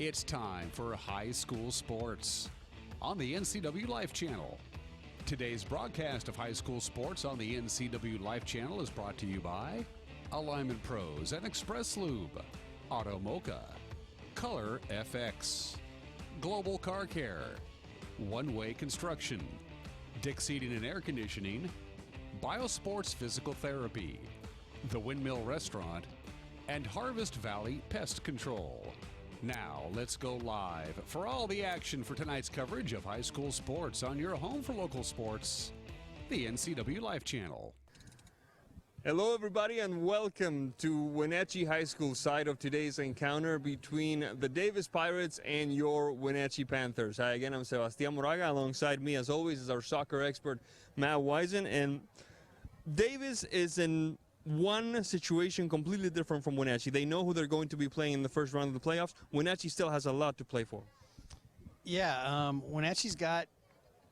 It's time for high school sports on the NCW Life Channel. Today's broadcast of high school sports on the NCW Life Channel is brought to you by Alignment Pros and Express Lube, Auto Mocha, Color FX, Global Car Care, One Way Construction, Dick Seating and Air Conditioning, Biosports Physical Therapy, The Windmill Restaurant, and Harvest Valley Pest Control. Now, let's go live for all the action for tonight's coverage of high school sports on your home for local sports, the NCW Life Channel. Hello, everybody, and welcome to Wenatchee High School side of today's encounter between the Davis Pirates and your Wenatchee Panthers. Hi again, I'm Sebastián Moraga. Alongside me, as always, is our soccer expert, Matt Wisen. And Davis is in one situation completely different from Wenatchee. They know who they're going to be playing in the first round of the playoffs. Wenatchee still has a lot to play for. Yeah, Wenatchee's got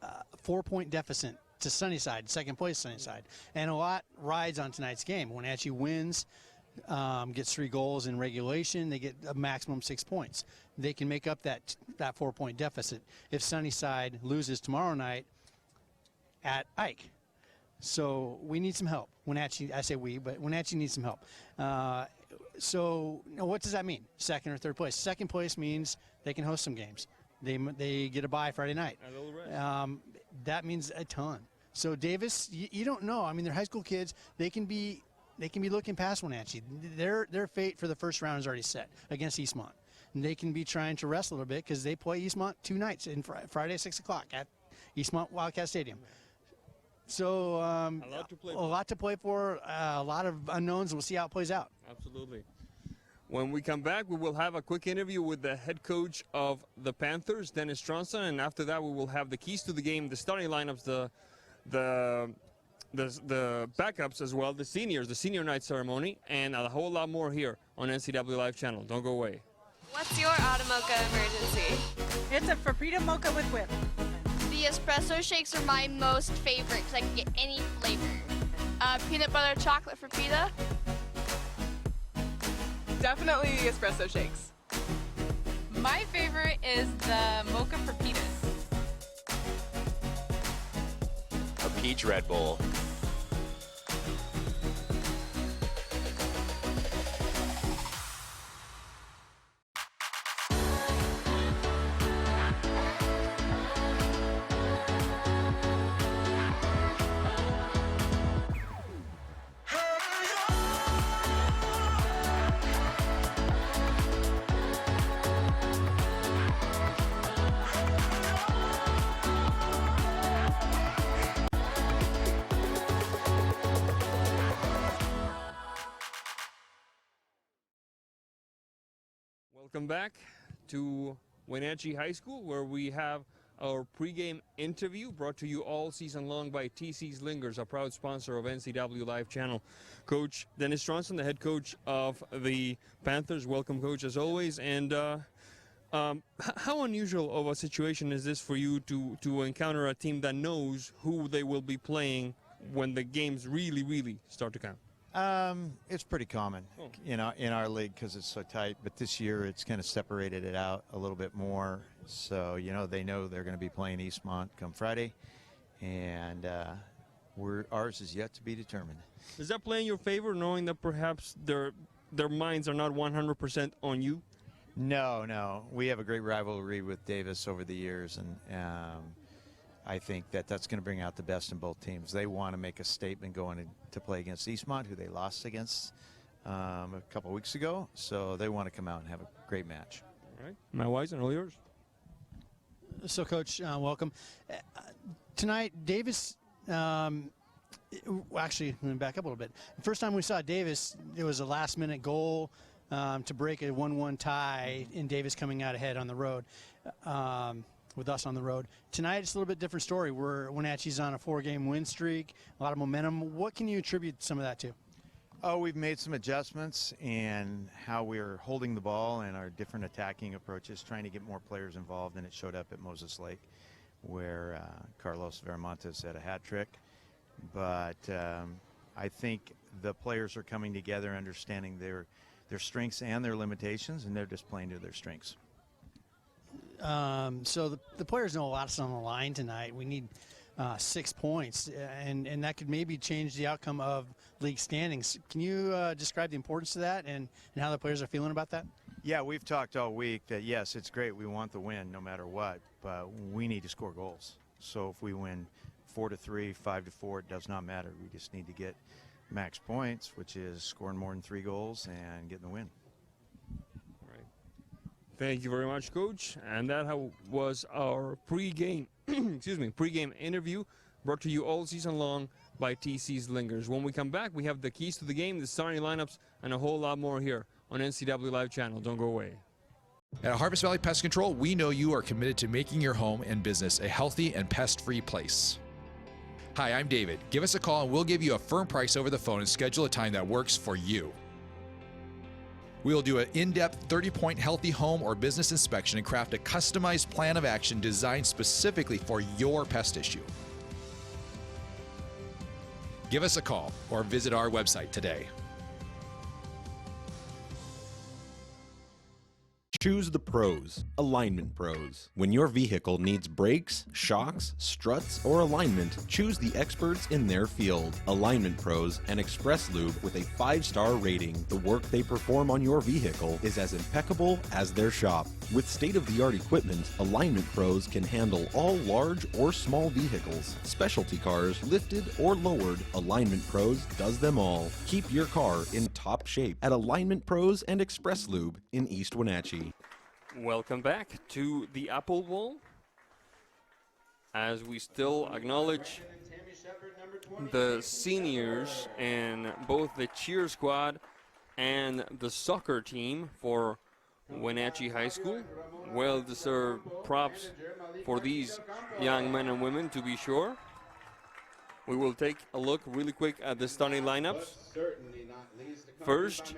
a 4-point deficit to Sunnyside, second place Sunnyside, and a lot rides on tonight's game. Wenatchee wins, gets 3 goals in regulation, they get a maximum 6 points. They can make up that 4-point deficit if Sunnyside loses tomorrow night at Ike. So we need some help. Wenatchee, I say we, but Wenatchee needs some help. So what does that mean, second or third place? Second place means they can host some games. They get a bye Friday night. That means a ton. So Davis, you don't know. I mean, they're high school kids. They can be looking past Wenatchee. Their fate for the first round is already set against Eastmont. And they can be trying to rest a little bit because they play Eastmont 2 nights, in Friday at 6 o'clock at Eastmont Wildcat Stadium. So a lot to play for, a lot of unknowns. We'll see how it plays out. Absolutely. When we come back, we will have a quick interview with the head coach of the Panthers, Dennis Stronson, and after that, we will have the keys to the game, the starting lineups, the backups as well, the seniors, the senior night ceremony, and a whole lot more here on NCW Live Channel. Don't go away. What's your Automocha emergency? It's a Frappuccino mocha with whip. The espresso shakes are my most favorite because I can get any flavor. Peanut butter chocolate for pita. Definitely the espresso shakes. My favorite is the mocha for pitas. A peach Red Bull. Welcome back to Wenatchee High School, where we have our pregame interview brought to you all season long by TC's Lingers, a proud sponsor of NCW Live Channel. Coach Dennis Stronson, the head coach of the Panthers. Welcome, Coach, as always. And how unusual of a situation is this for you to encounter a team that knows who they will be playing when the games really start to count? It's pretty common, in our league because it's so tight. But this year, it's kind of separated it out a little bit more. So they know they're going to be playing Eastmont come Friday, and ours is yet to be determined. Does that play in your favor, knowing that perhaps their minds are not 100% on you? No. We have a great rivalry with Davis over the years, and I think that's going to bring out the best in both teams. They want to make a statement going to play against Eastmont, who they lost against a couple weeks ago. So they want to come out and have a great match. All right. Matt Wisen, all yours. So, Coach, welcome. Tonight, Davis, actually, let me back up a little bit. The first time we saw Davis, it was a last-minute goal to break a 1-1 tie in Davis coming out ahead on the road. With us on the road. Tonight, it's a little bit different story. Wenatchee's on a 4-game win streak, a lot of momentum. What can you attribute some of that to? Oh, we've made some adjustments in how we're holding the ball and our different attacking approaches, trying to get more players involved, and it showed up at Moses Lake, where Carlos Veramontes had a hat trick. But I think the players are coming together, understanding their strengths and their limitations, and they're just playing to their strengths. So the players know a lot's on the line tonight. We need 6 points, and that could maybe change the outcome of league standings. Can you describe the importance of that and how the players are feeling about that? Yeah, we've talked all week that, yes, it's great. We want the win no matter what, but we need to score goals. So if we win 4-3, 5-4, it does not matter. We just need to get max points, which is scoring more than 3 goals and getting the win. Right. Thank you very much, Coach. And that was our pregame, pregame interview brought to you all season long by TC's Lingers. When we come back, we have the keys to the game, the starting lineups, and a whole lot more here on NCW Live Channel. Don't go away. At Harvest Valley Pest Control, we know you are committed to making your home and business a healthy and pest-free place. Hi, I'm David. Give us a call and we'll give you a firm price over the phone and schedule a time that works for you. We will do an in-depth 30-point healthy home or business inspection and craft a customized plan of action designed specifically for your pest issue. Give us a call or visit our website today. Choose the pros, Alignment Pros. When your vehicle needs brakes, shocks, struts, or alignment, choose the experts in their field. Alignment Pros and Express Lube with a 5-star rating. The work they perform on your vehicle is as impeccable as their shop. With state-of-the-art equipment, Alignment Pros can handle all large or small vehicles, specialty cars, lifted or lowered. Alignment Pros does them all. Keep your car in top shape at Alignment Pros and Express Lube in East Wenatchee. Welcome back to the Apple Bowl, as we still acknowledge the seniors in both the cheer squad and the soccer team for Wenatchee High School. Well-deserved props for these young men and women, to be sure. We will take a look really quick at the starting lineups. First,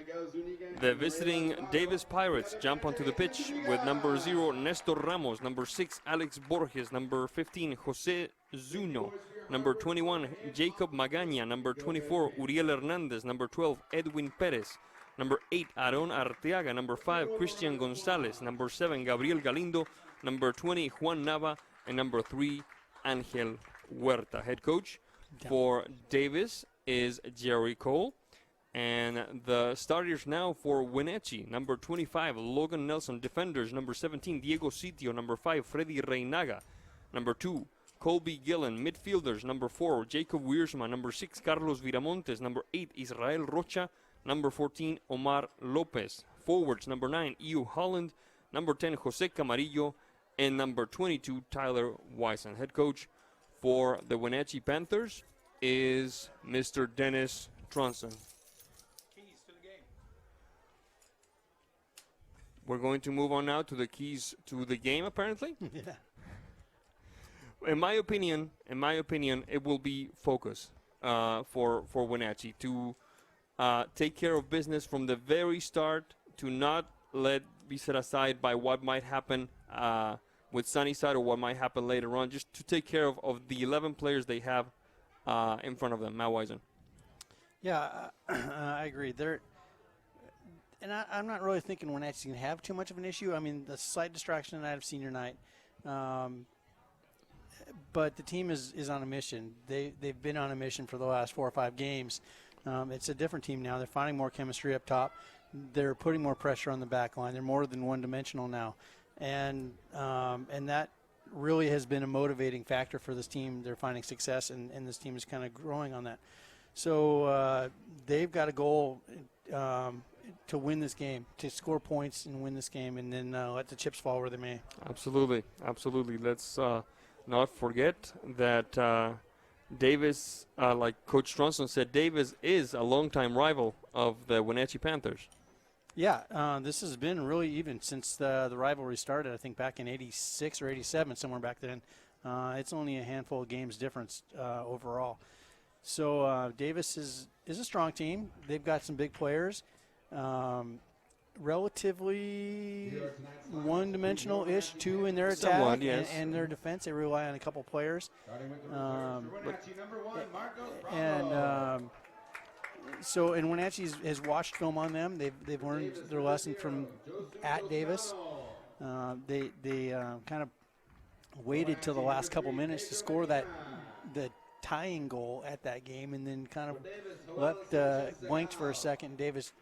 the visiting Davis Pirates jump onto the pitch with number 0, Nestor Ramos, number 6, Alex Borges, number 15, Jose Zuno, number 21, Jacob Magaña, number 24, Uriel Hernandez, number 12, Edwin Perez, number 8, Aaron Arteaga, number 5, Christian Gonzalez, number 7, Gabriel Galindo, number 20, Juan Nava, and number 3, Angel Huerta. Head coach for Davis is Jerry Cole. And the starters now for Wenatchee: number 25, Logan Nelson. Defenders: number 17, Diego Sitio. Number 5, Freddy Reinaga. Number 2, Colby Gillen. Midfielders: number 4, Jacob Wiersma. Number 6, Carlos Viramontes. Number 8, Israel Rocha. Number 14, Omar Lopez. Forwards: number 9, Eo Holland. Number 10, Jose Camarillo. And number 22, Tyler Wyson. Head coach for the Wenatchee Panthers is Mr. Dennis Tronson. We're going to move on now to the keys to the game, apparently. Yeah. In my opinion, it will be focus for Wenatchee to take care of business from the very start, to not be set aside by what might happen with Sunnyside or what might happen later on, just to take care of the 11 players they have in front of them. Matt Wisen. Yeah, I agree. And I'm not really thinking Wenatchee's going to have too much of an issue. I mean, the slight distraction tonight of senior night. But the team is on a mission. They've been on a mission for the last 4 or 5 games. It's a different team now. They're finding more chemistry up top. They're putting more pressure on the back line. They're more than one-dimensional now. And that really has been a motivating factor for this team. They're finding success, and this team is kind of growing on that. So they've got a goal to win this game, to score points and win this game, and then let the chips fall where they may. Absolutely. Let's not forget that Davis, like Coach Tronson said, Davis is a longtime rival of the Wenatchee Panthers. Yeah, this has been really even since the rivalry started, I think back in 86 or 87, somewhere back then. It's only a handful of games difference overall. So Davis is a strong team. They've got some big players. Relatively one-dimensional-ish, too, in their attack. Somewhat, yes. and their defense. They rely on a couple players. So, and Wenatchee has watched film on them. They've learned their lesson from at Davis. They kind of waited till the last couple minutes to score the tying goal at that game, and then kind of left blanked for a second. Davis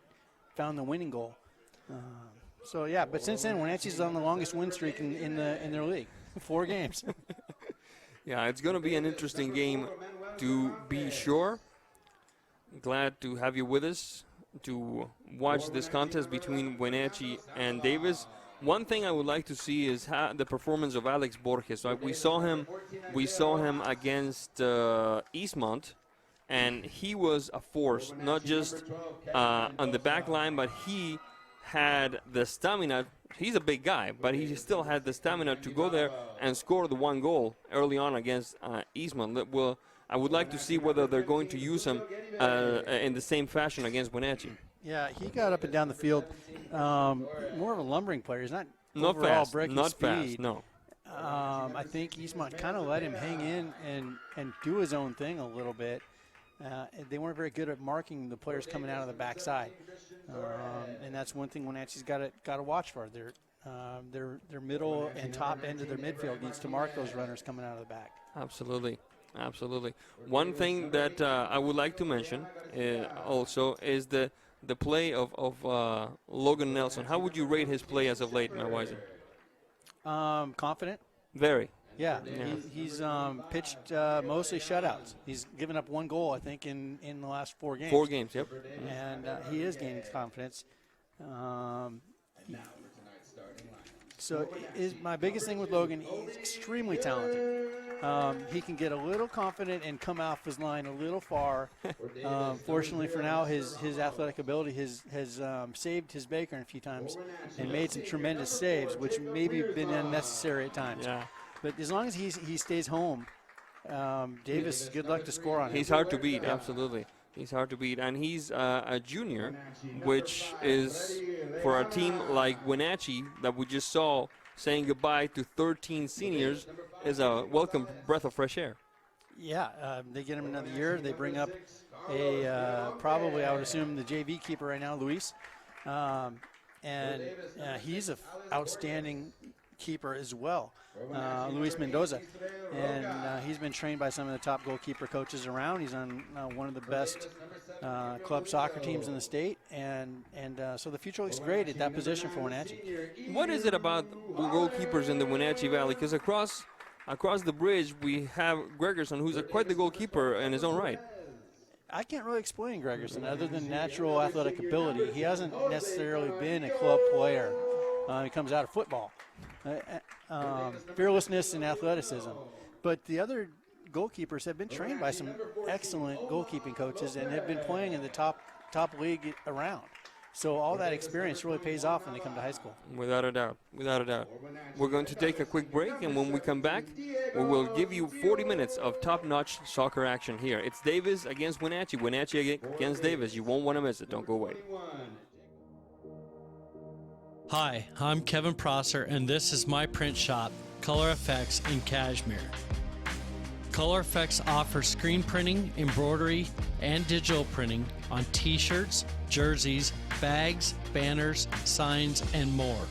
found the winning goal. So yeah, but since then, Wenatchee's on the longest win streak in their league, 4 games. Yeah, it's going to be an interesting game to be sure. Glad to have you with us to watch this contest between Wenatchee and Davis. One thing I would like to see is the performance of Alex Borges. Right? We saw him against Eastmont, and he was a force, not just on the back line, but he had the stamina. He's a big guy, but he still had the stamina to go there and score the 1 goal early on against Eastmont. I would like to see whether they're going to use him in the same fashion against Wenatchee. Yeah, he got up and down the field. More of a lumbering player. He's not fast, breaking not speed. fast, no. I think Eastmont kind of let him hang in and do his own thing a little bit. They weren't very good at marking the players coming out of the backside, and that's one thing Wenatchee's got to watch for. Their middle and top end of their midfield needs to mark those runners coming out of the back. Absolutely. One thing that I would like to mention also is the play of Logan Nelson. How would you rate his play as of late, Matt Weisen? Confident. Very. Yeah. He's pitched mostly shutouts. He's given up 1 goal, I think, in the last 4 games. 4 games, yep. And he is gaining confidence. So my biggest thing with Logan, he's extremely talented. He can get a little confident and come off his line a little far. Fortunately for now, his athletic ability has saved his Baker a few times and made some tremendous saves, which maybe have been unnecessary at times. Yeah. But as long as he stays home, Davis, good luck to score on him. He's hard to beat, absolutely. He's hard to beat, and he's a junior, which is, for a team like Wenatchee that we just saw saying goodbye to 13 seniors, is a welcome breath of fresh air. Yeah, they get him another year. They bring up probably, I would assume, the JV keeper right now, Luis. And he's an outstanding keeper as well, Luis Mendoza. And he's been trained by some of the top goalkeeper coaches around. He's on one of the best club soccer teams in the state. And so the future looks great at that position for Wenatchee. What is it about goalkeepers in the Wenatchee Valley? Because across the bridge, we have Gregerson, who's quite the goalkeeper in his own right. I can't really explain Gregerson other than natural athletic ability. He hasn't necessarily been a club player. He comes out of football. Fearlessness and athleticism. But the other goalkeepers have been trained by some excellent goalkeeping coaches and have been playing in the top league around. So all that experience really pays off when they come to high school. Without a doubt. We're going to take a quick break, and when we come back, we will give you 40 minutes of top-notch soccer action here. It's Davis against Wenatchee, Wenatchee against Davis. You won't want to miss it. Don't go away. Hi, I'm Kevin Prosser, and this is my print shop, Color Effects in Cashmere. Color Effects offers screen printing, embroidery, and digital printing on t-shirts, jerseys, bags, banners, signs, and more.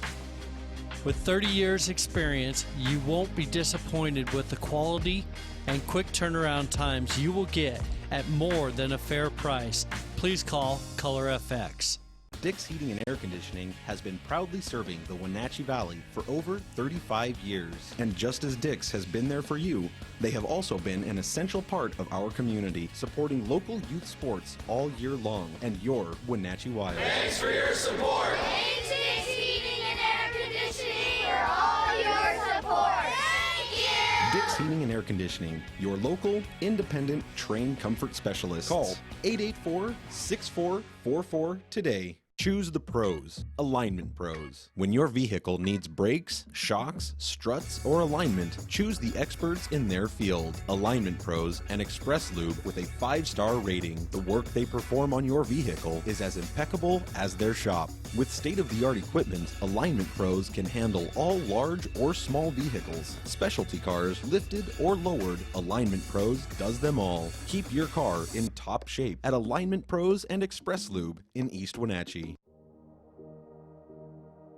With 30 years experience, you won't be disappointed with the quality and quick turnaround times you will get at more than a fair price. Please call Color FX. Dick's Heating and Air Conditioning has been proudly serving the Wenatchee Valley for over 35 years. And just as Dick's has been there for you, they have also been an essential part of our community, supporting local youth sports all year long and your Wenatchee Wild. Thanks for your support. Thanks, Dick's Heating and Air Conditioning, for all your support. Thank you. Dick's Heating and Air Conditioning, your local, independent, trained comfort specialist. Call 884-6444 today. Choose the pros, Alignment Pros. When your vehicle needs brakes, shocks, struts, or alignment, choose the experts in their field. Alignment Pros and Express Lube with a 5-star rating. The work they perform on your vehicle is as impeccable as their shop. With state-of-the-art equipment, Alignment Pros can handle all large or small vehicles, specialty cars, lifted or lowered. Alignment Pros does them all. Keep your car in top shape at Alignment Pros and Express Lube in East Wenatchee.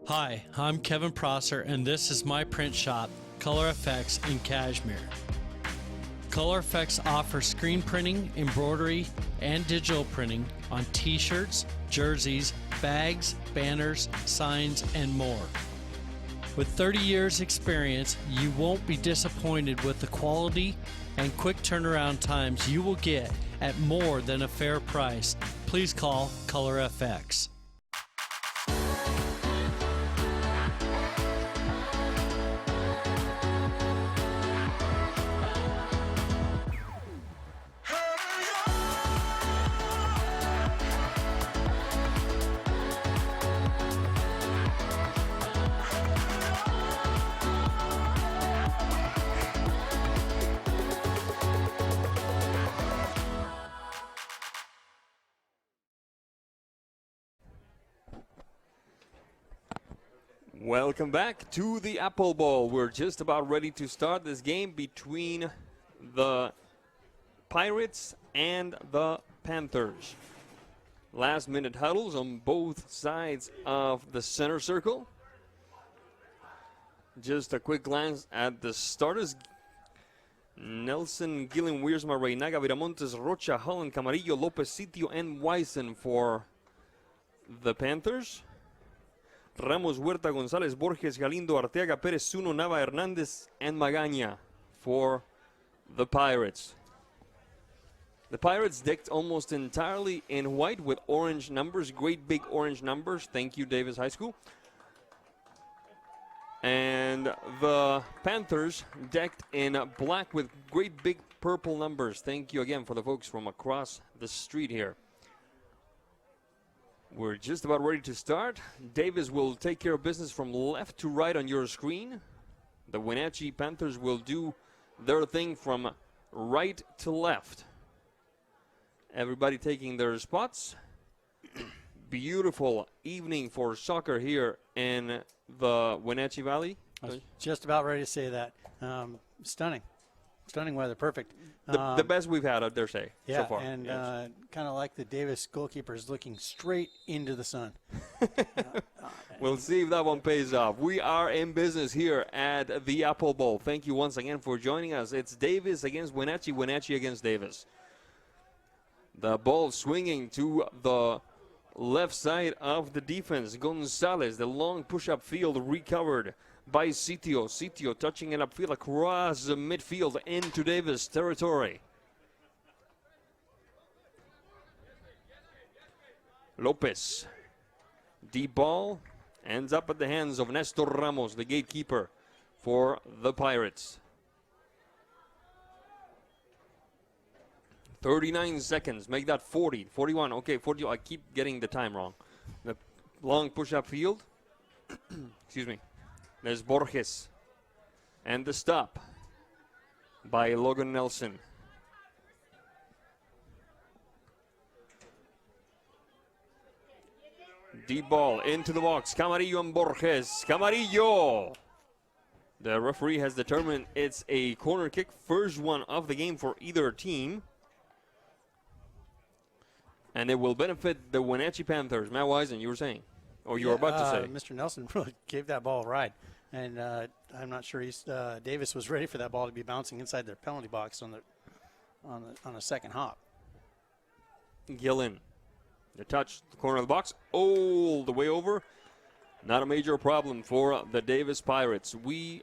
Hi, I'm Kevin Prosser, and this is my print shop, Color Effects in Cashmere. Color Effects offers screen printing, embroidery, and digital printing on t-shirts, jerseys, bags, banners, signs, and more. With 30 years experience, you won't be disappointed with the quality and quick turnaround times you will get at more than a fair price. Please call Color FX. Welcome back to the Apple Bowl. We're just about ready to start this game between the Pirates and the Panthers. Last minute huddles on both sides of the center circle. Just a quick glance at the starters. Nelson, Gillen, Wiersma, Reynaga, Viramontes, Rocha, Holland, Camarillo, Lopez, Sitio, and Wyson for the Panthers. Ramos, Huerta, González, Borges, Galindo, Arteaga, Pérez, Zuno, Nava, Hernández, and Magaña for the Pirates. The Pirates decked almost entirely in white with orange numbers, great big orange numbers. Thank you, Davis High School. And the Panthers decked in black with great big purple numbers. Thank you again for the folks from across the street here. We're just about ready to start. Davis will take care of business from left to right on your screen. The Wenatchee Panthers will do their thing from right to left. Everybody taking their spots. Beautiful evening for soccer here in the Wenatchee Valley. I was just about ready to say that. Stunning. Stunning weather, perfect. The best we've had, I dare say, so far. And yes. kind of like the Davis goalkeeper is looking straight into the sun. We'll see if that one pays off. We are in business here at the Apple Bowl. Thank you once again for joining us. It's Davis against Wenatchee, Wenatchee against Davis. The ball swinging to the left side of the defense. Gonzalez, the long push-up field recovered by Sitio. Sitio touching it upfield across the midfield into Davis territory. Lopez. Deep ball ends up at the hands of Nestor Ramos, the gatekeeper for the Pirates. 39 seconds. Make that 40. 41. Okay, 40. I keep getting the time wrong. The long push-up field. Excuse me. There's Borges. And the stop by Logan Nelson. Deep ball into the box. Camarillo and Borges. Camarillo! The referee has determined it's a corner kick. First one of the game for either team. And it will benefit the Wenatchee Panthers. Matt Wisen, you were saying. Or you were about to say. Mr. Nelson really gave that ball a ride. And I'm not sure Davis was ready for that ball to be bouncing inside their penalty box on a second hop. Gillen. The touch, the corner of the box, all the way over. Not a major problem for the Davis Pirates. We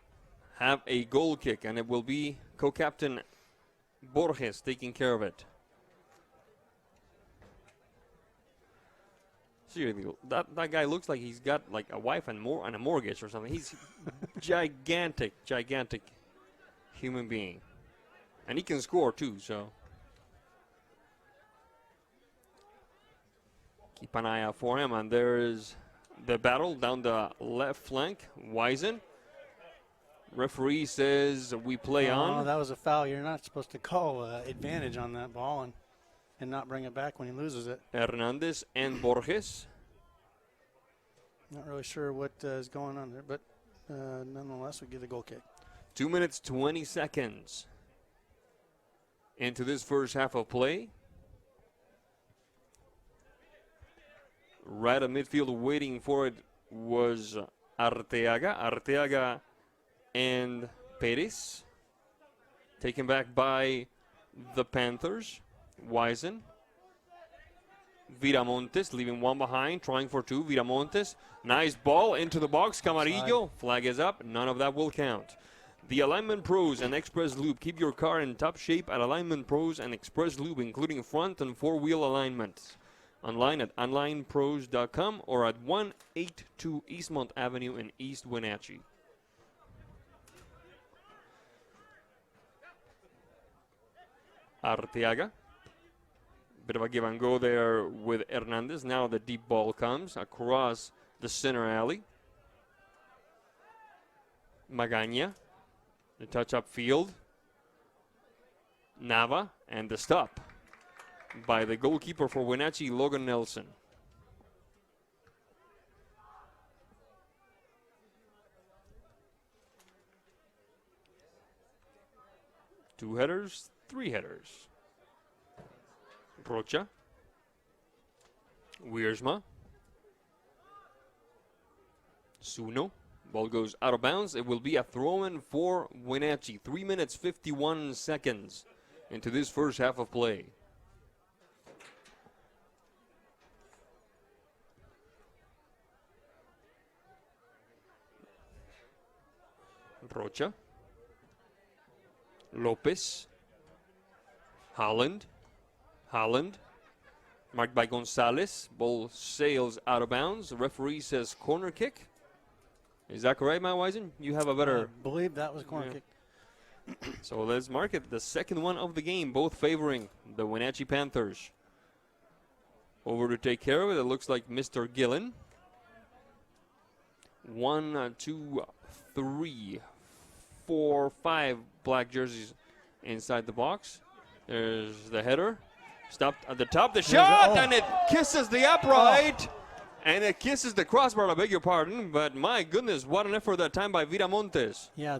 have a goal kick, and it will be co-captain Borges taking care of it. Seriously, that guy looks like he's got like a wife and a mortgage or something. He's gigantic human being. And he can score too, so. Keep an eye out for him. And there is the battle down the left flank. Wisen. Referee says we play on. Oh, that was a foul. You're not supposed to call advantage on that ball and not bring it back when he loses it. Hernandez and Borges. Not really sure what is going on there, but nonetheless, we get a goal kick. 2 minutes, 20 seconds into this first half of play. Right at midfield waiting for it was Arteaga. Arteaga and Perez. Taken back by the Panthers. Wisen. Viramontes leaving one behind, trying for two. Viramontes, nice ball into the box. Camarillo, flag is up. None of that will count. The Alignment Pros and Express Lube. Keep your car in top shape at Alignment Pros and Express Lube, including front and four-wheel alignments. Online at onlinepros.com or at 182 Eastmont Avenue in East Wenatchee. Arteaga. Bit of a give and go there with Hernandez. Now the deep ball comes across the center alley. Magaña, the touch up field. Nava, and the stop by the goalkeeper for Wenatchee, Logan Nelson. Two headers, three headers. Rocha. Wiersma. Suno. Ball goes out of bounds. It will be a throw-in for Wenatchee. 3 minutes, 51 seconds into this first half of play. Rocha. Lopez. Holland. Marked by Gonzalez. Ball sails out of bounds. The referee says corner kick. Is that correct, Matt Wisen? You have a better... I believe that was a corner kick. So let's mark it. The second one of the game, both favoring the Wenatchee Panthers. Over to take care of it. It looks like Mr. Gillen. 1, 2, 3, 4, 5 black jerseys inside the box. There's the header. Stopped at the top. The shot, and it kisses the upright. And it kisses the crossbar, I beg your pardon. But my goodness, what an effort that time by Viramontes. Yeah,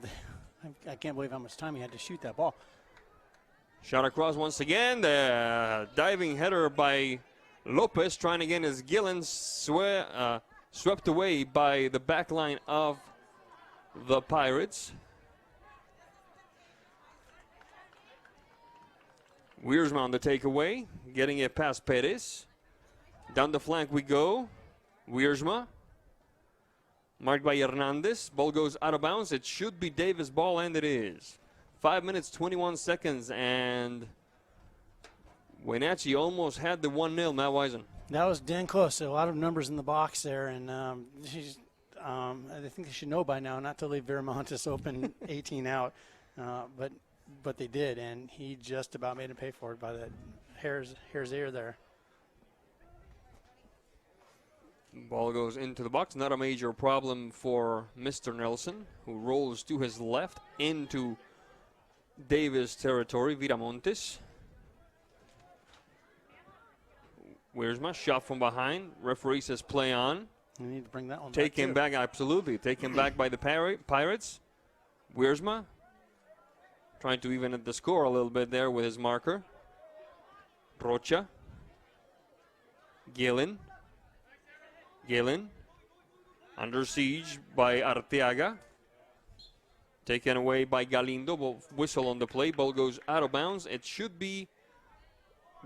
I can't believe how much time he had to shoot that ball. Shot across once again. The diving header by Lopez. Trying again as Gillen swept away by the back line of the Pirates. Wiersma on the takeaway, getting it past Perez. Down the flank we go. Wiersma, marked by Hernandez. Ball goes out of bounds. It should be Davis' ball, and it is. 5 minutes, 21 seconds, and Wenatchee almost had the 1-0, Matt Wisen. That was dang close. A lot of numbers in the box there, and I think they should know by now not to leave Viramontes open 18 out, but they did, and he just about made him pay for it by that hair's ear there. Ball goes into the box. Not a major problem for Mr. Nelson, who rolls to his left into Davis territory. Viramontes. Wiersma, shot from behind. Referee says play on. You need to bring that one Take back him back, absolutely. Take him back by the Pirates. Wiersma trying to even the score a little bit there with his marker. Rocha. Gillen under siege by Arteaga. Taken away by Galindo. Whistle on the play. Ball goes out of bounds. It should be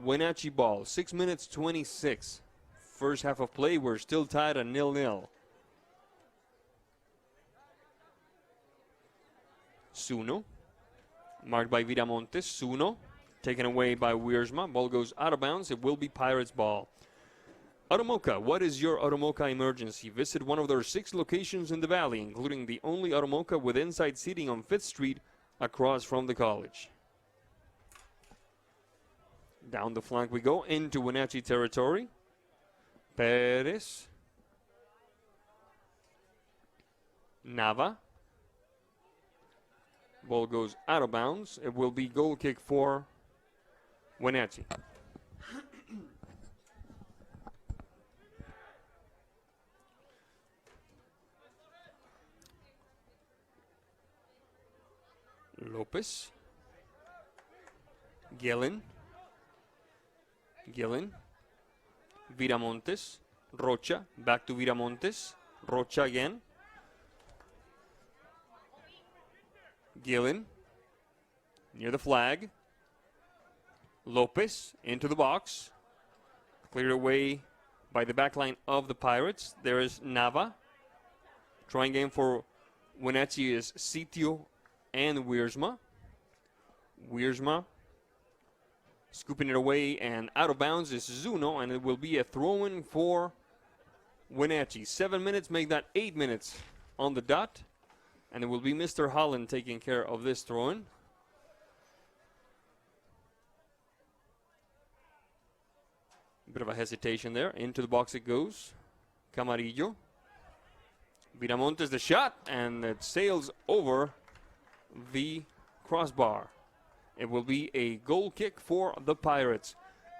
Wenatchee ball. 6 minutes 26. First half of play. We're still tied at 0-0. Suno. Marked by Viramontes. Suno. Taken away by Wiersma. Ball goes out of bounds. It will be Pirates ball. Automoca, what is your Automoca emergency? Visit one of their 6 locations in the valley, including the only Automoca with inside seating on 5th Street across from the college. Down the flank we go into Wenatchee territory. Perez. Nava. Ball goes out of bounds. It will be goal kick for Wenatchee. Lopez. Gillen. Viramontes. Rocha. Back to Viramontes. Rocha again. Gillen near the flag. Lopez into the box. Cleared away by the back line of the Pirates. There is Nava. Trying game for Wenatchee is Sitio and Wiersma. Wiersma scooping it away, and out of bounds is Zuno, and it will be a throw-in for Wenatchee. 7 minutes, make that 8 minutes on the dot, and it will be Mr. Holland taking care of this throw-in. Bit of a hesitation there. Into the box it goes. Camarillo. Viramontes the shot, and it sails over the crossbar. It will be a goal kick for the Pirates.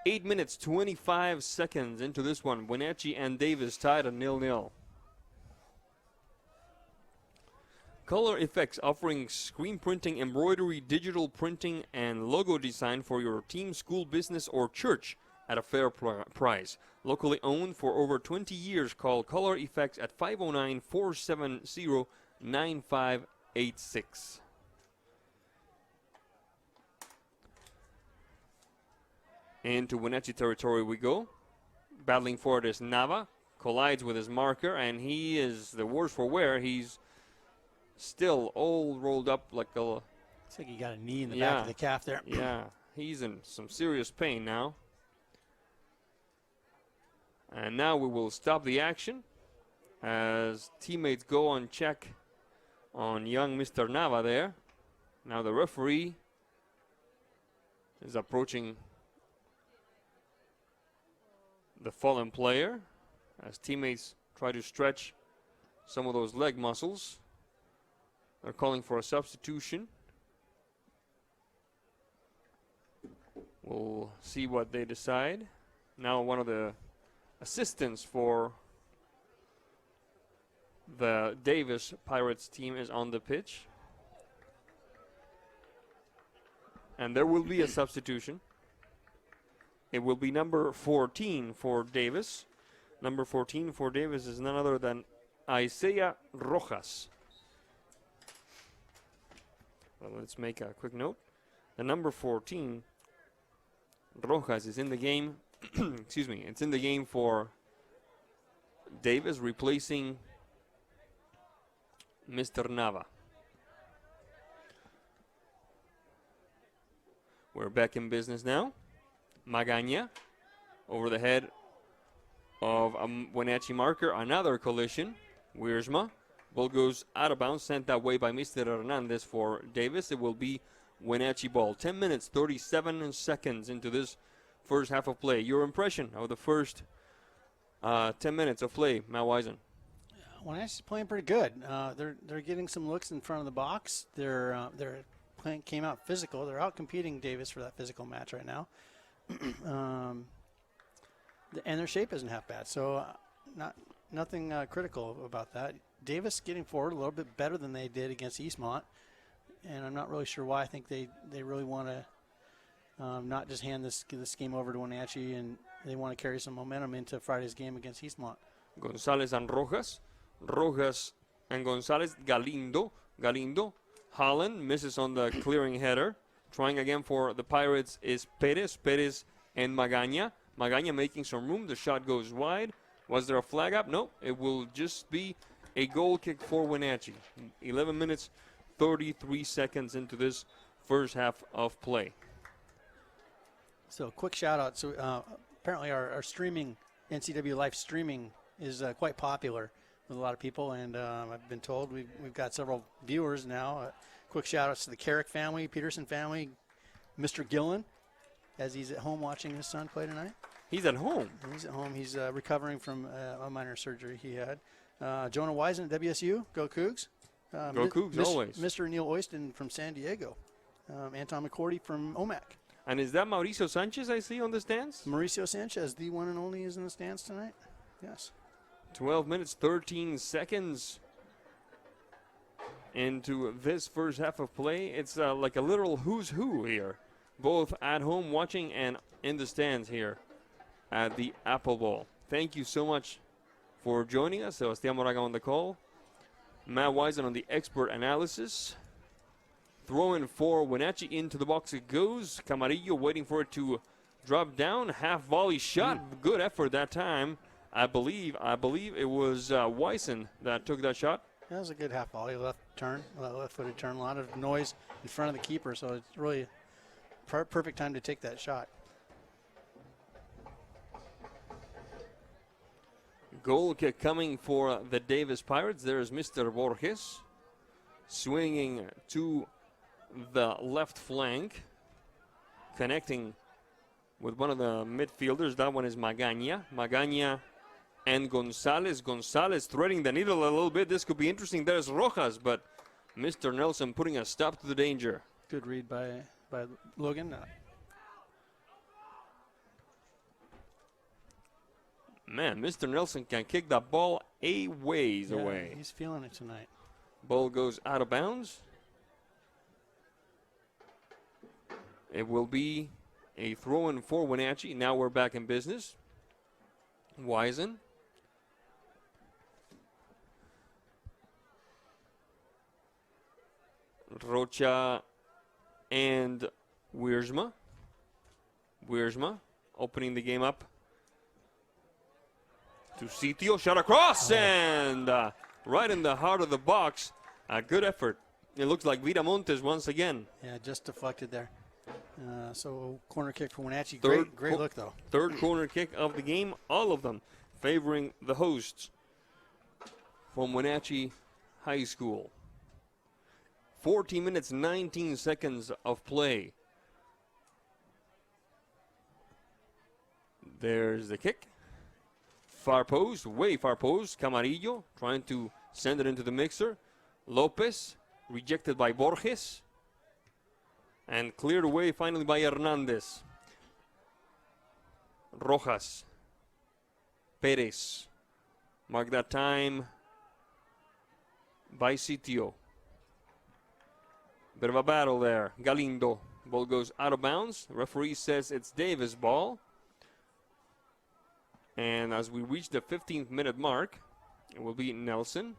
8 minutes, 25 seconds into this one. Wenatchee and Davis tied at 0-0. Color Effects offering screen printing, embroidery, digital printing, and logo design for your team, school, business, or church at a fair price. Locally owned for over 20 years. Call Color Effects at 509-470-9586. Into Wenatchee territory we go. Battling for it is Nava. Collides with his marker, and he is the worse for wear. He's still all rolled up like a... Looks like he got a knee in the back of the calf there. Yeah, he's in some serious pain now. And now we will stop the action as teammates go on check on young Mr. Nava there. Now the referee is approaching the fallen player as teammates try to stretch some of those leg muscles. They're calling for a substitution. We'll see what they decide. Now one of the assistants for the Davis Pirates team is on the pitch. And there will be a substitution. It will be number 14 for Davis. Number 14 for Davis is none other than Isaiah Rojas. Well, let's make a quick note. The number 14, Rojas, is in the game. Excuse me. It's in the game for Davis, replacing Mr. Nava. We're back in business now. Magaña over the head of a Wenatchee marker. Another collision. Wiersma. Ball goes out of bounds, sent that way by Mr. Hernandez for Davis. It will be Wenatchee ball. 10 minutes, 37 seconds into this first half of play. Your impression of the first 10 minutes of play, Matt Wisen? Wenachee's playing pretty good. They're getting some looks in front of the box. They're playing, came out physical. They're out competing Davis for that physical match right now. And their shape isn't half bad, so nothing critical about that. Davis getting forward a little bit better than they did against Eastmont, and I'm not really sure why. I think they really want to not just hand this game over to Wenatchee, and they want to carry some momentum into Friday's game against Eastmont. Gonzalez and Rojas. Rojas and Gonzalez. Galindo. Holland misses on the clearing header. Trying again for the Pirates is Perez. Perez and Magaña. Magaña making some room. The shot goes wide. Was there a flag up? No. It will just be a goal kick for Wenatchee. 11 minutes, 33 seconds into this first half of play. So quick shout out. So apparently our streaming, NCW Live streaming, is quite popular with a lot of people, and I've been told we've got several viewers now. Quick shout outs to the Carrick family, Peterson family, Mr. Gillen, as he's at home watching his son play tonight. He's at home? He's at home. He's recovering from a minor surgery he had. Jonah Wisen at WSU, go Cougs. Go Cougs, always. Mr. Neil Oyston from San Diego. Anton McCourty from OMAC. And is that Mauricio Sanchez I see on the stands? Mauricio Sanchez, the one and only, is in the stands tonight. Yes. 12 minutes, 13 seconds into this first half of play. It's like a literal who's who here. Both at home watching and in the stands here at the Apple Bowl. Thank you so much for joining us. Sebastián Moraga on the call. Matt Wisen on the expert analysis. Throwing for Wenatchee into the box it goes. Camarillo waiting for it to drop down. Half volley shot. Good effort that time. I believe it was Wisen that took that shot. That was a good half volley, left-footed turn. A lot of noise in front of the keeper, so it's really perfect time to take that shot. Goal kick coming for the Davis Pirates. There's Mr. Borges swinging to the left flank, connecting with one of the midfielders. That one is Magaña. Magaña and Gonzalez. Gonzalez threading the needle a little bit. This could be interesting. There's Rojas, but Mr. Nelson putting a stop to the danger. Good read by Logan. Man, Mr. Nelson can kick that ball a ways away. He's feeling it tonight. Ball goes out of bounds. It will be a throw-in for Wenatchee. Now we're back in business. Wisen. Rocha and Wiersma. Wiersma opening the game up to Sitio. Shot across and right in the heart of the box. A good effort. It looks like Viramontes once again. Yeah, just deflected there. So corner kick for Wenatchee. Great look, though. Third corner kick of the game. All of them favoring the hosts from Wenatchee High School. 14 minutes, 19 seconds of play. There's the kick. Far post, way far post. Camarillo trying to send it into the mixer. Lopez rejected by Borges. And cleared away finally by Hernandez. Rojas. Perez. Mark that time by Sitio. Bit of a battle there. Galindo. Ball goes out of bounds. Referee says it's Davis' ball. And as we reach the 15th minute mark, it will be Nelson.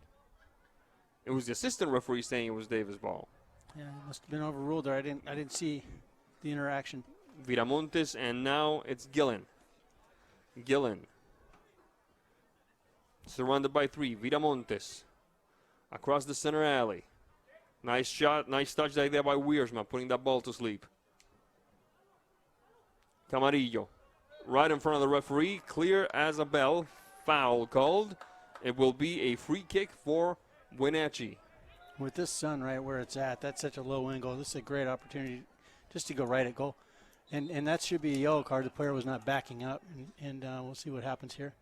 It was the assistant referee saying it was Davis' ball. Yeah, it must have been overruled there. I didn't see the interaction. Viramontes, and now it's Gillen. Gillen. Surrounded by three. Viramontes. Across the center alley. Nice shot, nice touch there by Wiersma, putting that ball to sleep. Camarillo. Right in front of the referee. Clear as a bell. Foul called. It will be a free kick for Wenatchee. With this sun right where it's at, that's such a low angle. This is a great opportunity just to go right at goal. And that should be a yellow card. The player was not backing up. And we'll see what happens here.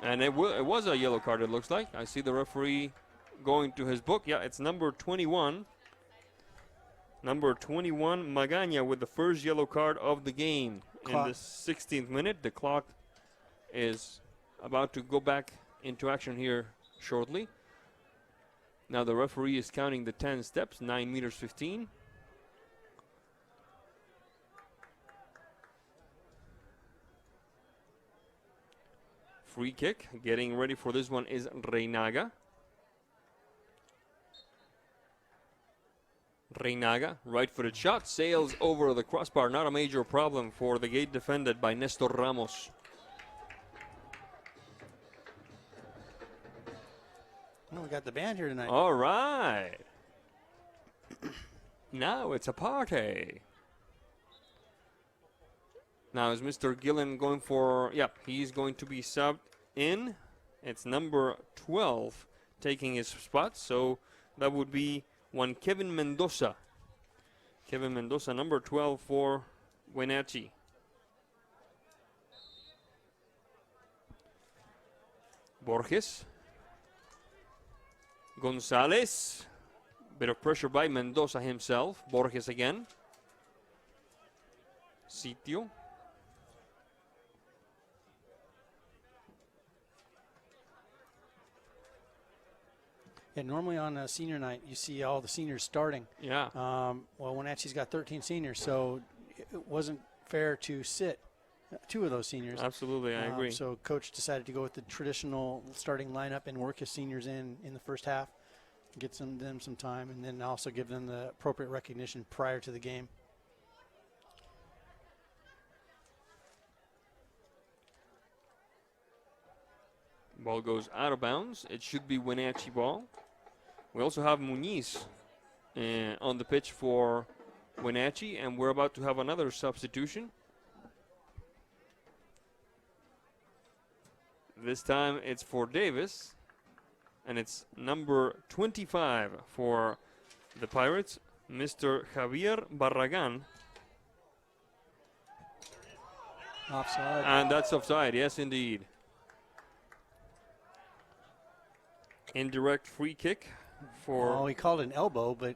And it was a yellow card, it looks like. I see the referee going to his book. Yeah, it's number 21. Number 21, Magaña, with the first yellow card of the game. In the 16th minute, the clock is about to go back into action here shortly. Now the referee is counting the 10 steps, 9 meters 15. Free kick. Getting ready for this one is Reinaga. Reinaga, right-footed shot, sails over the crossbar. Not a major problem for the gate defended by Nestor Ramos. Well, we got the band here tonight. All right. Now it's a party. Now is Mr. Gillen going for, he's going to be subbed in. It's number 12 taking his spot, so that would be one Kevin Mendoza. Kevin Mendoza, number 12 for Wenatchee. Borges. Gonzalez. Bit of pressure by Mendoza himself. Borges again. Sitio. Yeah, normally on a senior night, you see all the seniors starting. Yeah. Well, Wenatchee's got 13 seniors, so it wasn't fair to sit two of those seniors. Absolutely, I agree. So coach decided to go with the traditional starting lineup and work his seniors in the first half, get them some time, and then also give them the appropriate recognition prior to the game. Ball goes out of bounds. It should be Wenatchee ball. We also have Muniz on the pitch for Wenatchee, and we're about to have another substitution. This time it's for Davis, and it's number 25 for the Pirates, Mr. Javier Barragan. Offside. And that's offside, yes indeed. Indirect free kick for... Oh, he called an elbow, but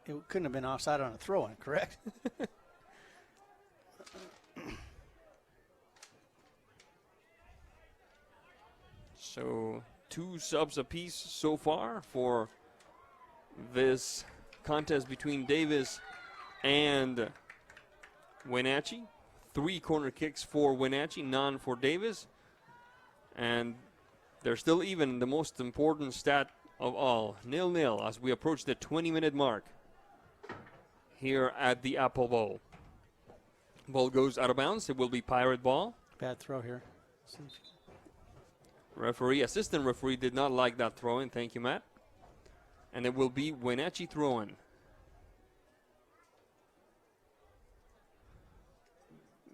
it couldn't have been offside on a throw-in, correct? So 2 subs apiece so far for this contest between Davis and Wenatchee. 3 corner kicks for Wenatchee, none for Davis. And they're still even, the most important stat of all, 0-0 as we approach the 20-minute mark here at the Apple Bowl. Ball goes out of bounds. It will be Pirate ball. Bad throw here. Assistant referee did not like that throw-in. Thank you, Matt. And it will be Wenatchee throw-in.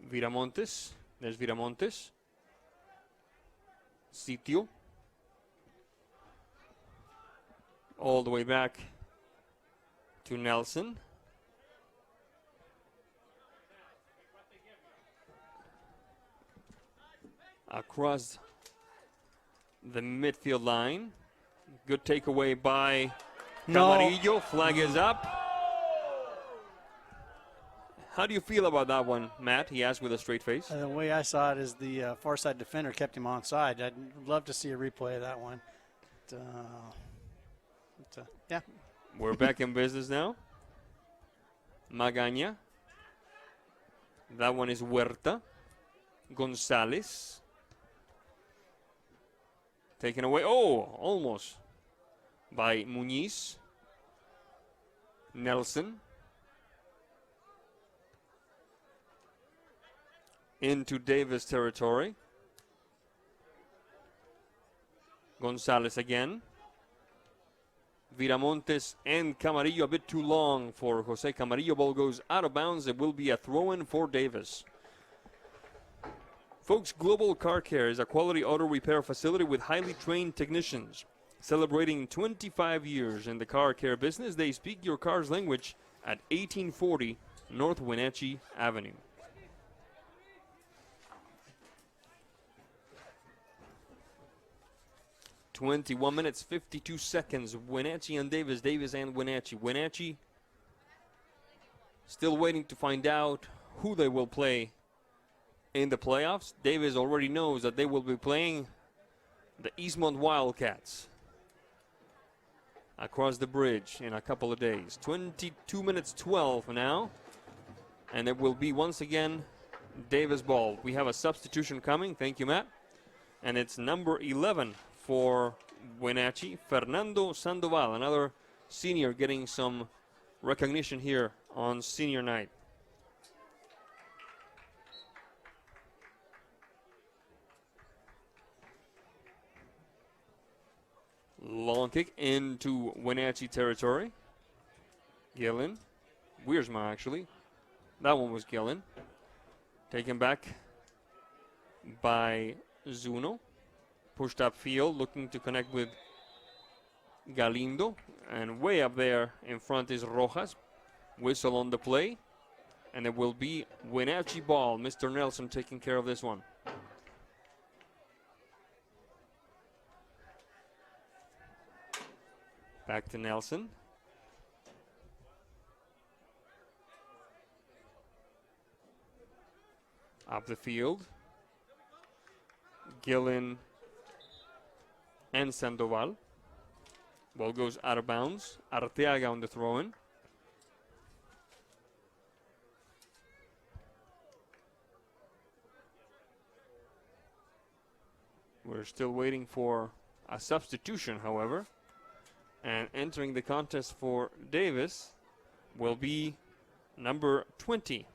Viramontes. There's Viramontes. Sitio. All the way back to Nelson. Across the midfield line. Good takeaway by Camarillo. Flag is up. How do you feel about that one, Matt? He asked with a straight face. The way I saw it is the far side defender kept him onside. I'd love to see a replay of that one. Yeah. We're back in business now. Magaña. That one is Huerta. Gonzalez. Taken away. Oh, almost. By Muniz. Nelson. Into Davis territory. Gonzalez again. Viramontes and Camarillo a bit too long for Jose Camarillo. Ball goes out of bounds. It will be a throw-in for Davis. Folks, Global Car Care is a quality auto repair facility with highly trained technicians. Celebrating 25 years in the car care business, they speak your car's language at 1840 North Wenatchee Avenue. (21 minutes, 52 seconds). Wenatchee and Davis. Davis and Wenatchee. Wenatchee still waiting to find out who they will play in the playoffs. Davis already knows that they will be playing the Eastmont Wildcats across the bridge in a couple of days. 22 minutes, 12 now. And it will be once again Davis ball. We have a substitution coming. Thank you, Matt. And it's number 11 for Wenatchee, Fernando Sandoval, another senior getting some recognition here on senior night. Long kick into Wenatchee territory. Gillen. Wiersma, actually. That one was Gillen. Taken back by Zuno. Pushed upfield, looking to connect with Galindo. And way up there in front is Rojas. Whistle on the play. And it will be Wenatchee ball. Mr. Nelson taking care of this one. Back to Nelson. Up the field. Gillen and Sandoval. Ball goes out of bounds. Arteaga on the throw-in. We're still waiting for a substitution, however. And entering the contest for Davis will be number 20,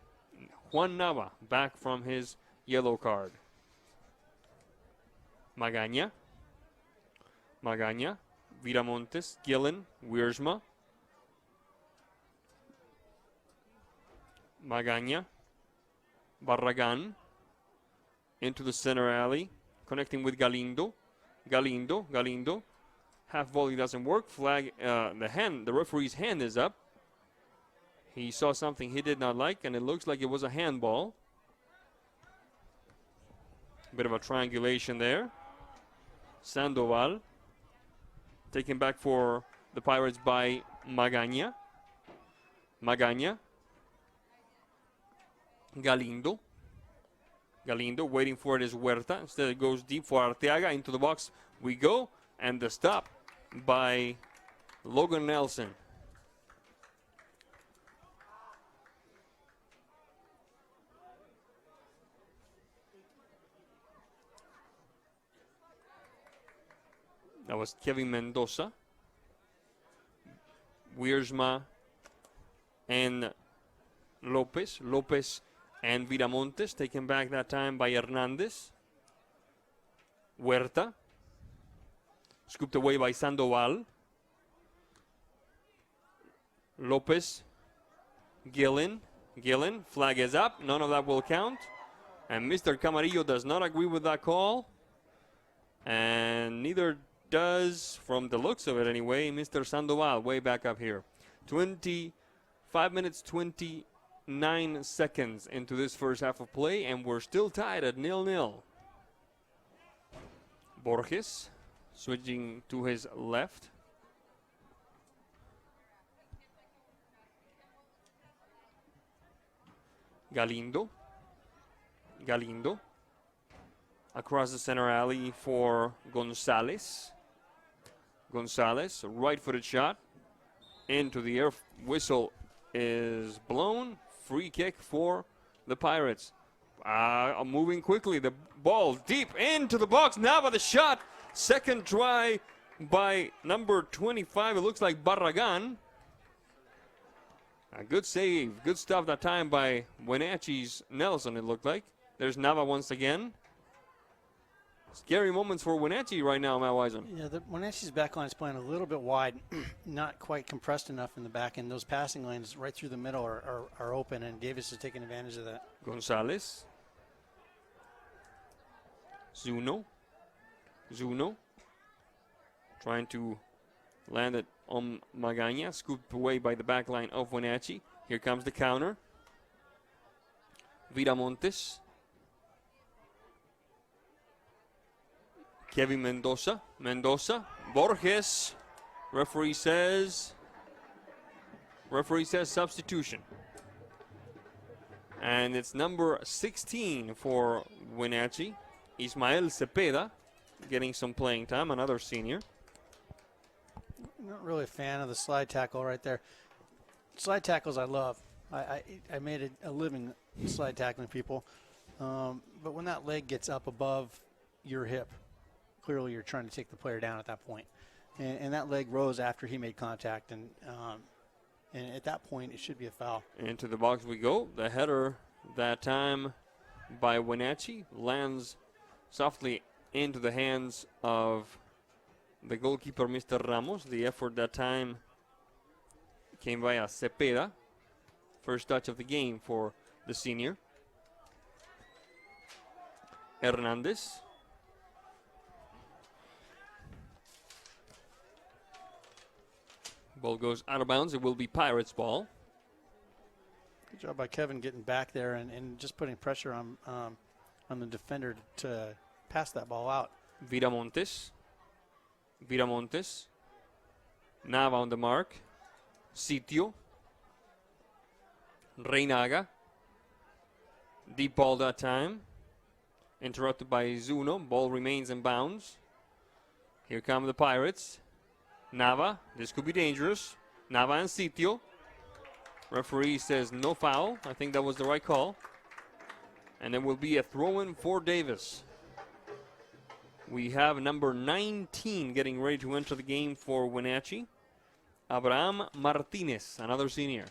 Juan Nava, back from his yellow card. Magaña, Viramontes, Gillen, Wiersma. Magaña, Barragan, into the center alley, connecting with Galindo. Galindo. Half volley doesn't work. Flag, the referee's hand is up. He saw something he did not like, and it looks like it was a handball. Bit of a triangulation there. Sandoval, taken back for the Pirates by Magaña. Galindo waiting for it is Huerta. Instead it goes deep for Arteaga. Into the box we go. And the stop by Logan Nelson. That was Kevin Mendoza. Wiersma and Lopez and Viramontes, taken back that time by Hernandez. Huerta, scooped away by Sandoval. Lopez, Gillen, flag is up, none of that will count. And Mr. Camarillo does not agree with that call. And neither does, from the looks of it anyway, Mr. Sandoval, way back up here. 25 minutes, 29 seconds into this first half of play, and we're still tied at 0-0. Borges switching to his left. Galindo. Across the center alley for Gonzalez. Right-footed shot. Into the air. Whistle is blown. Free kick for the Pirates. Moving quickly. The ball deep into the box. Nava the shot. Second try by number 25. It looks like Barragan. A good save. Good stuff that time by Wenatchee's Nelson, it looked like. There's Nava once again. Scary moments for Wenatchee right now, Matt Wiseman. Yeah, the Wenatchee's back line is playing a little bit wide, not quite compressed enough in the back end. Those passing lanes right through the middle are open, and Davis is taking advantage of that. Gonzalez. Zuno. Trying to land it on Magaña, scooped away by the back line of Wenatchee. Here comes the counter. Viramontes. Kevin Mendoza. Borges. Referee says substitution. And it's number 16 for Wenatchee. Ismael Cepeda getting some playing time, another senior. Not really a fan of the slide tackle right there. Slide tackles I love. I made a living slide tackling people. But when that leg gets up above your hip, clearly you're trying to take the player down at that point. And that leg rose after he made contact. And at that point, it should be a foul. Into the box we go. The header that time by Wenatchee lands softly into the hands of the goalkeeper, Mr. Ramos. The effort that time came via Cepeda. First touch of the game for the senior. Hernandez. Ball goes out of bounds. It will be Pirates ball. Good job by Kevin getting back there and just putting pressure on the defender to pass that ball out. Viramontes. Nava on the mark. Sitio. Reinaga. Deep ball that time. Interrupted by Zuno. Ball remains in bounds. Here come the Pirates. Nava. This could be dangerous. Nava and Sitio. Referee says no foul. I think that was the right call. And there will be a throw-in for Davis. We have number 19 getting ready to enter the game for Wenatchee. Abraham Martinez, another senior.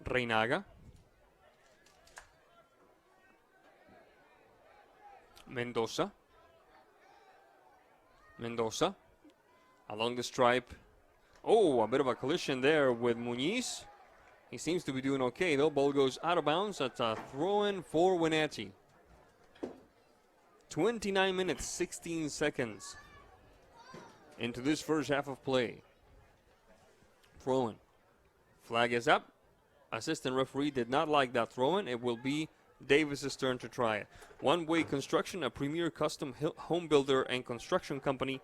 Reinaga. Mendoza. Mendoza. Along the stripe. Oh, a bit of a collision there with Muniz. He seems to be doing okay, though. Ball goes out of bounds. That's a throw-in for Wenatchee. 29 minutes, 16 seconds into this first half of play. Throw-in. Flag is up. Assistant referee did not like that throw-in. It will be Davis's turn to try it. One Way Construction, a premier custom home builder and construction company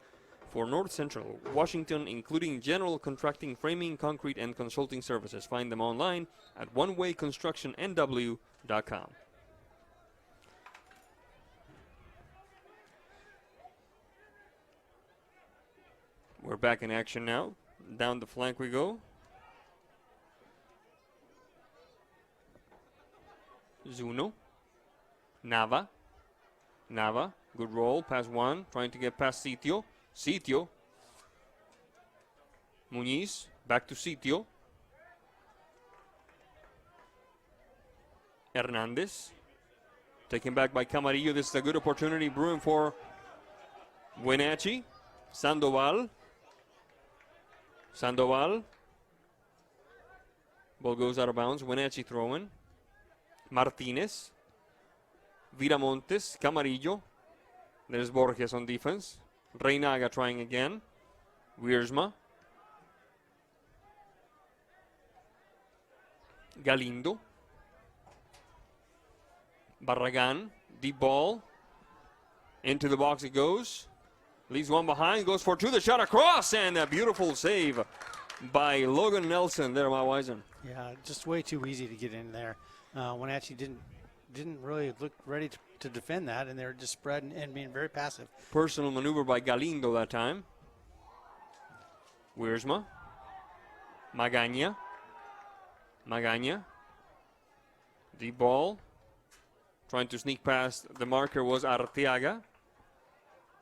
for North Central Washington, including general contracting, framing, concrete, and consulting services. Find them online at onewayconstructionnw.com. We're back in action now. Down the flank we go. Zuno. Nava. Nava. Good roll. Pass one. Trying to get past Sitio. Sitio. Muniz. Back to Sitio. Hernandez. Taken back by Camarillo. This is a good opportunity brewing for Wenatchee. Sandoval. Sandoval. Ball goes out of bounds. Wenatchee throwing. Martinez. Viramontes. Camarillo. There's Borges on defense. Reinaga trying again. Wiersma. Galindo. Barragan. Deep ball. Into the box it goes. Leaves one behind. Goes for two. The shot across. And a beautiful save by Logan Nelson there, Matt Wisen. Yeah, just way too easy to get in there. Wenatchee didn't really look ready to defend that, and they were just spreading and being very passive. Personal maneuver by Galindo that time. Wiersma. Magaña. Magaña. Deep ball. Trying to sneak past the marker was Arteaga.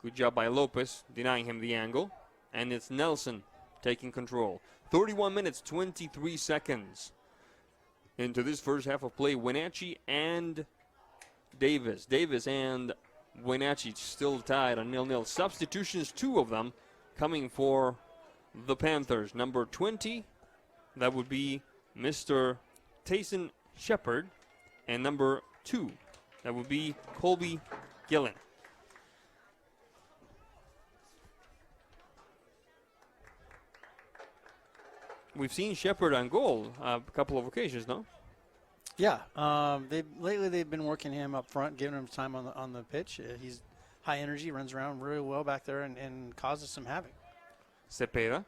Good job by Lopez, denying him the angle. And it's Nelson taking control. 31 minutes, 23 seconds into this first half of play. Wenatchee and Davis. Davis and Wenatchee still tied on 0-0. Substitutions, two of them coming for the Panthers. Number 20, that would be Mr. Tayson Shepard. And number 2, that would be Colby Gillen. We've seen Shepard on goal a couple of occasions, no? Yeah, lately they've been working him up front, giving him time on the pitch. He's high energy, runs around really well back there, and causes some havoc. Cepeda.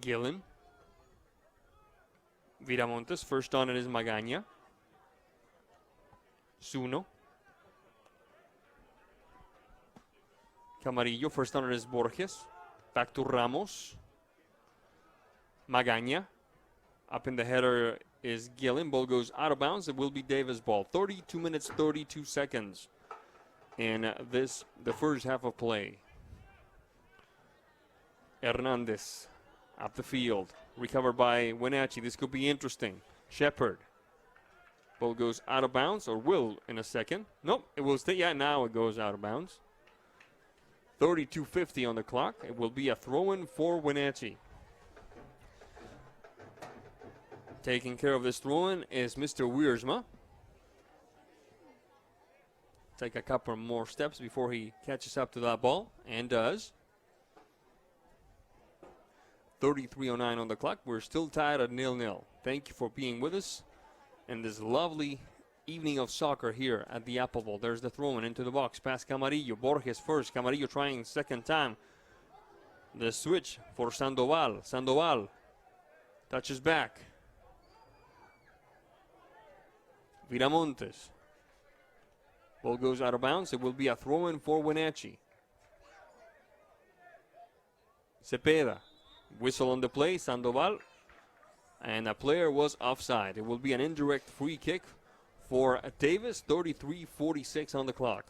Gillen. Viramontes. First on it is Magaña. Zuno. Camarillo. First on it is Borges. Back to Ramos. Magaña. Up in the header is Gillen. Ball goes out of bounds. It will be Davis' ball. 32 minutes, 32 seconds in the first half of play. Hernandez up the field. Recovered by Wenatchee. This could be interesting. Shepard. Ball goes out of bounds, or will in a second. Nope, it will stay. Yeah, now it goes out of bounds. 32:50 on the clock. It will be a throw-in for Wenatchee. Taking care of this throw-in is Mr. Wiersma. Take a couple more steps before he catches up to that ball, and does. 33:09 on the clock. We're still tied at 0-0. Thank you for being with us in this lovely evening of soccer here at the Apple Bowl. There's the throw-in into the box. Past Camarillo. Borges first. Camarillo trying second time. The switch for Sandoval. Sandoval touches back. Viramontes. Ball goes out of bounds. It will be a throw-in for Wenatchee. Cepeda. Whistle on the play. Sandoval. And a player was offside. It will be an indirect free kick for Davis. 33:46 on the clock.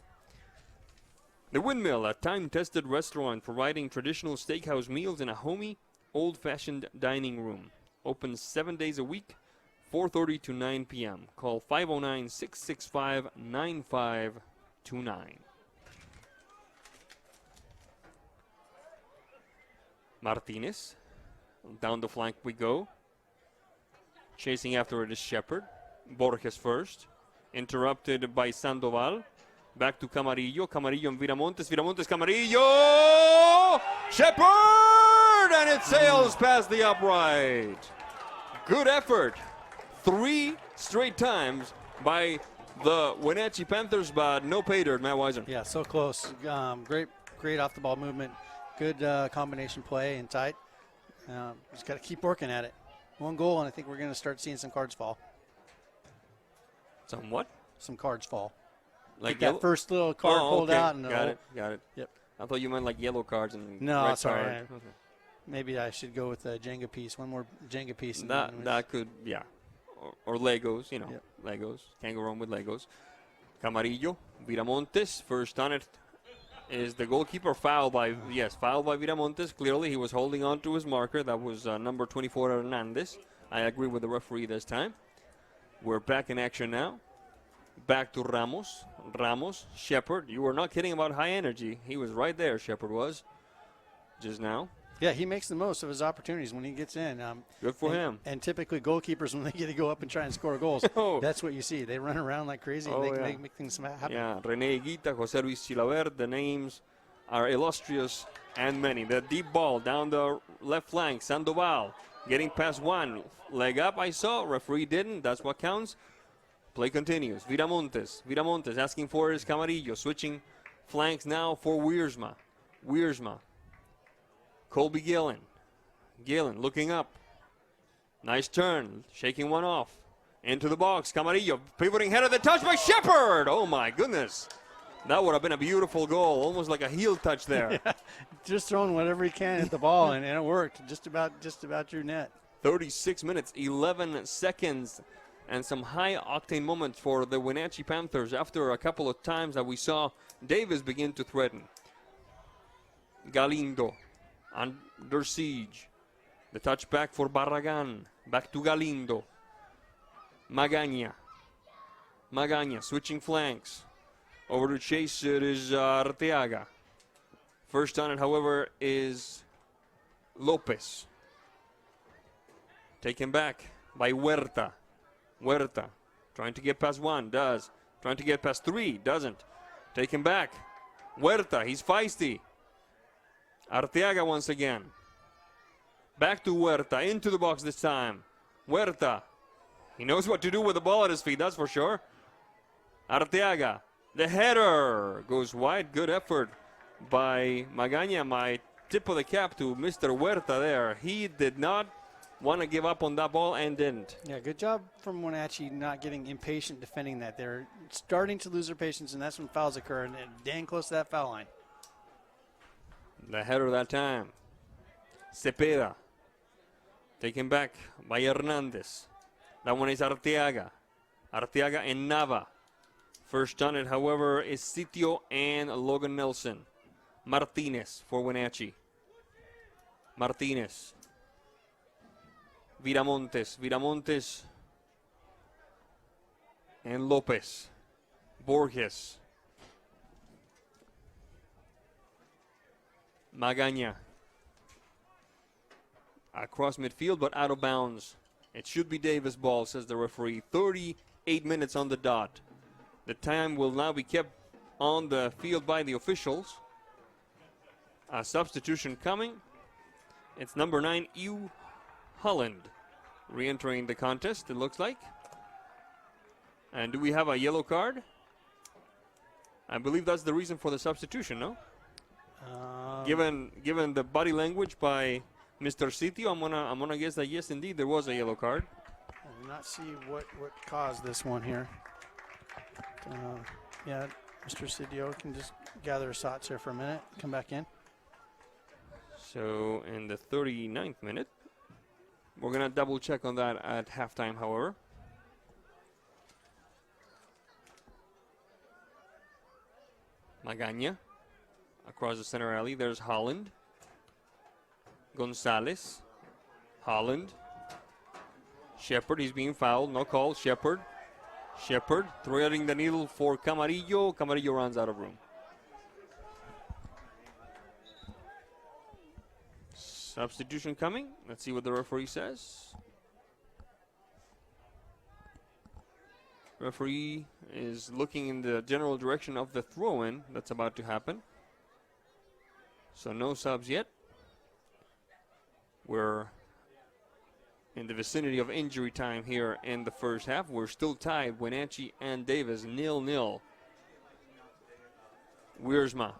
The Windmill, a time-tested restaurant providing traditional steakhouse meals in a homey, old-fashioned dining room. Open 7 days a week, 4:30 to 9 p.m. Call 509-665-9529. Martinez. Down the flank we go. Chasing after it is Shepard. Borges first. Interrupted by Sandoval. Back to Camarillo. Camarillo and Viramontes. Viramontes, Camarillo! Shepard! And it sails past the upright. Good effort. 3 straight times by the Wenatchee Panthers, but no pay dirt, Matt Weiser. Yeah, so close. Great off the ball movement. Good combination play and tight. Just got to keep working at it. 1 goal, and I think we're going to start seeing some cards fall. Some what? Some cards fall. Like that first little card pulled out. And got it. Yep. I thought you meant like yellow cards and no, red sorry. card. Okay. Maybe I should go with a Jenga piece. One more Jenga piece. That could, yeah. Or Legos, you know. Yep. Legos. Can't go wrong with Legos. Camarillo, Viramontes. First on it is the goalkeeper. Fouled by Viramontes. Clearly he was holding on to his marker. That was number 24, Hernandez. I agree with the referee this time. We're back in action now. Back to Ramos. Ramos, Shepard. You were not kidding about high energy. He was right there, Shepard was, just now. Yeah, he makes the most of his opportunities when he gets in. Good for him. And typically goalkeepers, when they get to go up and try and score goals, that's what you see. They run around like crazy and they make things happen. Yeah, Rene Higuita, Jose Luis Chilavert, the names are illustrious and many. The deep ball down the left flank. Sandoval getting past one. Leg up, I saw. Referee didn't. That's what counts. Play continues. Viramontes asking for his Camarillo. Switching flanks now for Wiersma. Colby Gillen. Gillen looking up. Nice turn. Shaking one off. Into the box. Camarillo pivoting head of the touch by Shepard. Oh my goodness. That would have been a beautiful goal. Almost like a heel touch there. Yeah. Just throwing whatever he can at the ball and it worked. Just about your net. 36 minutes, 11 seconds. And some high-octane moments for the Wenatchee Panthers after a couple of times that we saw Davis begin to threaten. Galindo under siege. The touchback for Barragan. Back to Galindo. Magaña switching flanks. Over to chase it is Arteaga. First on it, however, is Lopez. Taken back by Huerta. Trying to get past one, does. Trying to get past three, doesn't. Taken back. Huerta, he's feisty. Arteaga once again. Back to Huerta, into the box this time. Huerta, he knows what to do with the ball at his feet, that's for sure. Arteaga, the header goes wide. Good effort by Magaña. My tip of the cap to Mr. Huerta there. He did not want to give up on that ball and didn't. Yeah, good job from Wenatchee not getting impatient defending that. They're starting to lose their patience, and that's when fouls occur, and they're dang close to that foul line. The header that time. Cepeda. Taken back by Hernandez. That one is Arteaga. Arteaga and Nava. First on it, however, is Sitio and Logan Nelson. Martinez for Wenatchee. Martinez. Viramontes. And Lopez. Borges. Magaña. Across midfield, but out of bounds. It should be Davis' ball, says the referee. 38 minutes on the dot. The time will now be kept on the field by the officials. A substitution coming. It's number 9, Hugh Holland, re-entering the contest, it looks like. And do we have a yellow card? I believe that's the reason for the substitution, no? Given the body language by Mr. Sitio, I'm gonna guess that yes, indeed, there was a yellow card. I do not see what caused this one here. Yeah, Mr. Cedillo can just gather his thoughts here for a minute, come back in. So in the 39th minute, we're going to double check on that at halftime, however. Magaña across the center alley. There's Holland. Gonzalez. Holland. Shepard, he's being fouled. No call. Shepard. Shepard threading the needle for Camarillo. Camarillo runs out of room. Substitution coming. Let's see what the referee says. Referee is looking in the general direction of the throw-in that's about to happen. So no subs yet. We're in the vicinity of injury time here in the first half. We're still tied, Wenatchee and Davis, 0-0. Wiersma,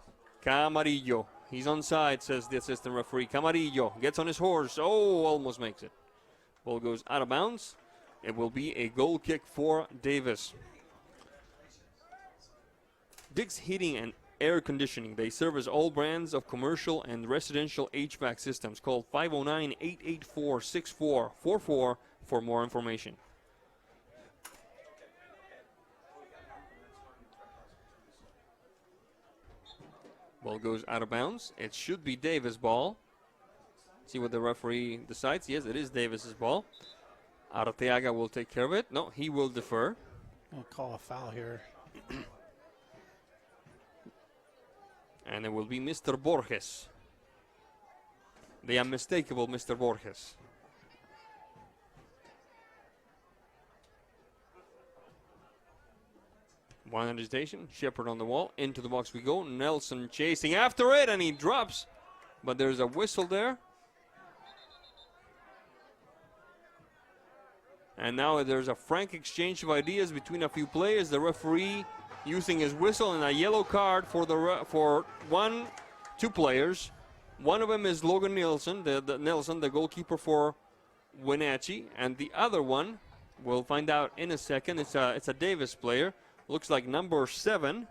Camarillo. He's onside, says the assistant referee. Camarillo gets on his horse. Oh, almost makes it. Ball goes out of bounds. It will be a goal kick for Davis. Dick's Heating and Air Conditioning. They service all brands of commercial and residential HVAC systems. Call 509-884-6444 for more information. Ball goes out of bounds. It should be Davis' ball. See what the referee decides. Yes, it is Davis' ball. Arteaga will take care of it. No, he will defer. I'll call a foul here. And it will be Mr. Borges. The unmistakable Mr. Borges. One hesitation. Shepard on the wall. Into the box we go. Nelson chasing after it, and he drops. But there's a whistle there. And now there's a frank exchange of ideas between a few players. The referee using his whistle and a yellow card for two players. One of them is Logan Nielsen, the goalkeeper for Wenatchee, and the other one, we'll find out in a second. It's a Davis player. Looks like number 7.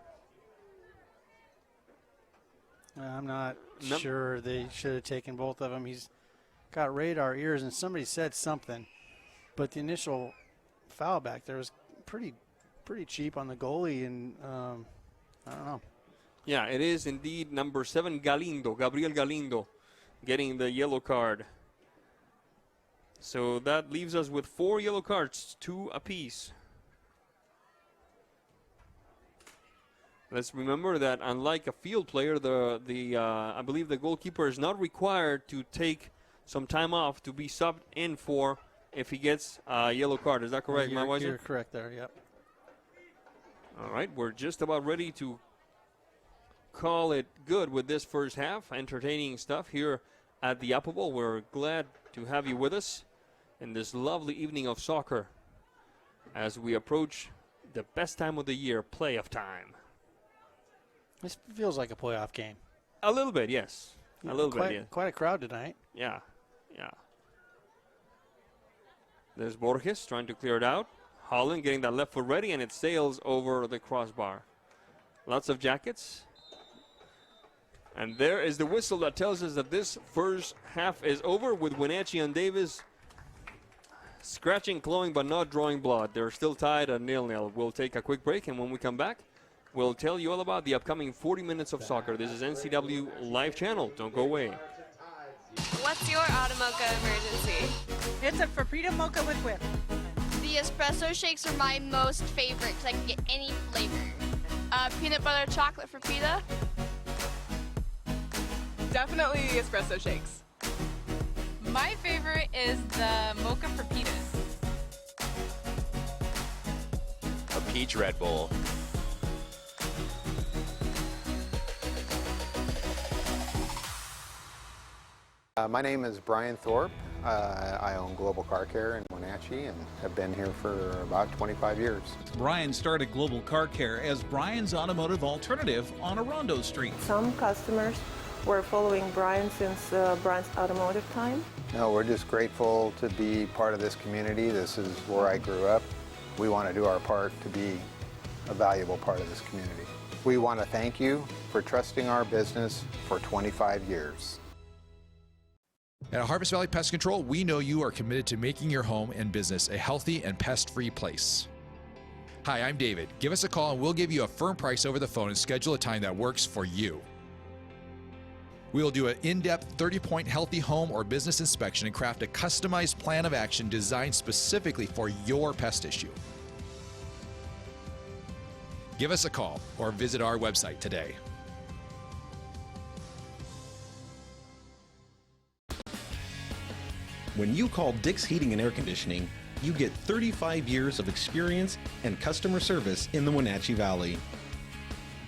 I'm not sure they should have taken both of them. He's got radar ears, and somebody said something. But the initial foul back there was pretty cheap on the goalie, and I don't know. Yeah, it is indeed number 7, Gabriel Galindo, getting the yellow card. So that leaves us with 4 yellow cards, 2 apiece. Let's remember that unlike a field player, I believe the goalkeeper is not required to take some time off to be subbed in for if he gets a yellow card. Is that correct, Maiweiser? You're correct there, yep. All right, we're just about ready to call it good with this first half. Entertaining stuff here at the Apple Bowl. We're glad to have you with us in this lovely evening of soccer as we approach the best time of the year, playoff time. This feels like a playoff game. A little bit, yes. A little bit, yeah. Quite a crowd tonight. Yeah, yeah. There's Borges trying to clear it out. Holland getting that left foot ready, and it sails over the crossbar. Lots of jackets. And there is the whistle that tells us that this first half is over with Wenatchee and Davis scratching, clawing, but not drawing blood. They're still tied at 0-0. We'll take a quick break, and when we come back, we'll tell you all about the upcoming 40 minutes of soccer. This is NCW Live Channel. Don't go away. What's your Automocha emergency? It's a Frappuccino mocha with whip. The espresso shakes are my most favorite because I can get any flavor. Peanut butter chocolate for pita. Definitely espresso shakes. My favorite is the mocha for pitas. A peach Red Bull. My name is Brian Thorpe. I own Global Car Care in Wenatchee and have been here for about 25 years. Brian started Global Car Care as Brian's automotive alternative on Orondo Street. Some customers were following Brian since Brian's automotive time. No, we're just grateful to be part of this community. This is where I grew up. We want to do our part to be a valuable part of this community. We want to thank you for trusting our business for 25 years. At Harvest Valley Pest Control, we know you are committed to making your home and business a healthy and pest-free place. Hi, I'm David. Give us a call and we'll give you a firm price over the phone and schedule a time that works for you. We will do an in-depth 30-point healthy home or business inspection and craft a customized plan of action designed specifically for your pest issue. Give us a call or visit our website today. When you call Dick's Heating and Air Conditioning, you get 35 years of experience and customer service in the Wenatchee Valley.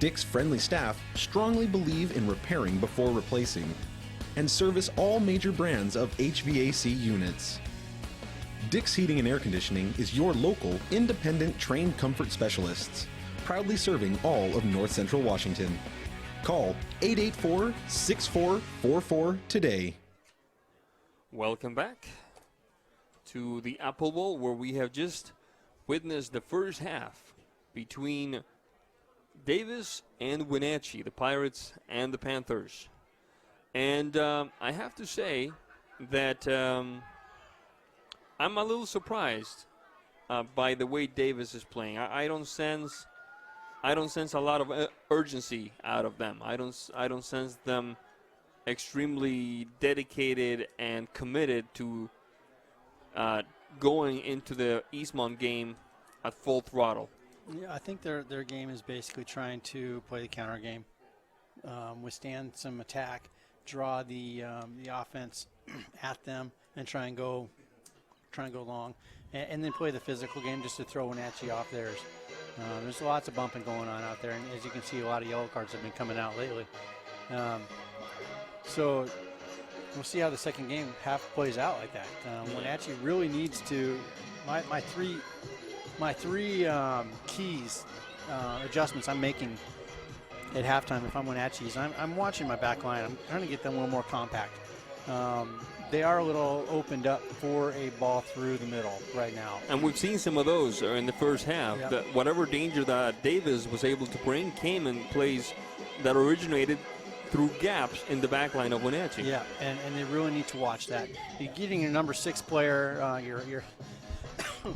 Dick's friendly staff strongly believe in repairing before replacing and service all major brands of HVAC units. Dick's Heating and Air Conditioning is your local, independent, trained comfort specialists, proudly serving all of North Central Washington. Call 884-6444 today. Welcome back to the Apple Bowl, where we have just witnessed the first half between Davis and Wenatchee, the Pirates and the Panthers. And I have to say that I'm a little surprised by the way Davis is playing. I don't sense a lot of urgency out of them. I don't sense them extremely dedicated and committed to going into the Eastmont game at full throttle. Yeah, I think their game is basically trying to play the counter game, withstand some attack, draw the offense at them, and try and go long, and then play the physical game just to throw Wenatchee off theirs. There's lots of bumping going on out there, and as you can see, a lot of yellow cards have been coming out lately. So we'll see how the second game half plays out like that. Wenatchee really needs to. My three keys adjustments I'm making at halftime if I'm Wenatchee's. I'm watching my back line. I'm trying to get them a little more compact. They are a little opened up for a ball through the middle right now. And we've seen some of those in the first half. Yep. That whatever danger that Davis was able to bring came in plays that originated through gaps in the back line of Wenatchee. Yeah, and they really need to watch that. You're getting your number 6 player, you're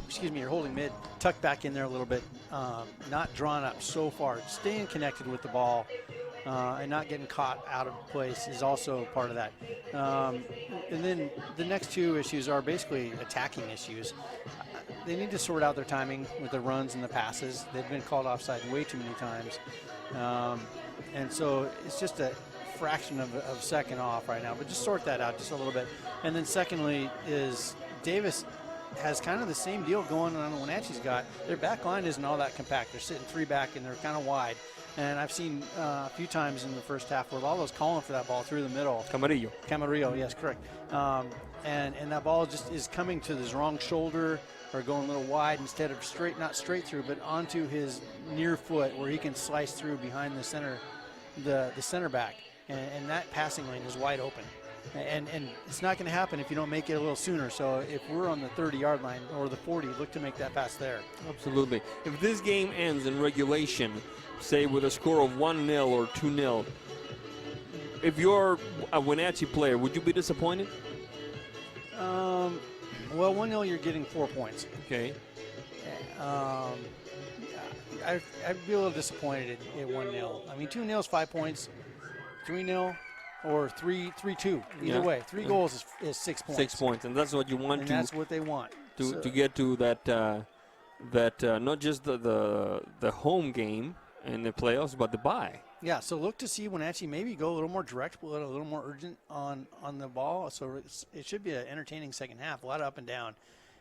excuse me, you're holding mid, tucked back in there a little bit, not drawn up so far. Staying connected with the ball and not getting caught out of place is also part of that. And then the next two issues are basically attacking issues. They need to sort out their timing with the runs and the passes. They've been called offside way too many times. And so it's just a fraction of a second off right now, but just sort that out just a little bit. And then secondly is Davis has kind of the same deal going on Wenatchee's got. Their back line isn't all that compact. They're sitting 3 back and they're kind of wide. And I've seen a few times in the first half where Lalo's calling for that ball through the middle. Camarillo, yes, correct. And that ball just is coming to his wrong shoulder or going a little wide instead of straight, not straight through, but onto his near foot where he can slice through behind the center back. And that passing lane is wide open. And it's not going to happen if you don't make it a little sooner. So if we're on the 30-yard line or the 40, look to make that pass there. Absolutely. If this game ends in regulation, say with a score of 1-0 or 2-0, if you're a Wenatchee player, would you be disappointed? Well, 1-0, you're getting 4 points. Okay. I'd be a little disappointed at 1-0. I mean, 2-0 is 5 points. 3-0 or 3-2. Either way, 3 goals is 6 points. 6 points, and that's what you want. And that's what they want to get to that. Not just the home game in the playoffs, but the bye. Yeah, so look to see Wenatchee maybe go a little more direct, a little more urgent on the ball. So it should be an entertaining second half, a lot of up and down.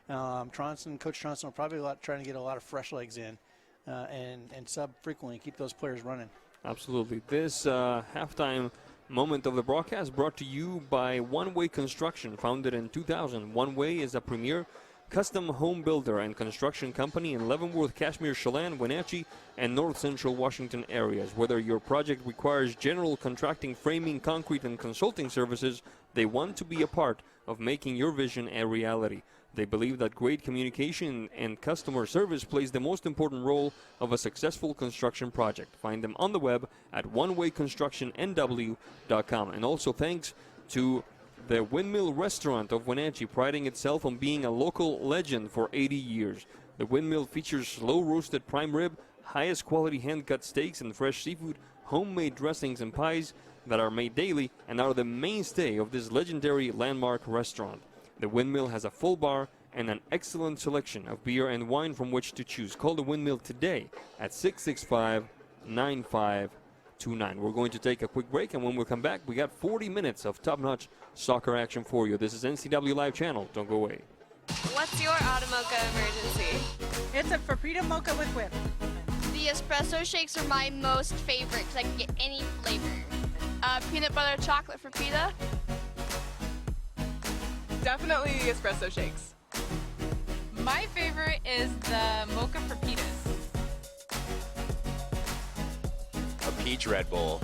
Coach Tronson will probably trying to get a lot of fresh legs in and sub frequently, keep those players running. Absolutely. This halftime moment of the broadcast brought to you by One Way Construction, founded in 2000. One Way is a premier custom home builder and construction company in Leavenworth, Kashmir, Chelan, Wenatchee, and North Central Washington areas. Whether your project requires general contracting, framing, concrete, and consulting services, they want to be a part of making your vision a reality. They believe that great communication and customer service plays the most important role of a successful construction project. Find them on the web at onewayconstructionnw.com. And also thanks to the Windmill Restaurant of Wenatchee, priding itself on being a local legend for 80 years. The Windmill features slow-roasted prime rib, highest quality hand-cut steaks and fresh seafood, homemade dressings and pies that are made daily and are the mainstay of this legendary landmark restaurant. The Windmill has a full bar and an excellent selection of beer and wine from which to choose. Call the Windmill today at 665-9529. We're going to take a quick break, and when we come back, we got 40 minutes of top-notch soccer action for you. This is NCW Live Channel. Don't go away. What's your Automocha emergency? It's a Frappuccino mocha with whip. The espresso shakes are my most favorite because I can get any flavor. Peanut butter chocolate for pita. Definitely espresso shakes. My favorite is the mocha for pitas. A peach Red Bull.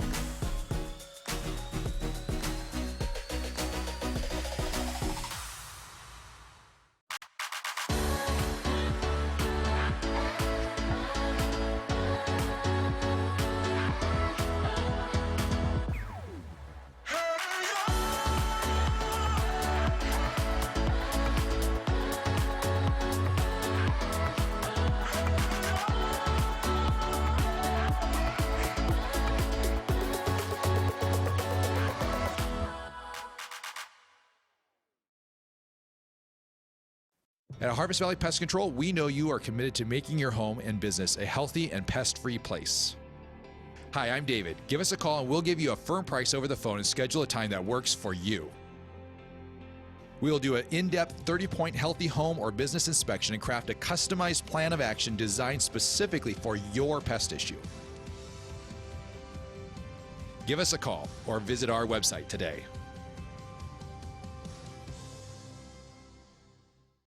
At Harvest Valley Pest Control, we know you are committed to making your home and business a healthy and pest-free place. Hi, I'm David. Give us a call and we'll give you a firm price over the phone and schedule a time that works for you. We will do an in-depth 30-point healthy home or business inspection and craft a customized plan of action designed specifically for your pest issue. Give us a call or visit our website today.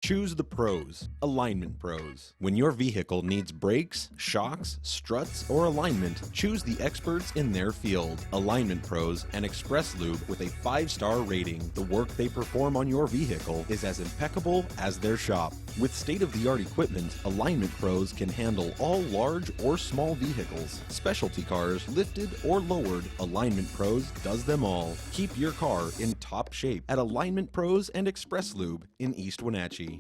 Choose the pros, Alignment Pros. When your vehicle needs brakes, shocks, struts, or alignment, choose the experts in their field. Alignment Pros and Express Lube with a 5-star rating. The work they perform on your vehicle is as impeccable as their shop. With state-of-the-art equipment, Alignment Pros can handle all large or small vehicles, specialty cars, lifted or lowered. Alignment Pros does them all. Keep your car in top shape at Alignment Pros and Express Lube in East Wenatchee.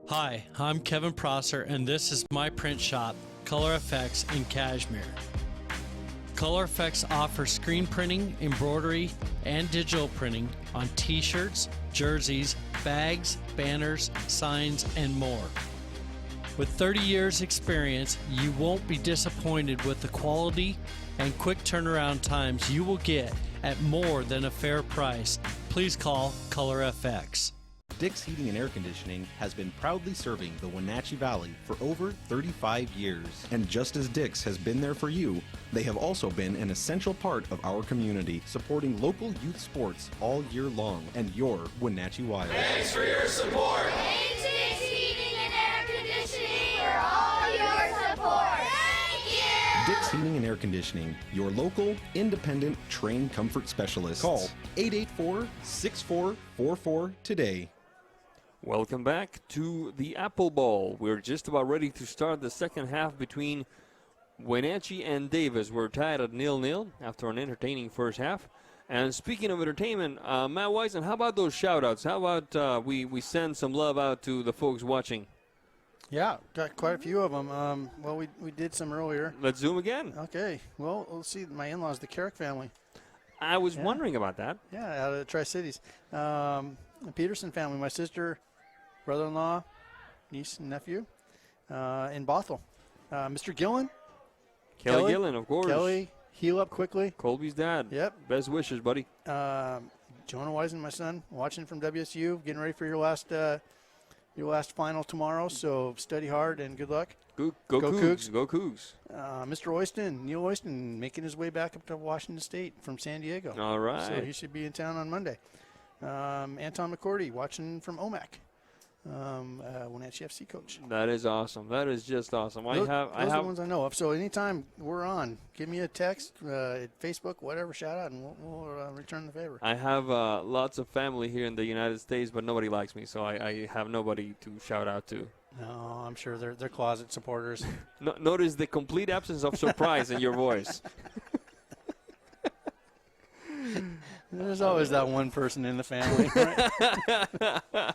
Hi, I'm Kevin Prosser, and this is my print shop, Color Effects in Cashmere. Color Effects offers screen printing, embroidery, and digital printing on t-shirts, jerseys, bags, banners, signs, and more. With 30 years experience, you won't be disappointed with the quality and quick turnaround times you will get at more than a fair price. Please call Color FX. Dick's Heating and Air Conditioning has been proudly serving the Wenatchee Valley for over 35 years. And just as Dick's has been there for you, they have also been an essential part of our community, supporting local youth sports all year long and your Wenatchee Wild. Thanks for your support. Thanks, Dick's Heating and Air Conditioning, for all your support. Thank you. Dick's Heating and Air Conditioning, your local, independent, trained comfort specialist. Call 884-6444 today. Welcome back to the Apple Bowl. We're just about ready to start the second half between Wenatchee and Davis. We're tied at 0-0 after an entertaining first half. And speaking of entertainment, Matt Weisen, how about those shout-outs? How about we send some love out to the folks watching? Yeah, got quite a few of them. Well, we did some earlier. Let's zoom again. Okay. Well, let's see. My in-laws, the Carrick family. I was wondering about that. Yeah, out of the Tri-Cities. The Peterson family, my sister, brother-in-law, niece and nephew, in Bothell. Mr. Gillen. Kelly Gillen, of course. Kelly, heal up quickly. Colby's dad. Yep. Best wishes, buddy. Jonah Weisen, my son, watching from WSU, getting ready for your last final tomorrow. So study hard and good luck. Go Cougs. Go Cougs. Mr. Oyston, Neil Oyston, making his way back up to Washington State from San Diego. All right. So he should be in town on Monday. Anton McCourty, watching from OMAC. Wenatchee FC coach. That is awesome. That is just awesome. Those are the ones I know of. So anytime we're on, give me a text, Facebook, whatever, shout out, and we'll return the favor. I have lots of family here in the United States, but nobody likes me, so I have nobody to shout out to. No, I'm sure they're closet supporters. Notice the complete absence of surprise in your voice. There's always that one person in the family. Right?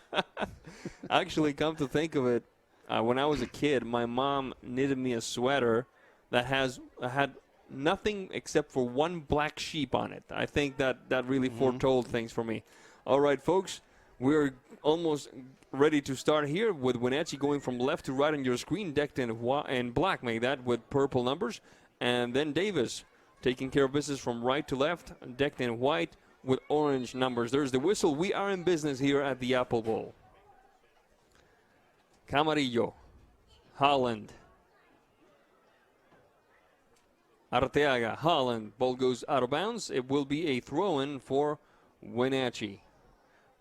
Actually, come to think of it, when I was a kid, my mom knitted me a sweater that had nothing except for one black sheep on it. I think that really foretold things for me. All right, folks, we're almost ready to start here with Wenatchee going from left to right on your screen, decked in black, make that with purple numbers. And then Davis taking care of business from right to left, decked in white with orange numbers. There's the whistle. We are in business here at the Apple Bowl. Camarillo, Holland, Arteaga, Holland. Ball goes out of bounds. It will be a throw-in for Wenatchee.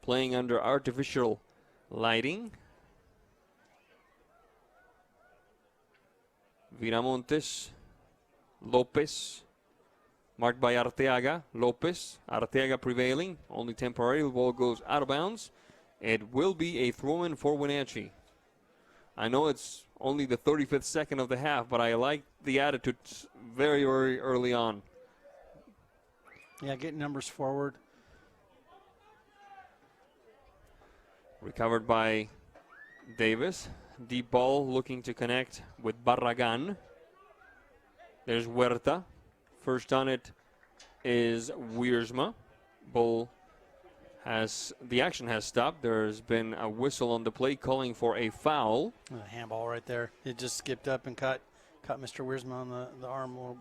Playing under artificial lighting. Viramontes, Lopez, marked by Arteaga. Lopez, Arteaga prevailing, only temporary. The ball goes out of bounds. It will be a throw-in for Wenatchee. I know it's only the 35th second of the half, but I like the attitudes very, very early on. Yeah, get numbers forward. Recovered by Davis. Deep ball looking to connect with Barragan. There's Huerta. First on it is Wiersma. Ball the action has stopped. There's been a whistle on the play calling for a foul. A handball right there. It just skipped up and caught Mr. Wiersma on the arm, a little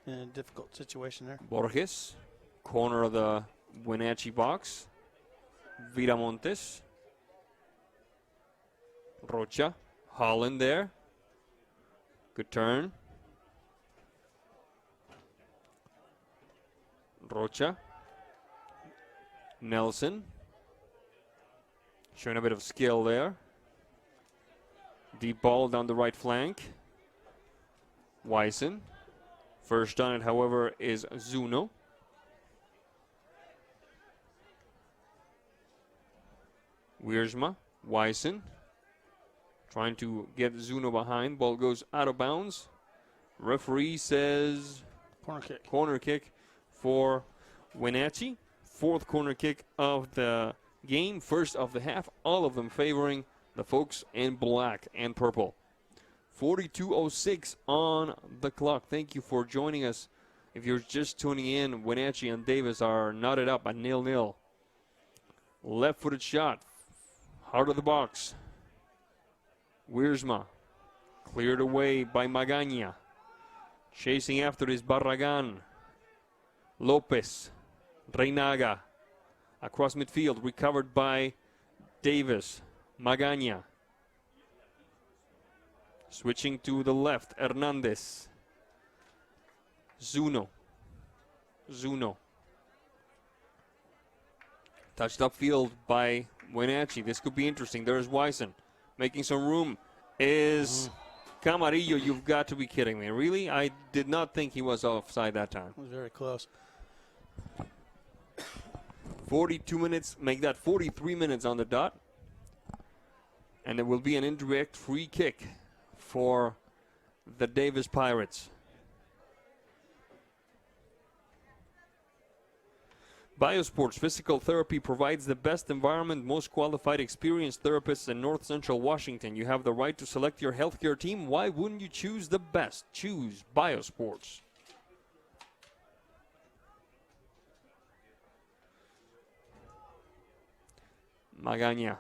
in a difficult situation there. Borges, corner of the Wenatchee box. Viramontes. Rocha, Holland there. Good turn. Rocha. Nelson. Showing a bit of skill there. Deep ball down the right flank. Wyson. First on it, however, is Zuno. Wiersma. Wyson. Trying to get Zuno behind. Ball goes out of bounds. Referee says corner kick for Wenatchee. Fourth corner kick of the game. First of the half. All of them favoring the folks in black and purple. 42:06 on the clock. Thank you for joining us. If you're just tuning in, Wenatchee and Davis are knotted up at 0-0. Left-footed shot. Heart of the box. Wiersma. Cleared away by Magaña. Chasing after is Barragan. Lopez. Reinaga. Across midfield. Recovered by Davis. Magaña. Switching to the left. Hernandez. Zuno. Touched upfield by Wenatchee. This could be interesting. There's Wyson. Making some room is Camarillo. You've got to be kidding me. Really? I did not think he was offside that time. It was very close. 42 minutes. Make that 43 minutes on the dot. And it will be an indirect free kick for the Davis Pirates. Biosports Physical Therapy provides the best environment, most qualified, experienced therapists in North Central Washington. You have the right to select your healthcare team. Why wouldn't you choose the best? Choose Biosports. Magaña.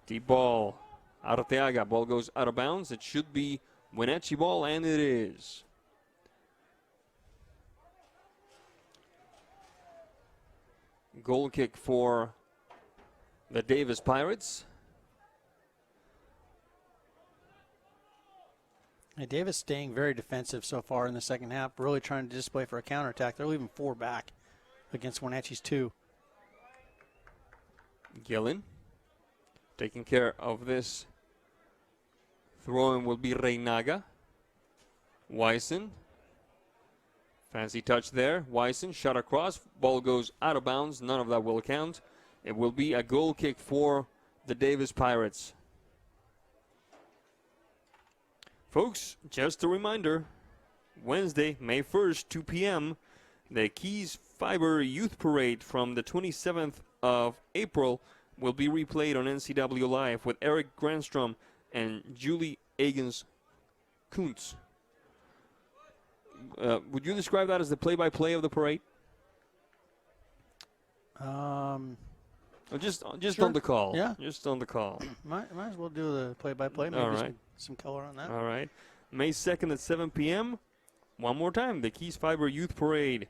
Deep ball. Arteaga. Ball goes out of bounds. It should be Wenatchee ball, and it is. Goal kick for the Davis Pirates. Hey, Davis staying very defensive so far in the second half, really trying to display for a counterattack. They're leaving 4 back against Wenatchee's 2. Gillen. Taking care of this throw-in will be Reynaga. Wyson. Fancy touch there. Wyson shot across. Ball goes out of bounds. None of that will count. It will be a goal kick for the Davis Pirates. Folks, just a reminder, Wednesday, May 1st, 2 p.m., the Keys Fiber Youth Parade from the 27th of April will be replayed on NCW Live with Eric Granstrom and Julie Agans-Kuntz. Would you describe that as the play-by-play of the parade? Just sure. on the call. Yeah. Just on the call. Might as well do the play-by-play. Maybe All right. some color on that. All right. May 2nd at 7 p.m. One more time, the Keys Fiber Youth Parade.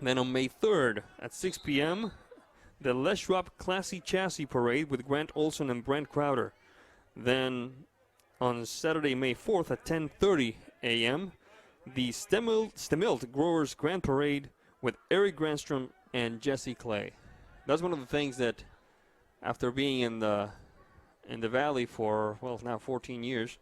Then on May 3rd at 6 p.m., the Les Schwab Classy Chassis Parade with Grant Olson and Brent Crowder. Then on Saturday, May 4th at 10:30 a.m., the Stemilt Growers Grand Parade with Eric Granstrom and Jesse Clay. That's one of the things that, after being in the Valley for, well, now 14 years,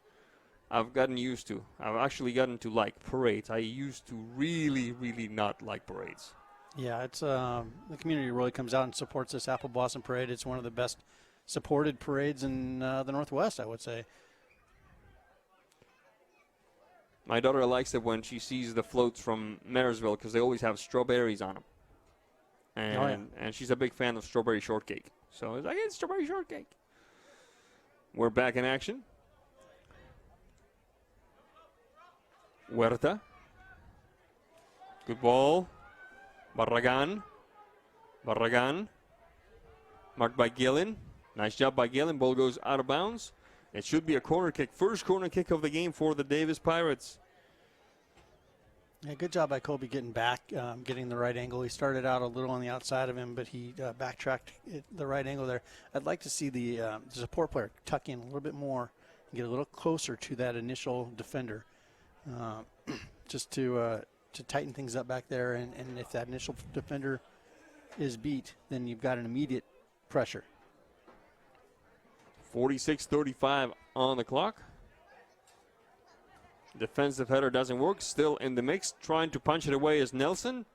I've gotten used to. I've actually gotten to like parades. I used to really, really not like parades. Yeah, it's the community really comes out and supports this Apple Blossom Parade. It's one of the best supported parades in the Northwest, I would say. My daughter likes it when she sees the floats from Marysville because they always have strawberries on them. And she's a big fan of strawberry shortcake. So it's like, it's strawberry shortcake. We're back in action. Huerta. Good ball. Barragan. Marked by Gillen. Nice job by Gillen. Ball goes out of bounds. It should be a corner kick. First corner kick of the game for the Davis Pirates. Yeah, good job by Colby getting back, getting the right angle. He started out a little on the outside of him, but he backtracked the right angle there. I'd like to see the support player tuck in a little bit more and get a little closer to that initial defender, just to tighten things up back there. And if that initial defender is beat, then you've got an immediate pressure. 46:35 on the clock. Defensive header doesn't work. Still in the mix. Trying to punch it away is Nelson.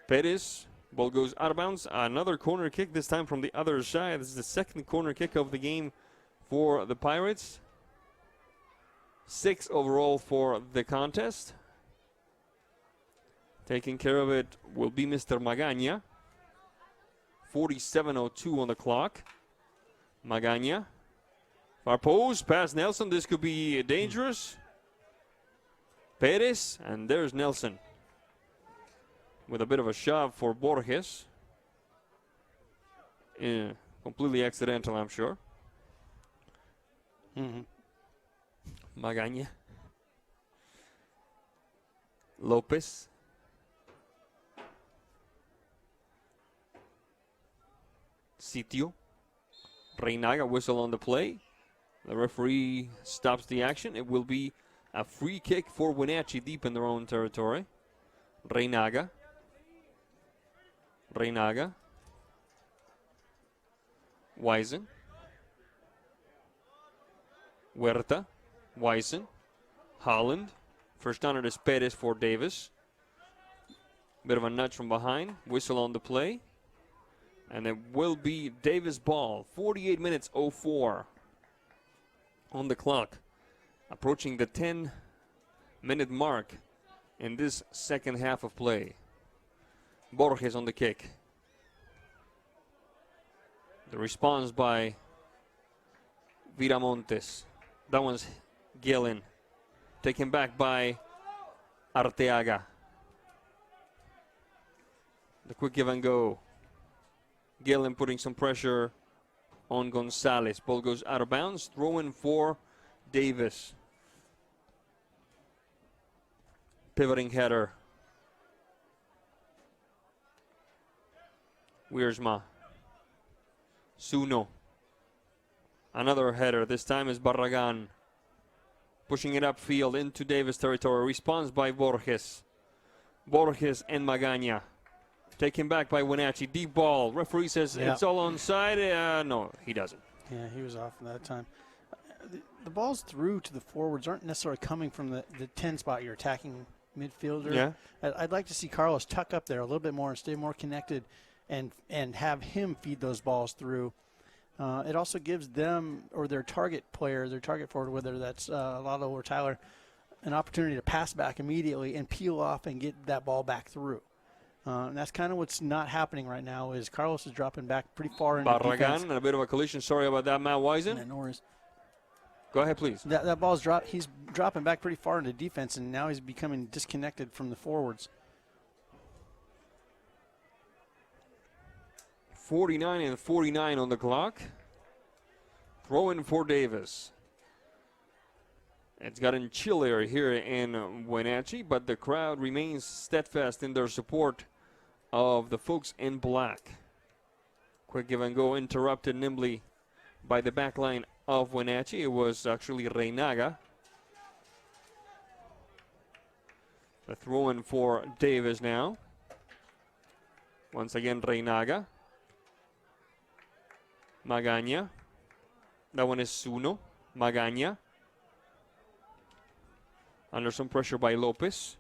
Perez. Ball goes out of bounds. Another corner kick, this time from the other side. This is the second corner kick of the game for the Pirates. 6 overall for the contest. Taking care of it will be Mr. Magaña. 47:02 on the clock. Magaña. Far post, past Nelson. This could be dangerous. Perez, and there's Nelson. With a bit of a shove for Borges. Completely accidental, I'm sure. Magaña. Lopez. Sitio. Reynaga, whistle on the play. The referee stops the action. It will be a free kick for Wenatchee deep in their own territory. Reynaga. Wyson. Huerta. Wyson. Holland. First down it is Perez for Davis. Bit of a nudge from behind. Whistle on the play. And it will be Davis ball. 48 minutes 04 on the clock. Approaching the 10-minute mark in this second half of play. Borges on the kick. The response by Viramontes. That one's Gillen. Taken back by Arteaga. The quick give and go. Gillen putting some pressure on Gonzalez. Ball goes out of bounds. Throw in for Davis. Pivoting header. Wiersma. Suno. Another header. This time is Barragan. Pushing it upfield into Davis territory. Response by Borges. Borges and Magaña. Taken back by Wenatchee. Deep ball. Referee says Yeah. it's all onside. No, he doesn't. Yeah, he was off that time. The balls through to the forwards aren't necessarily coming from the 10 spot, your attacking midfielder. Yeah. I'd like to see Carlos tuck up there a little bit more and stay more connected and have him feed those balls through. It also gives them or their target player, their target forward, whether that's Lalo or Tyler, an opportunity to pass back immediately and peel off and get that ball back through. And that's kind of what's not happening right now is Carlos is dropping back pretty far into defense. Barragan and a bit of a collision. Sorry about that, Matt Wisen. No worries. Go ahead, please. That ball's he's dropping back pretty far into defense, and now he's becoming disconnected from the forwards. 49 and 49 on the clock. Throw in for Davis. It's gotten chillier here in Wenatchee, but the crowd remains steadfast in their support of the folks in black. Quick give and go interrupted nimbly by the back line of Wenatchee. It was actually Reynaga. The throw in for Davis now. Once again, Reynaga. Magana. That one is Suno. Magana. Under some pressure by Lopez.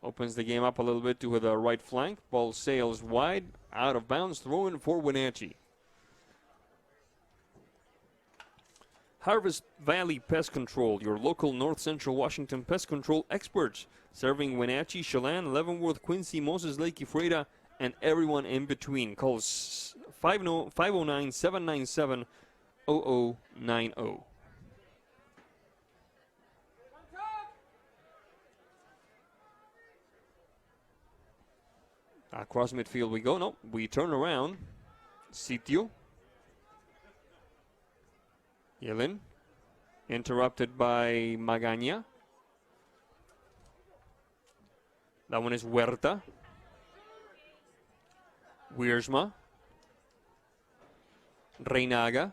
Opens the game up a little bit to the right flank. Ball sails wide. Out of bounds. Throw in for Wenatchee. Harvest Valley Pest Control, your local North Central Washington pest control experts. Serving Wenatchee, Chelan, Leavenworth, Quincy, Moses Lake, Ephrata, and everyone in between. Call 509-797-0090. Across midfield we go. No, we turn around. Sitio. Yelin. Interrupted by Magana. That one is Huerta. Wiersma. Reynaga.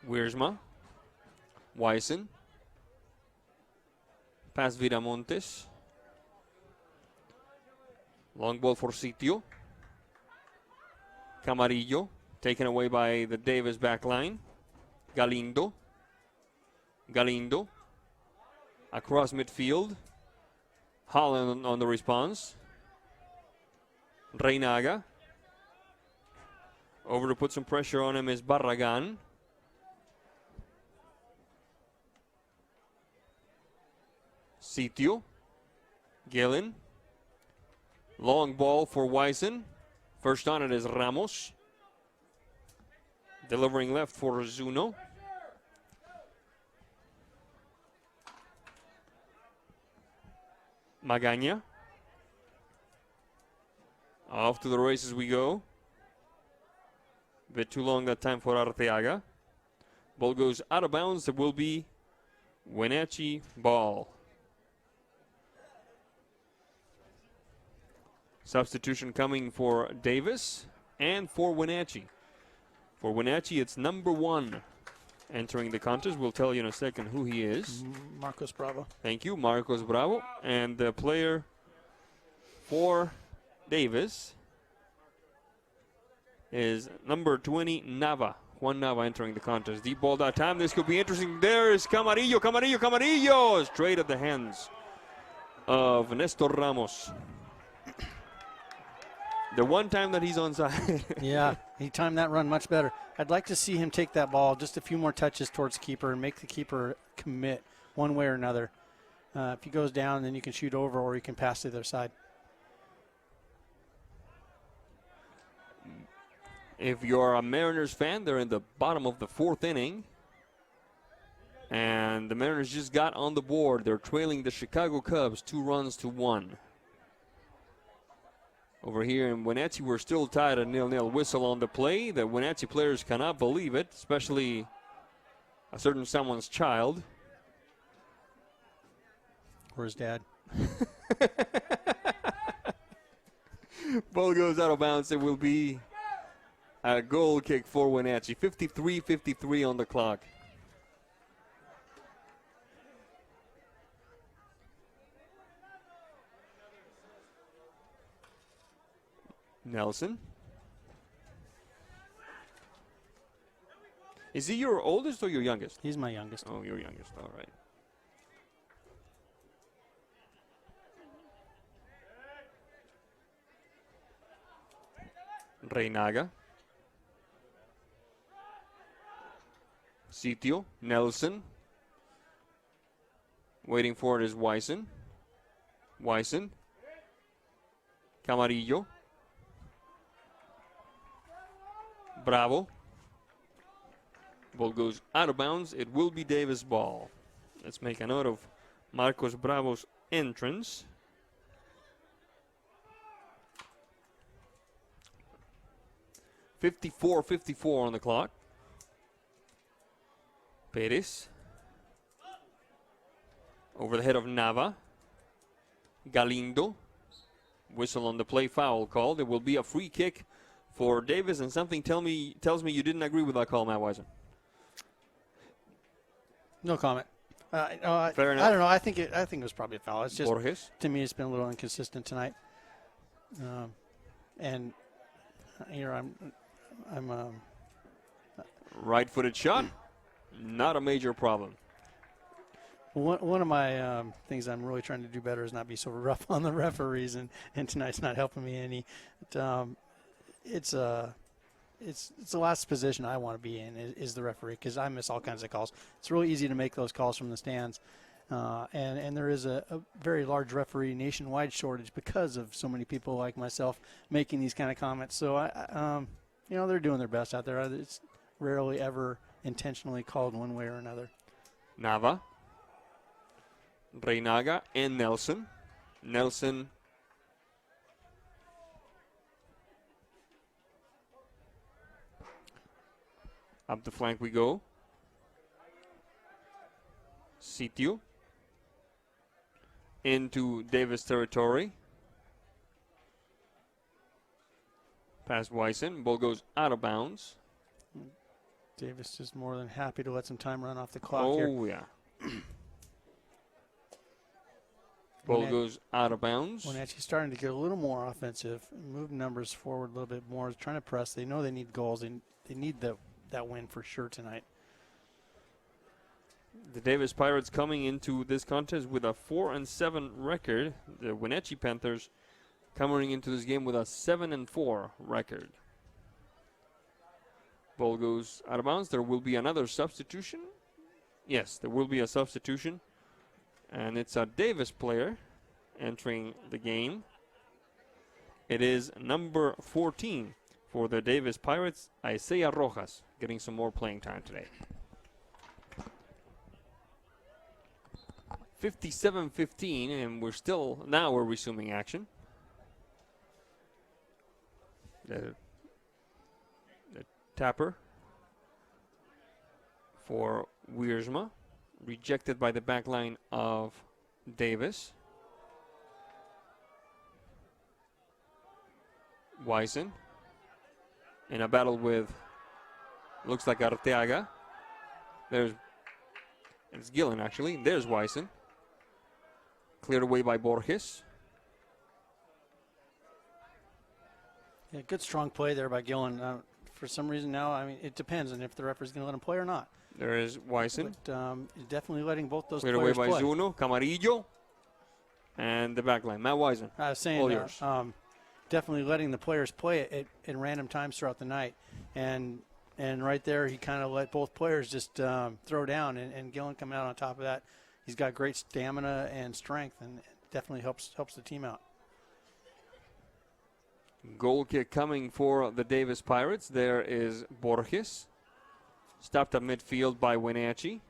Wiersma. Wyson. Pass Viramontes. Long ball for Sitio. Camarillo. Taken away by the Davis back line. Galindo. Galindo. Across midfield. Holland on the response. Reynaga. Over to put some pressure on him is Barragan. Sitio. Gillen. Long ball for Wyson. First on it is Ramos. Delivering left for Zuno. Magana. Off to the races we go. Bit too long that time for Arteaga. Ball goes out of bounds. It will be Wenatchee ball. Substitution coming for Davis and for Wenatchee. For Wenatchee, it's number 1 entering the contest. We'll tell you in a second who he is. Marcos Bravo. Thank you, Marcos Bravo. And the player for Davis is number 20, Nava. Juan Nava entering the contest. Deep ball that time. This could be interesting. There is Camarillo. Camarillo. Straight at the hands of Nestor Ramos. The one time that he's onside. Yeah, he timed that run much better. I'd like to see him take that ball just a few more touches towards the keeper and make the keeper commit one way or another. If he goes down, then you can shoot over or you can pass to the other side. If you're a Mariners fan, they're in the bottom of the 4th inning. And the Mariners just got on the board. They're trailing the Chicago Cubs 2-1. Over here in Wenatchee, we're still tied at 0-0. Whistle on the play. The Wenatchee players cannot believe it, especially a certain someone's child. Where's Dad? Ball goes out of bounds. It will be a goal kick for Wenatchee. 53-53 on the clock. Nelson. Is he your oldest or your youngest? He's my youngest. Oh, your youngest. All right. Reinaga. Sitio. Nelson. Waiting for it is Wyson. Wyson. Camarillo. Bravo. Ball goes out of bounds. It will be Davis ball. Let's make a note of Marcos Bravo's entrance. .54 on the clock. Perez. Over the head of Nava. Galindo. Whistle on the play, foul call. There will be a free kick for Davis, and something tells me you didn't agree with that call, Matt Weiser. No comment. Fair enough. I don't know. I think it was probably a foul. It's just Borges. To me, it's been a little inconsistent tonight. And here I'm right-footed shot. Not a major problem. One of my things I'm really trying to do better is not be so rough on the referees, and tonight's not helping me any. It's the last position I want to be in is the referee, because I miss all kinds of calls. It's really easy to make those calls from the stands, and there is a very large referee nationwide shortage because of so many people like myself making these kind of comments. So they're doing their best out there. It's rarely ever intentionally called one way or another. Nava. Reinaga and Nelson. Nelson up the flank we go. Sitio into Davis territory. Past Wyson. Ball goes out of bounds. Davis is more than happy to let some time run off the clock here. Oh, yeah. Ball goes out of bounds. Wenatchee's starting to get a little more offensive, move numbers forward a little bit more, trying to press. They know they need goals. They need that win for sure tonight. The Davis Pirates coming into this contest with a 4-7 record. The Wenatchee Panthers coming into this game with a 7-4 record. Ball goes out of bounds. There will be another substitution. Yes, there will be a substitution. And it's a Davis player entering the game. It is number 14 for the Davis Pirates, Isaiah Rojas, getting some more playing time today. 57-15, and we're resuming action. The tapper for Wiersma. Rejected by the back line of Davis. Wyson in a battle with, looks like Arteaga. It's Gillen actually. There's Wyson. Cleared away by Borges. Yeah, good strong play there by Gillen. For some reason now, it depends on if the referee's going to let him play or not. There is Wyson. But definitely letting both those Cleared players away by play. Zuno, Camarillo, and the back line. Matt Wyson. I was saying, definitely letting the players play at random times throughout the night. And right there, he kind of let both players just throw down, and Gillen coming out on top of that. He's got great stamina and strength, and it definitely helps the team out. Goal kick coming for the Davis Pirates. There is Borges. Stopped at midfield by Wenatchee.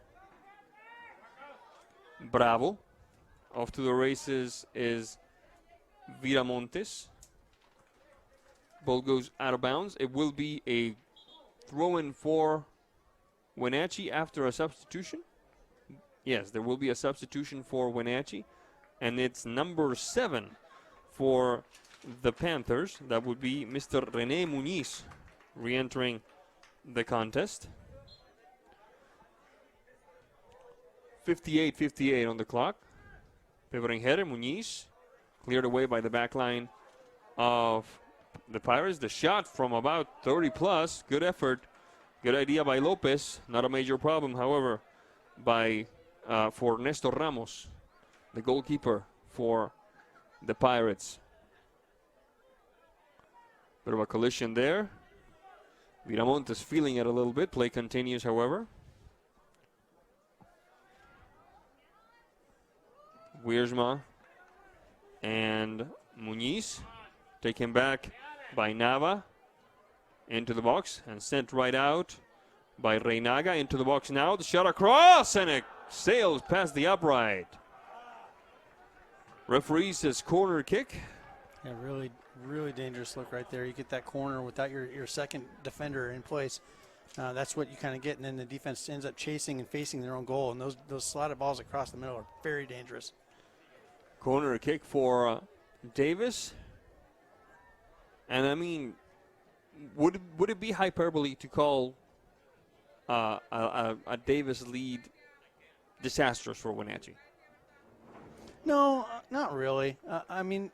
Bravo. Off to the races is Viramontes. Ball goes out of bounds. It will be a throw-in for Wenatchee after a substitution. Yes, there will be a substitution for Wenatchee. And it's number 7 for the Panthers. That would be Mr. Rene Muniz re-entering the contest. 58-58 on the clock. Pivoting header, Muniz. Cleared away by the back line of the Pirates. The shot from about 30 plus. Good effort. Good idea by Lopez. Not a major problem, however, for Nestor Ramos, the goalkeeper for the Pirates. Bit of a collision there. Viramontes feeling it a little bit. Play continues, however. Wiersma and Muniz taken back by Nava into the box and sent right out by Reynaga into the box now. The shot across and it sails past the upright. Referee says corner kick. Yeah, really, really dangerous look right there. You get that corner without your second defender in place. That's what you kind of get, and then the defense ends up chasing and facing their own goal, and those slotted balls across the middle are very dangerous. Corner kick for Davis. And I mean, would it be hyperbole to call a Davis lead disastrous for Wenatchee? No, not really. I mean,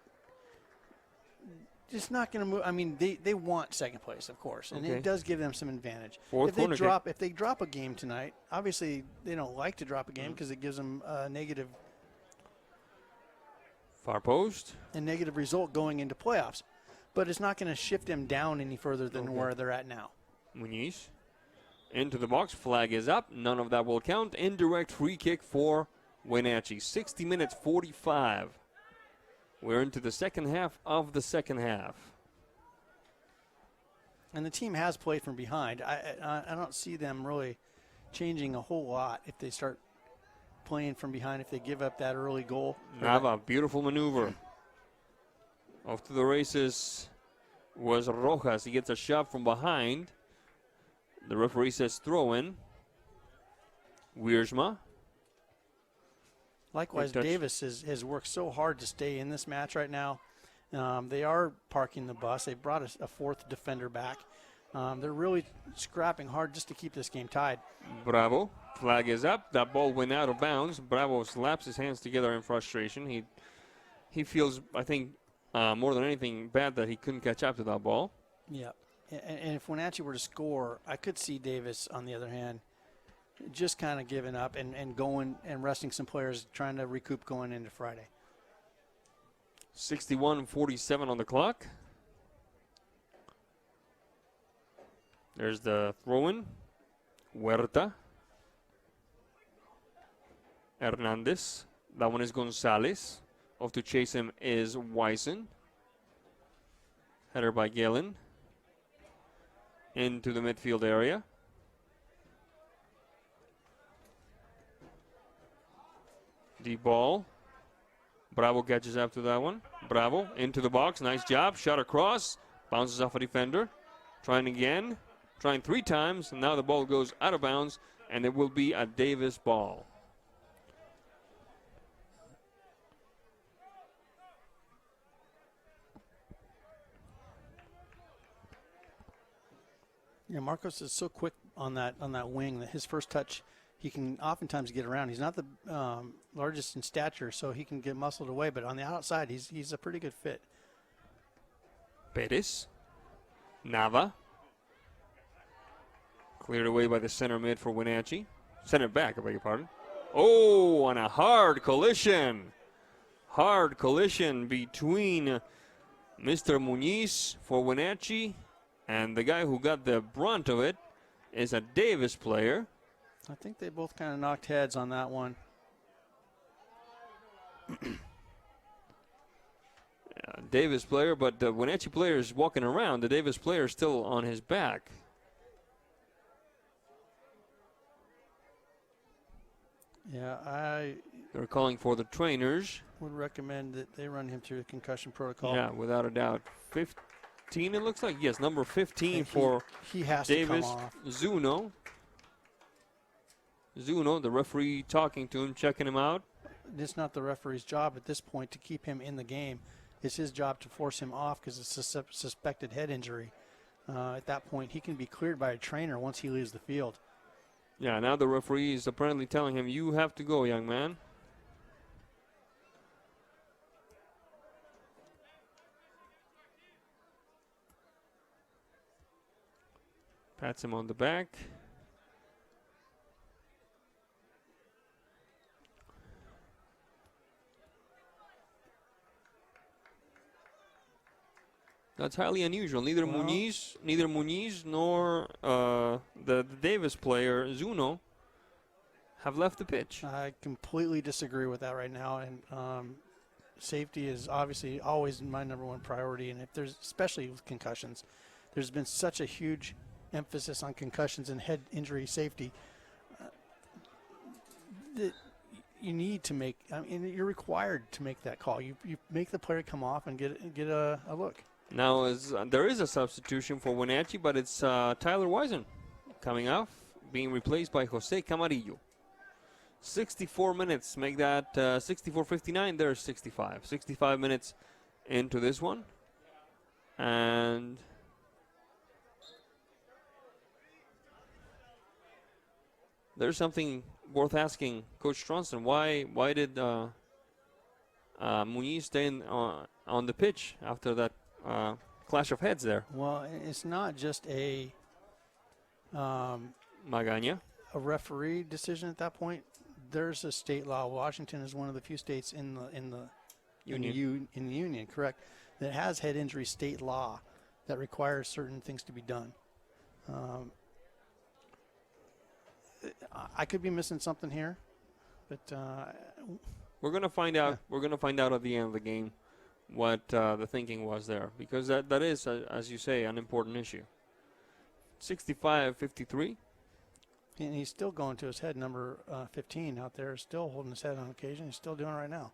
just not going to move. I mean, they want second place, of course, and it does give them some advantage. If they drop a game tonight, obviously they don't like to drop a game because it gives them a negative. Far post. A negative result going into playoffs. But it's not going to shift them down any further than where they're at now. Muniz into the box. Flag is up. None of that will count. Indirect free kick for Wenatchee. 60 minutes 45. We're into the second half of the second half. And the team has played from behind. I don't see them really changing a whole lot if they start playing from behind, if they give up that early goal. Nava, beautiful maneuver. Off to the races was Rojas. He gets a shot from behind. The referee says throw in. Wiersma. Likewise, Davis has worked so hard to stay in this match right now. They are parking the bus. They brought a fourth defender back. They're really scrapping hard just to keep this game tied. Bravo. Flag is up. That ball went out of bounds. Bravo slaps his hands together in frustration. He feels, I think, more than anything, bad that he couldn't catch up to that ball. Yeah. And if Wenatchee were to score, I could see Davis, on the other hand, just kind of giving up and going and resting some players, trying to recoup going into Friday. 61:47 on the clock. There's the throw-in. Huerta. Hernandez. That one is Gonzalez. Off to chase him is Wyson. Header by Galen. Into the midfield area. Deep ball. Bravo catches up to that one. Bravo into the box. Nice job. Shot across. Bounces off a defender. Trying again. Trying 3 times. And now the ball goes out of bounds. And it will be a Davis ball. Yeah, Marcos is so quick on that wing that his first touch, he can oftentimes get around. He's not the largest in stature, so he can get muscled away. But on the outside, he's a pretty good fit. Perez. Nava. Cleared away by the center mid for Wenatchee. Center back, I beg your pardon. Oh, and a hard collision. Hard collision between Mr. Muniz for Wenatchee. And the guy who got the brunt of it is a Davis player. I think they both kind of knocked heads on that one. Davis player, but the Wenatchee player is walking around. The Davis player is still on his back. Yeah, They're calling for the trainers. Would recommend that they run him through the concussion protocol. Yeah, without a doubt. 15, it looks like. Yes, number 15 for he has Davis. To come off. Zuno, the referee talking to him, checking him out. It's not the referee's job at this point to keep him in the game. It's his job to force him off because it's a suspected head injury. At that point, he can be cleared by a trainer once he leaves the field. Yeah, now the referee is apparently telling him, you have to go, young man. Pats him on the back. That's highly unusual. Neither Muniz nor the Davis player Zuno have left the pitch. I completely disagree with that right now, and safety is obviously always my number one priority. And if there's, especially with concussions, there's been such a huge emphasis on concussions and head injury safety that you need to make. I mean, you're required to make that call. You make the player come off and get a look. Now, there is a substitution for Wenatchee, but it's Tyler Wisen coming off, being replaced by Jose Camarillo. 64 minutes, make that 64:59. There's 65. 65 minutes into this one. And there's something worth asking Coach Stronson. Why did Muniz stay on the pitch after that clash of heads there? Well, it's not just a Magaña, a referee decision at that point. There's a state law. Washington is one of the few states in the union, correct, that has head injury state law that requires certain things to be done. I could be missing something here, but we're going to find out. Yeah. We're going to find out at the end of the game what the thinking was there, because that is, as you say, an important issue. 65-53. And he's still going to his head, number 15 out there, still holding his head on occasion. He's still doing it right now.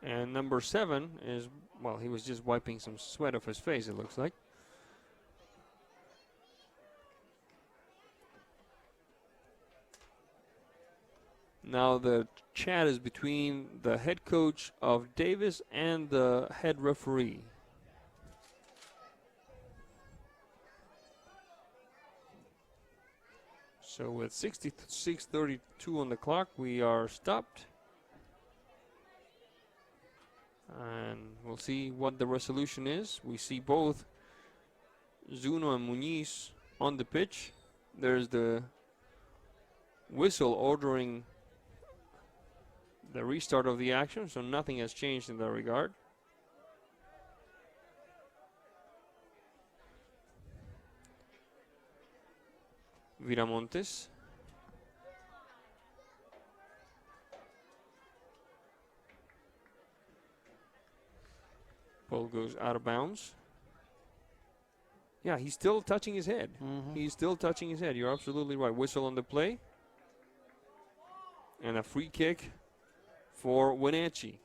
And number 7 is, well, he was just wiping some sweat off his face, it looks like. Now the chat is between the head coach of Davis and the head referee. So with 66:32 on the clock, we are stopped. And we'll see what the resolution is. We see both Zuno and Muniz on the pitch. There's the whistle ordering the restart of the action, so nothing has changed in that regard. Viramontes. Ball goes out of bounds. Yeah, he's still touching his head. He's still touching his head. You're absolutely right. Whistle on the play. And a free kick for Wenatchee.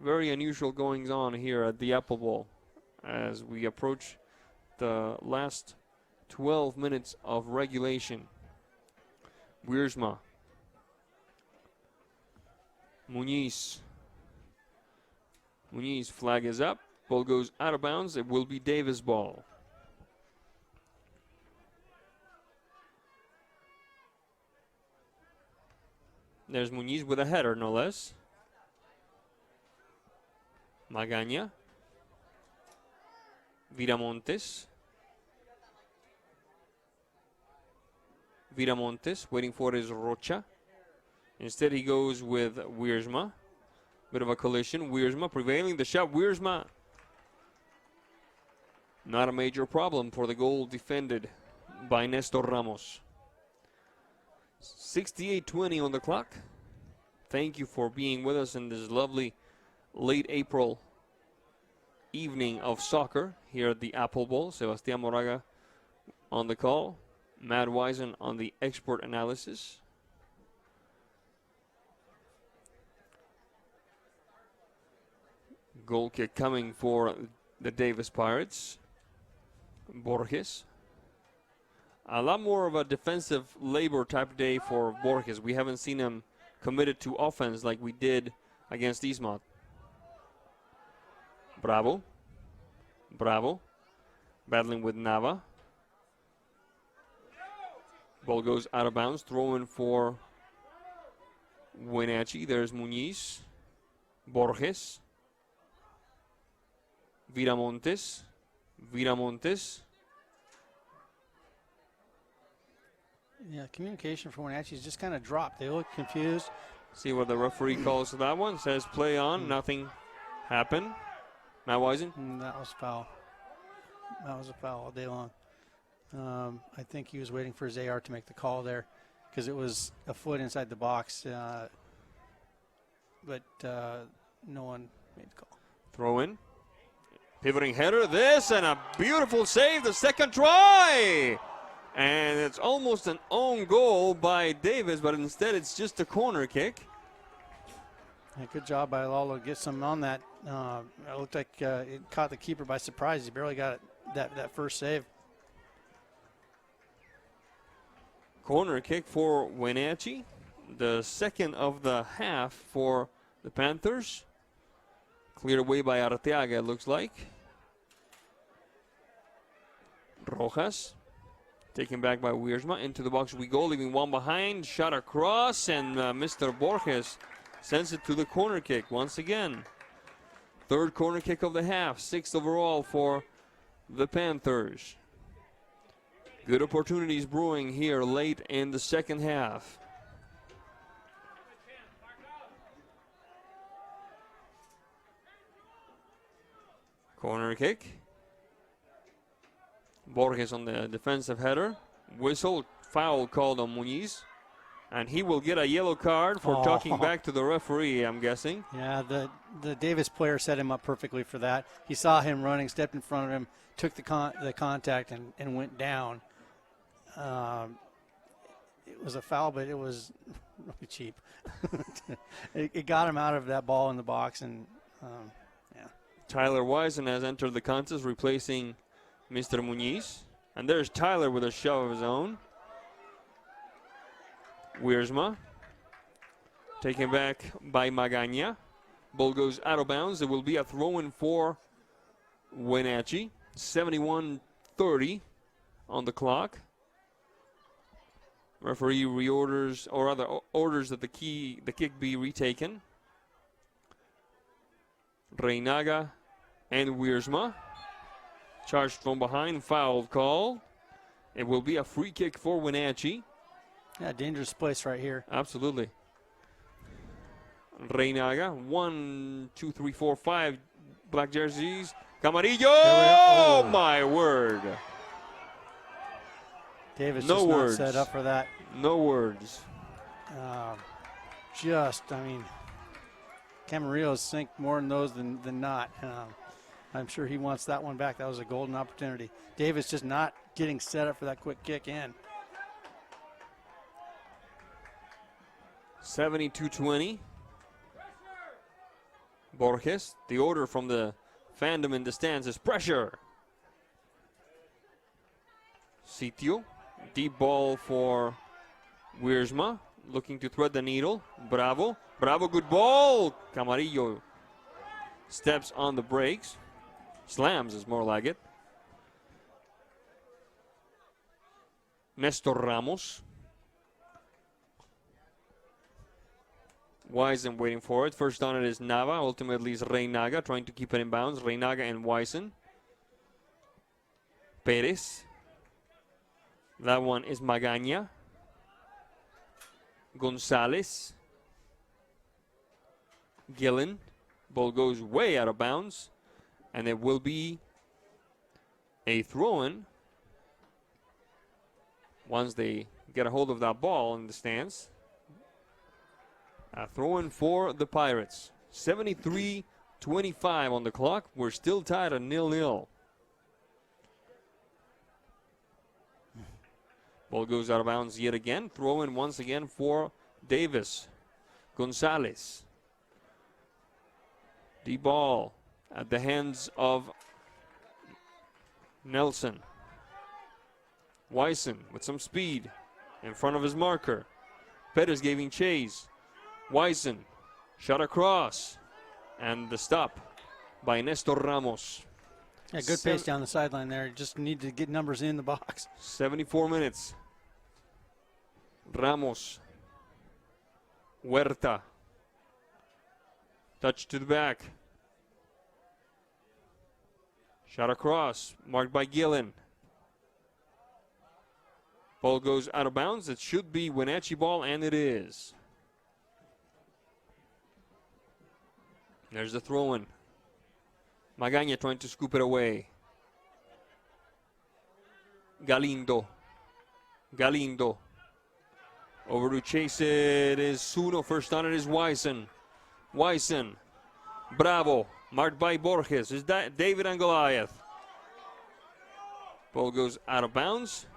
Very unusual goings on here at the Apple Bowl as we approach the last 12 minutes of regulation. Wiersma. Muniz. Muniz, flag is up. Ball goes out of bounds. It will be Davis ball. There's Muniz with a header, no less. Magaña. Viramontes. Viramontes waiting for his Rocha. Instead he goes with Wiersma. Bit of a collision. Wiersma prevailing the shot. Wiersma. Not a major problem for the goal defended by Nestor Ramos. 68:20 on the clock. Thank you for being with us in this lovely late April evening of soccer here at the Apple Bowl. Sebastián Moraga on the call. Matt Wisen on the expert analysis. Goal kick coming for the Davis Pirates. Borges. A lot more of a defensive labor type day for Borges. We haven't seen him committed to offense like we did against Eastmont. Bravo. Bravo. Battling with Nava. Ball goes out of bounds. Throw in for Wenatchee. There's Muñiz, Borges, Viramontes. Yeah, communication for Wenatchee's just kind of dropped. They look confused. See what the referee calls to that one. Says play on. Nothing happened. Matt Wisen? That was foul. That was a foul all day long. I think he was waiting for his AR to make the call there because it was a foot inside the box. But no one made the call. Throw in. Pivoting header. This and a beautiful save. The second try. And it's almost an own goal by Davis, but instead it's just a corner kick. Yeah, good job by Lalo to get some on that. It looked like it caught the keeper by surprise. He barely got it, that first save. Corner kick for Wenatchee. The second of the half for the Panthers. Cleared away by Arteaga, it looks like. Rojas. Taken back by Wiersma. Into the box we go, leaving one behind. Shot across, and Mr. Borges sends it to the corner kick once again. Third corner kick of the half. 6th overall for the Panthers. Good opportunities brewing here late in the second half. Corner kick. Borges on the defensive header. Whistle, foul called on Muñiz. And he will get a yellow card for talking back to the referee, I'm guessing. Yeah, the Davis player set him up perfectly for that. He saw him running, stepped in front of him, took the contact and went down. It was a foul, but it was really cheap. it got him out of that ball in the box, and yeah. Tyler Wisen has entered the contest, replacing Mr. Muñiz. And there's Tyler with a shove of his own. Wiersma. Taken back by Magaña. Ball goes out of bounds. It will be a throw-in for Wenatchee. 71-30 on the clock. Referee reorders, or rather orders that the kick be retaken. Reynaga and Wiersma. Charged from behind, foul call. It will be a free kick for Wenatchee. Yeah, dangerous place right here. Absolutely. Reynaga, 1, 2, 3, 4, 5 black jerseys. Camarillo! Oh, my word. Davis just not set up for that. No words. Camarillo's sink more in those than not. I'm sure he wants that one back. That was a golden opportunity. Davis just not getting set up for that quick kick in. 72-20. Borges, the order from the fandom in the stands is pressure. Sitio, deep ball for Wiersma, looking to thread the needle. Bravo, good ball. Camarillo steps on the brakes. Slams is more like it. Nestor Ramos. Wisen waiting for it. First on it is Nava. Ultimately is Reynaga trying to keep it in bounds. Reynaga and Wisen. Perez. That one is Magaña. Gonzalez. Gillen. Ball goes way out of bounds. And it will be a throw-in once they get a hold of that ball in the stands. A throw-in for the Pirates. 73-25 on the clock. We're still tied at 0-0. Ball goes out of bounds yet again. Throw-in once again for Davis. Gonzalez. The ball at the hands of Nelson. Wisen with some speed in front of his marker. Perez giving chase. Wisen, shot across, and the stop by Nestor Ramos. Yeah, good pace down the sideline there. Just need to get numbers in the box. 74 minutes. Ramos Huerta. Touch to the back. Shot across, marked by Gillen. Ball goes out of bounds. It should be Wenatchee ball, and it is. There's the throw-in. Magaña trying to scoop it away. Galindo. Over to chase it is Suno. First on it is Wyson. Bravo. Marked by Borges. Is that David and Goliath? Ball goes out of bounds.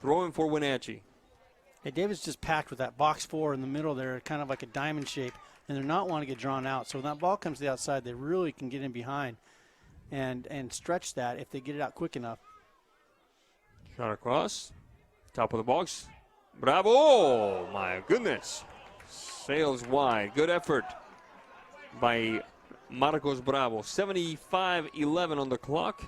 Throwing for Wenatchee. Hey, David's just packed with that box 4 in the middle there, kind of like a diamond shape, and they're not wanting to get drawn out. So when that ball comes to the outside, they really can get in behind and stretch that if they get it out quick enough. Shot across. Top of the box. Bravo! Oh, my goodness. Sails wide. Good effort by Marcos Bravo. 75-11 on the clock.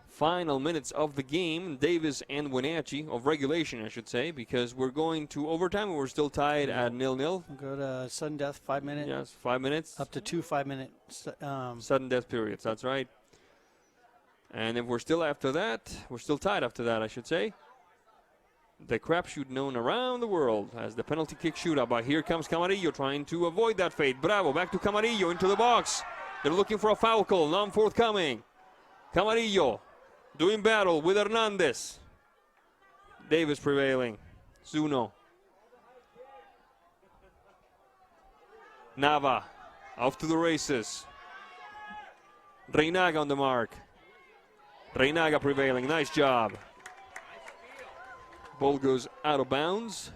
Final minutes of the game. Davis and Wenatchee, of regulation, I should say, because we're going to overtime and we're still tied at 0-0. Go to sudden death, 5 minutes. Yes, 5 minutes. Up to 2 5-minute. Sudden death periods, that's right. And if we're still after that, we're still tied after that, I should say. The crapshoot known around the world as the penalty kick shootout. But here comes Camarillo trying to avoid that fate. Bravo, back to Camarillo into the box. They're looking for a foul call, non-forthcoming. Camarillo doing battle with Hernandez. Davis prevailing. Zuno. Nava off to the races. Reynaga on the mark. Reynaga prevailing. Nice job. Ball goes out of bounds.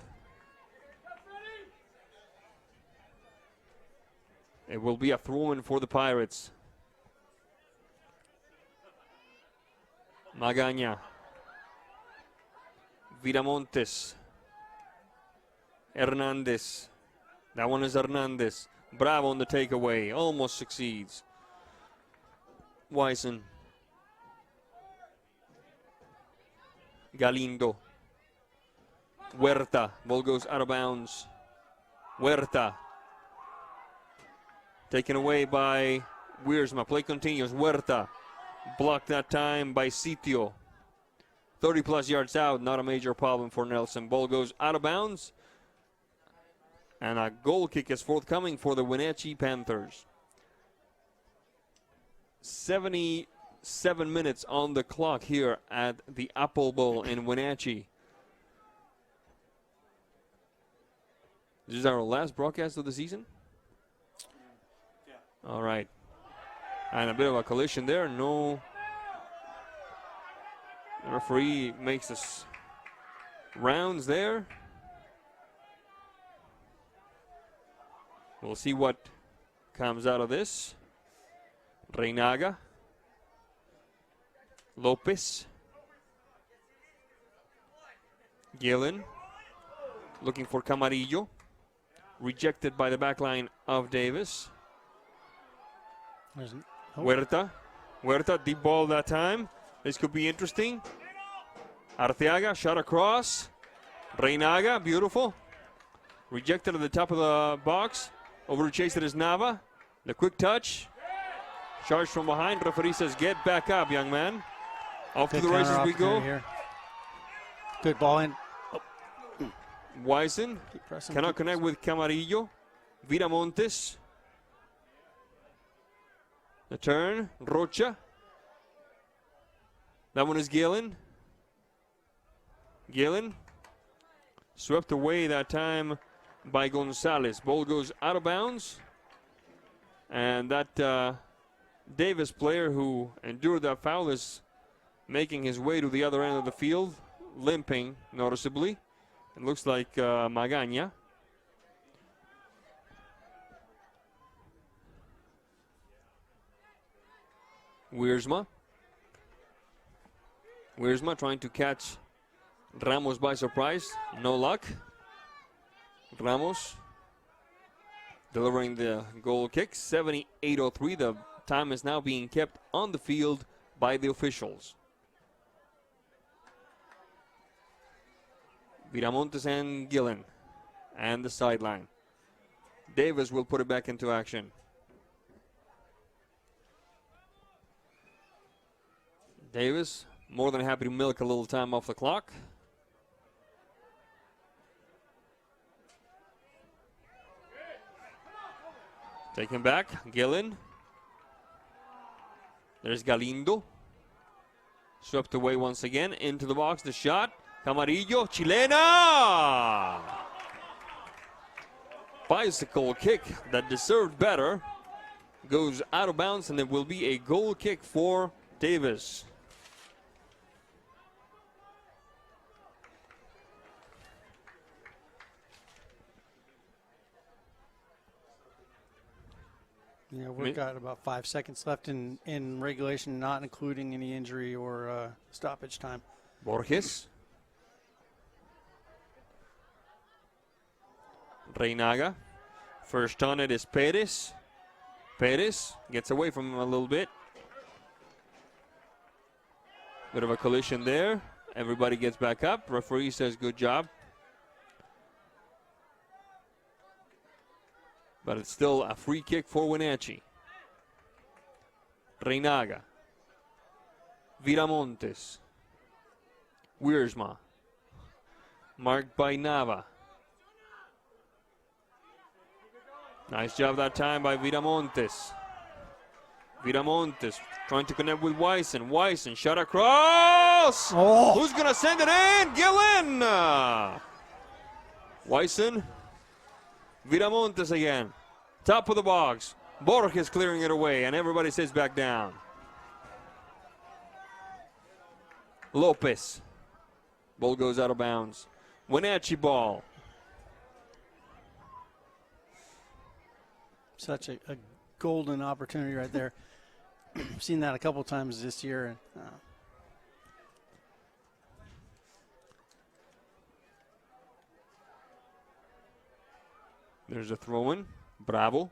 It will be a throw-in for the Pirates. Magaña. Viramontes. Hernandez. That one is Hernandez. Bravo on the takeaway. Almost succeeds. Wyson. Galindo. Huerta. Ball goes out of bounds. Huerta. Taken away by Wiersma. Play continues. Huerta. Blocked that time by Sitio. 30-plus yards out. Not a major problem for Nelson. Ball goes out of bounds. And a goal kick is forthcoming for the Wenatchee Panthers. 77 minutes on the clock here at the Apple Bowl in Wenatchee. This is our last broadcast of the season? Yeah. All right. And a bit of a collision there. No. The referee makes his rounds there. We'll see what comes out of this. Reynaga. Lopez. Gillen. Looking for Camarillo. Rejected by the back line of Davis. Huerta. Deep ball that time. This could be interesting. Arteaga, shot across. Reynaga, beautiful. Rejected at the top of the box. Over to chase it is Nava. The quick touch. Charge from behind. Referee says, get back up, young man. Off to the races we go. Here. Good ball in. Wyson cannot connect with Camarillo. Viramontes. The turn. Rocha. That one is Gillen. Swept away that time by Gonzalez. Ball goes out of bounds. And that Davis player who endured that foul is making his way to the other end of the field, limping noticeably. It looks like Magaña. Wiersma trying to catch Ramos by surprise. No luck. Ramos delivering the goal kick. 78-03. The time is now being kept on the field by the officials. Viramontes and Gillen. and the sideline. Davis will put it back into action. Davis, more than happy to milk a little time off the clock. Taken back, Gillen. There's Galindo. Swept away once again, into the box, the shot. Camarillo, Chilena! Bicycle kick that deserved better. Goes out of bounds, and it will be a goal kick for Davis. Yeah, we've got about 5 seconds left in regulation, not including any injury or stoppage time. Borges. Reinaga. First on it is Perez. Perez gets away from him a little bit. Bit of a collision there. Everybody gets back up. Referee says good job. But it's still a free kick for Wenatchee. Reinaga. Viramontes. Wiersma. Marked by Nava. Nice job that time by Viramontes. Viramontes trying to connect with Wyson. Wyson shot across. Oh. Who's going to send it in? Gillen. Wyson. Viramontes again. Top of the box. Borges clearing it away, and everybody sits back down. Lopez. Ball goes out of bounds. Wenatchee ball. Such a golden opportunity right there. Seen that a couple times this year. There's a throw-in. Bravo.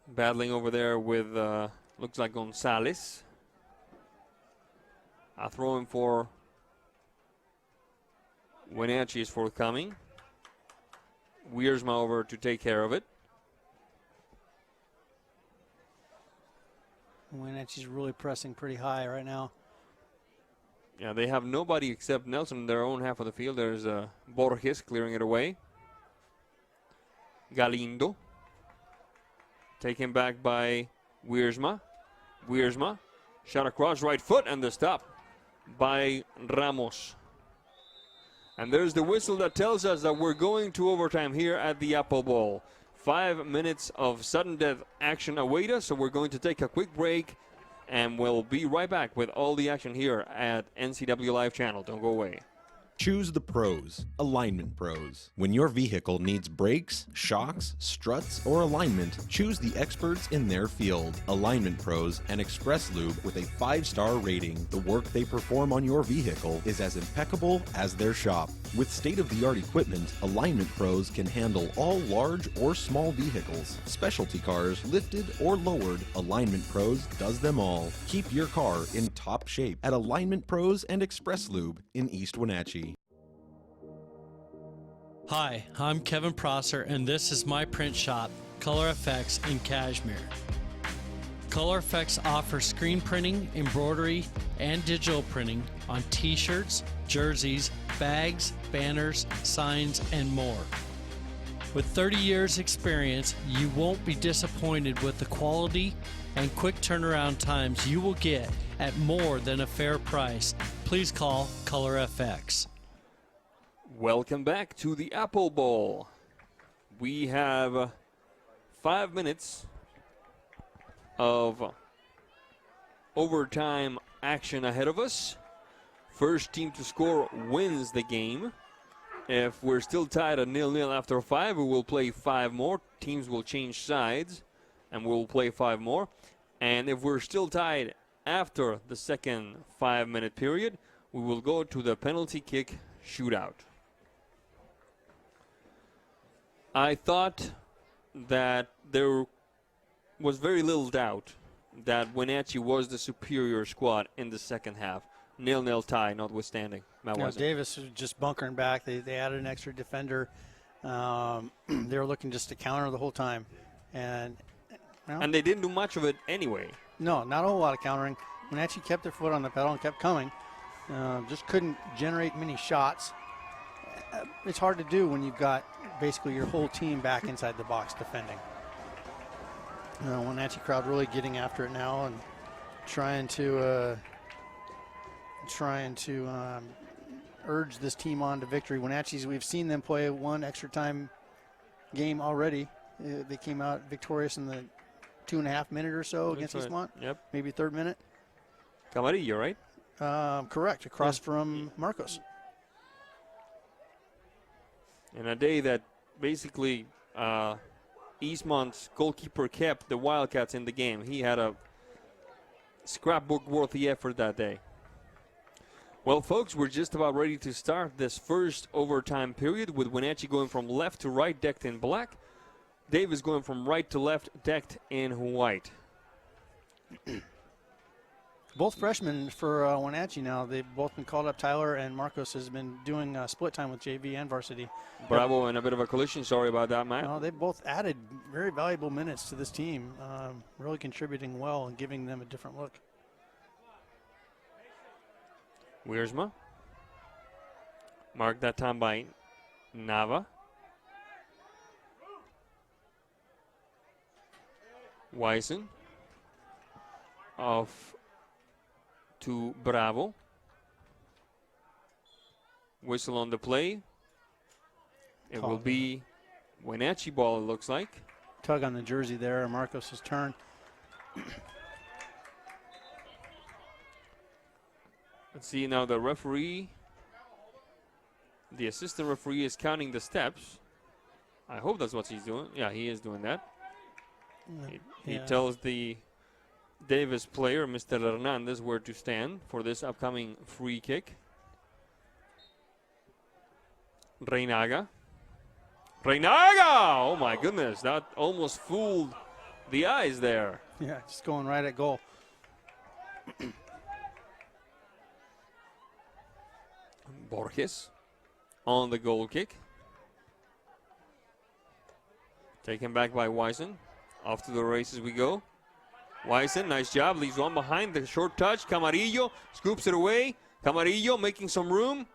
Battling over there with, looks like Gonzalez. A throw-in for Wenatchee is forthcoming. Wiersma over to take care of it. Wenatchee's really pressing pretty high right now. Yeah, they have nobody except Nelson in their own half of the field. There's Borges clearing it away. Galindo. Taken back by Wiersma. Wiersma. Shot across right foot, and the stop by Ramos. And there's the whistle that tells us that we're going to overtime here at the Apple Bowl. 5 minutes of sudden death action await us, so we're going to take a quick break, and we'll be right back with all the action here at NCW Live Channel. Don't go away. Choose the pros, Alignment Pros. When your vehicle needs brakes, shocks, struts, or alignment, choose the experts in their field. Alignment Pros and Express Lube with a 5-star rating. The work they perform on your vehicle is as impeccable as their shop. With state-of-the-art equipment, Alignment Pros can handle all large or small vehicles, specialty cars, lifted or lowered. Alignment Pros does them all. Keep your car in top shape at Alignment Pros and Express Lube in East Wenatchee. Hi, I'm Kevin Prosser, and this is my print shop, Color Effects in Cashmere. Color Effects offers screen printing, embroidery, and digital printing on t-shirts, jerseys, bags, banners, signs, and more. With 30 years experience, you won't be disappointed with the quality and quick turnaround times you will get at more than a fair price. Please call Color FX. Welcome back to the Apple Bowl. We have 5 minutes of overtime action ahead of us. First team to score wins the game. If we're still tied at 0-0 after 5, we will play 5 more. Teams will change sides, and we'll play 5 more. And if we're still tied after the second 5-minute period, we will go to the penalty kick shootout. I thought that there was very little doubt that Wenatchee was the superior squad in the second half. 0-0 tie notwithstanding. Matt Weiser. Davis was just bunkering back. They added an extra defender They were looking just to counter the whole time. And they didn't do much of it anyway. No, not a whole lot of countering. Wenatchee kept their foot on the pedal and kept coming. Just couldn't generate many shots. It's hard to do when you've got basically your whole team back inside the box defending. Wenatchee crowd really getting after it now and trying to urge this team on to victory. Wenatchee's, we've seen them play one extra time game already. They came out victorious in the 2.5 minute or so against Eastmont. Yep. Maybe third minute. Camarillo, right? Correct. Across from Marcos. And a day that basically Eastmont's goalkeeper kept the Wildcats in the game. He had a scrapbook-worthy effort that day. Well, folks, we're just about ready to start this first overtime period with Wenatchee going from left to right, decked in black. Davis going from right to left, decked in white. Both freshmen for Wenatchee now. They've both been called up. Tyler and Marcos has been doing split time with JV and varsity. Bravo, and a bit of a collision. Sorry about that, Matt. No, they've both added very valuable minutes to this team, really contributing well and giving them a different look. Wiersma. Marked that time by Nava. Wyson. Off to Bravo. Whistle on the play. It will be Wenatchee ball, it looks like. Tug on the jersey there, Marcos' turn. Let's see now the referee. The assistant referee is counting the steps. I hope that's what he's doing. Yeah, he is doing that. He tells the Davis player, Mr. Hernandez, where to stand for this upcoming free kick. Reinaga. Oh my goodness, that almost fooled the eyes there. Yeah, just going right at goal. Borges on the goal kick. Taken back by Wyson. Off to the races we go. Wyson, nice job, leaves one behind, the short touch. Camarillo scoops it away. Camarillo making some room.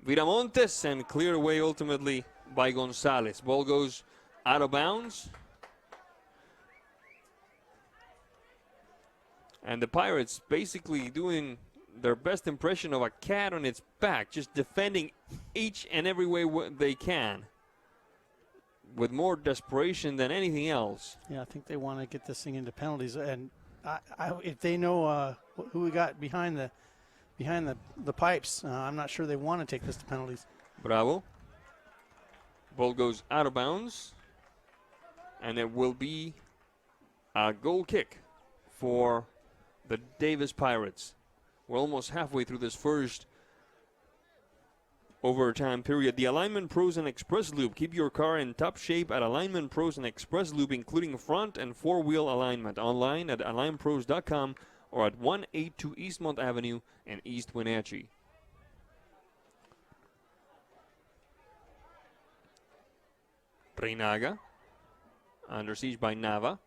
Viramontes, and cleared away ultimately by Gonzalez. Ball goes out of bounds. And the Pirates basically doing their best impression of a cat on its back, just defending each and every way they can, with more desperation than anything else. Yeah, I think they want to get this thing into penalties, and if they know who we got behind the pipes, I'm not sure they want to take this to penalties. Bravo. Ball goes out of bounds, and it will be a goal kick for the Davis Pirates. We're almost halfway through this first overtime period. The Alignment Pros and Express Loop. Keep your car in top shape at Alignment Pros and Express Loop, including front and four-wheel alignment. Online at alignpros.com or at 182 Eastmont Avenue in East Wenatchee. Reinaga. Under siege by Nava.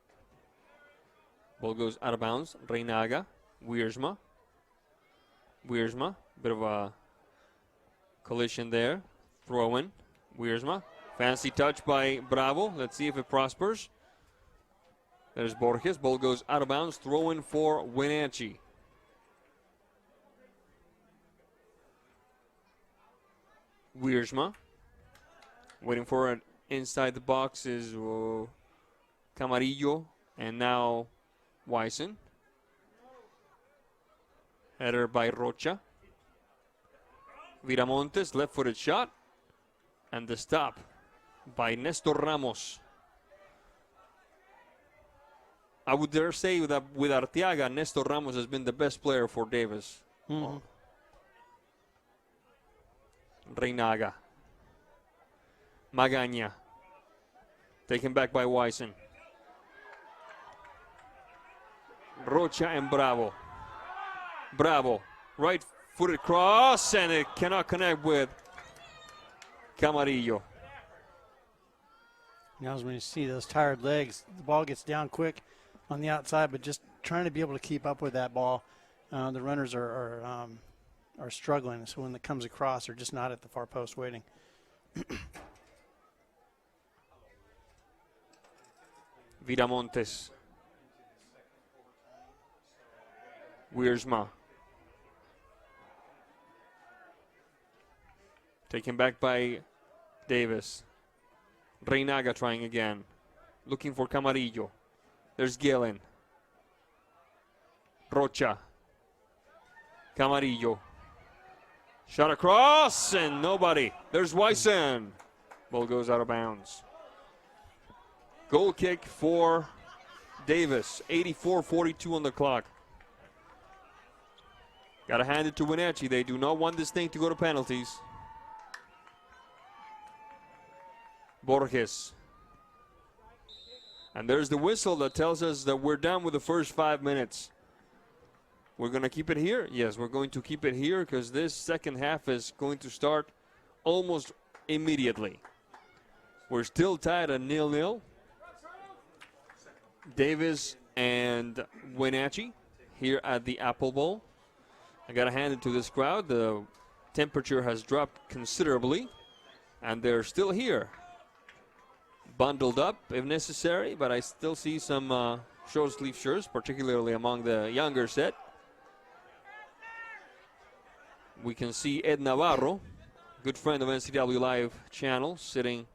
Ball goes out of bounds. Reinaga. Wiersma. Bit of a collision there. Throw in. Wiersma. Fancy touch by Bravo. Let's see if it prospers. There's Borges. Ball goes out of bounds. Throw in for Wenatchee. Wiersma. Waiting for it inside the box is Camarillo and now Wyson. Header by Rocha. Viramontes, left-footed shot. And the stop by Nestor Ramos. I would dare say that with Arteaga, Nestor Ramos has been the best player for Davis. Mm-hmm. Reinaga. Magaña. Taken back by Wyson. Rocha and Bravo. Bravo. Right-footed cross, and it cannot connect with Camarillo. Now, when you see those tired legs, the ball gets down quick on the outside, but just trying to be able to keep up with that ball. The runners are struggling, so when it comes across, they're just not at the far post waiting. Viramontes. Wiersma. Taken back by Davis. Reinaga trying again. Looking for Camarillo. There's Gillen. Rocha. Camarillo. Shot across and nobody. There's Wyson. Ball goes out of bounds. Goal kick for Davis. 84-42 on the clock. Got to hand it to Wenatchee. They do not want this thing to go to penalties. Borges. And there's the whistle that tells us that we're done with the first 5 minutes. We're going to keep it here? Yes, we're going to keep it here because this second half is going to start almost immediately. We're still tied at 0-0. Davis and Wenatchee here at the Apple Bowl. I got to hand it to this crowd. The temperature has dropped considerably, and they're still here. Bundled up if necessary, but I still see some short sleeve shirts, particularly among the younger set. We can see Ed Navarro, good friend of NCW Live channel, sitting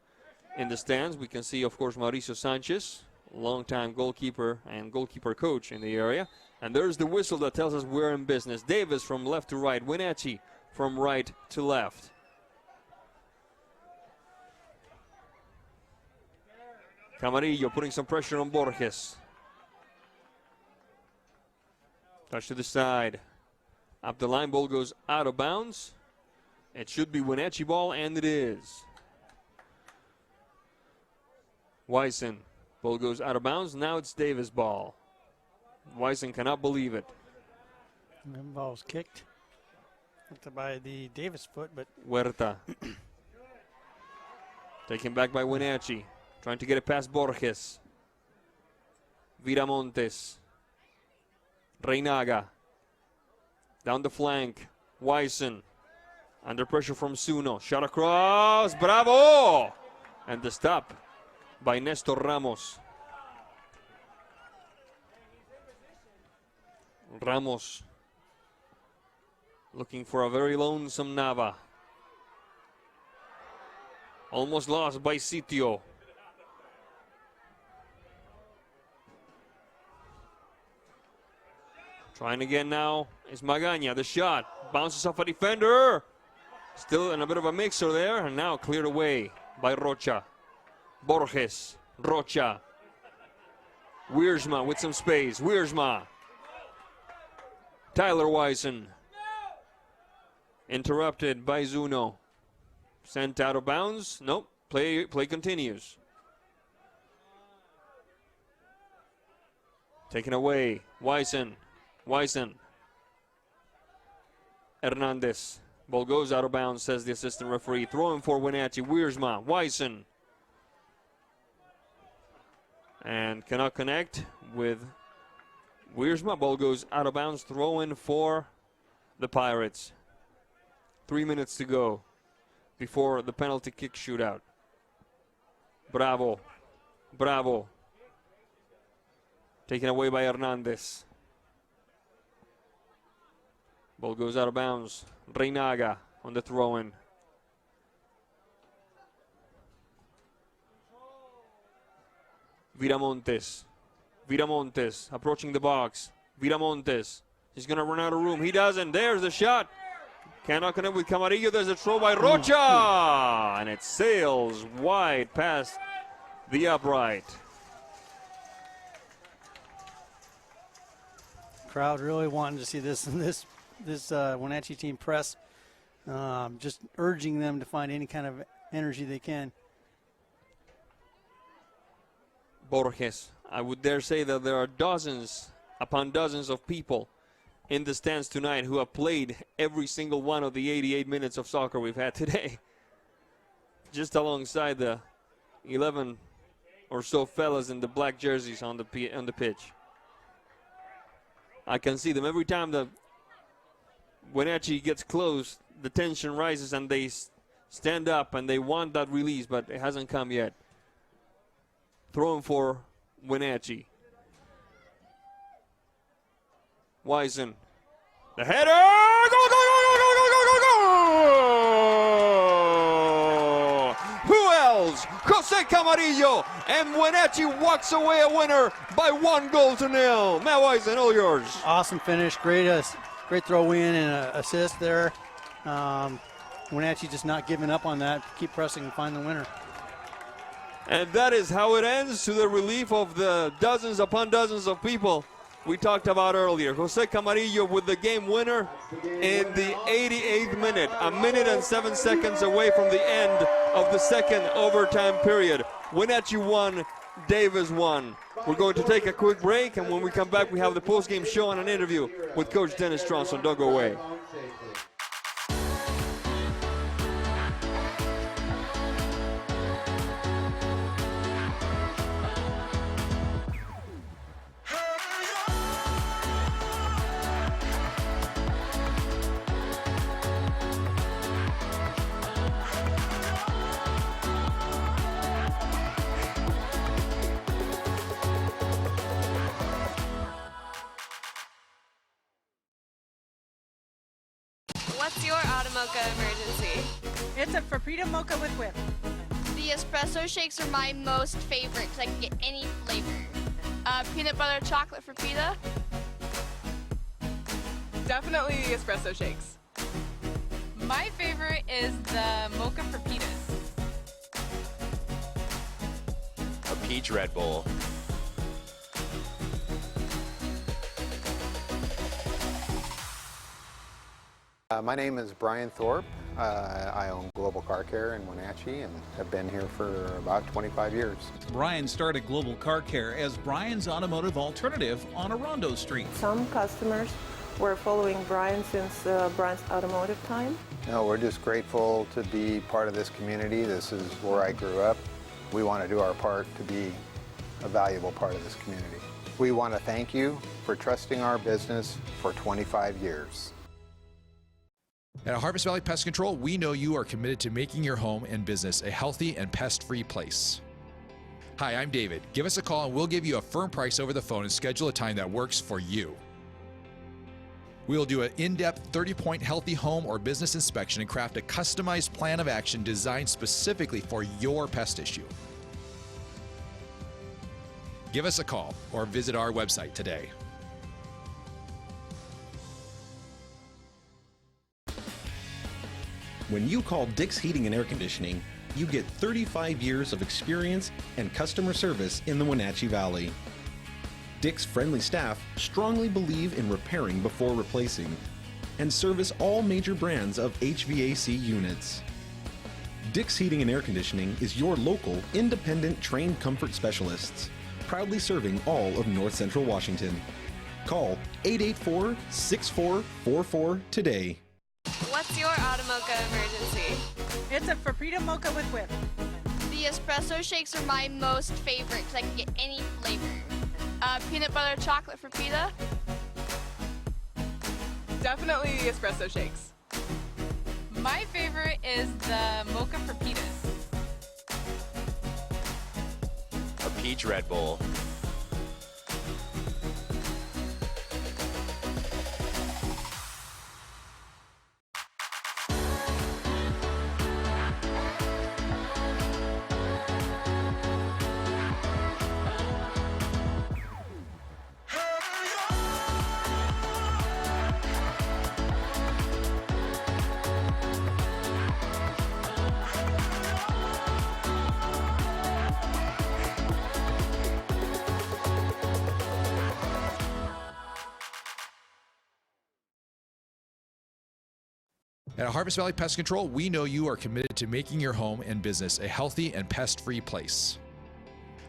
in the stands. We can see, of course, Mauricio Sanchez, longtime goalkeeper and goalkeeper coach in the area. And there's the whistle that tells us we're in business. Davis from left to right, Wenatchee from right to left. Camarillo putting some pressure on Borges. Touch to the side. Up the line, ball goes out of bounds. It should be Wenatchee ball, and it is. Wyson, ball goes out of bounds. Now it's Davis ball. Wyson cannot believe it. The ball's kicked by the Davis foot, but Huerta. Taken back by Wenatchee. Trying to get it past Borges. Viramontes. Reinaga. Down the flank. Wyson. Under pressure from Suno. Shot across. Bravo! And the stop by Nestor Ramos. Ramos looking for a very lonesome Nava. Almost lost by Sitio. Trying again now is Magaña. The shot bounces off a defender. Still in a bit of a mixer there, and now cleared away by Rocha. Borges, Rocha. Wiersma with some space. Wiersma. Tyler Wyson. Interrupted by Zuno. Sent out of bounds. Nope. Play continues. Taken away. Wyson. Hernandez. Ball goes out of bounds, says the assistant referee. Throwing for Wenatchee. Wiersma. Wyson. And cannot connect with Wiersma. Ball goes out of bounds. Throw-in for the Pirates. 3 minutes to go before the penalty kick shootout. Bravo. Taken away by Hernandez. Ball goes out of bounds. Reinaga on the throw-in. Viramontes approaching the box. Viramontes. He's going to run out of room. He doesn't. There's the shot. Cannot connect with Camarillo. There's a throw by Rocha. And it sails wide past the upright. Crowd really wanting to see this Wenatchee team press, just urging them to find any kind of energy they can. Borges. I would dare say that there are dozens upon dozens of people in the stands tonight who have played every single one of the 88 minutes of soccer we've had today. just alongside the 11 or so fellas in the black jerseys on the pitch. I can see them every time the Wenatchee gets close. The tension rises and they stand up and they want that release, but it hasn't come yet. Throwing for Wenatchee. Wisen. The header! Go, go, go, go, go, go, go, go! Who else? Jose Camarillo. And Wenatchee walks away a winner by 1-0. Matt Wisen, all yours. Awesome finish. Great throw in and assist there. Wenatchee just not giving up on that. Keep pressing and find the winner. And that is how it ends, to the relief of the dozens upon dozens of people we talked about earlier. Jose Camarillo with the game winner in the 88th minute, a minute and 7 seconds away from the end of the second overtime period. Wenatchee won, Davis won. We're going to take a quick break, and when we come back, we have the post-game show and an interview with Coach Dennis Strong, so don't go away. What's your Automocha emergency? It's a Frappuccino mocha with whip. The espresso shakes are my most favorite because I can get any flavor. Peanut butter chocolate for pita. Definitely espresso shakes. My favorite is the mocha pepitas. A peach Red Bull. My name is Brian Thorpe. I own Global Car Care in Wenatchee and have been here for about 25 years. Brian started Global Car Care as Brian's automotive alternative on Orondo Street. Some customers were following Brian since Brian's automotive time. No, we're just grateful to be part of this community. This is where I grew up. We want to do our part to be a valuable part of this community. We want to thank you for trusting our business for 25 years. At Harvest Valley Pest Control, we know you are committed to making your home and business a healthy and pest-free place. Hi, I'm David. Give us a call and we'll give you a firm price over the phone and schedule a time that works for you. We will do an in-depth 30-point healthy home or business inspection and craft a customized plan of action designed specifically for your pest issue. Give us a call or visit our website today. When you call Dick's Heating and Air Conditioning, you get 35 years of experience and customer service in the Wenatchee Valley. Dick's friendly staff strongly believe in repairing before replacing and service all major brands of HVAC units. Dick's Heating and Air Conditioning is your local, independent, trained comfort specialists, proudly serving all of North Central Washington. Call 884-6444 today. What's your Automocha emergency? It's a Frappuccino mocha with whip. The espresso shakes are my most favorite because I can get any flavor. Peanut butter chocolate for pita. Definitely espresso shakes. My favorite is the mocha pepitas. A peach Red Bull. At Harvest Valley Pest Control, we know you are committed to making your home and business a healthy and pest-free place.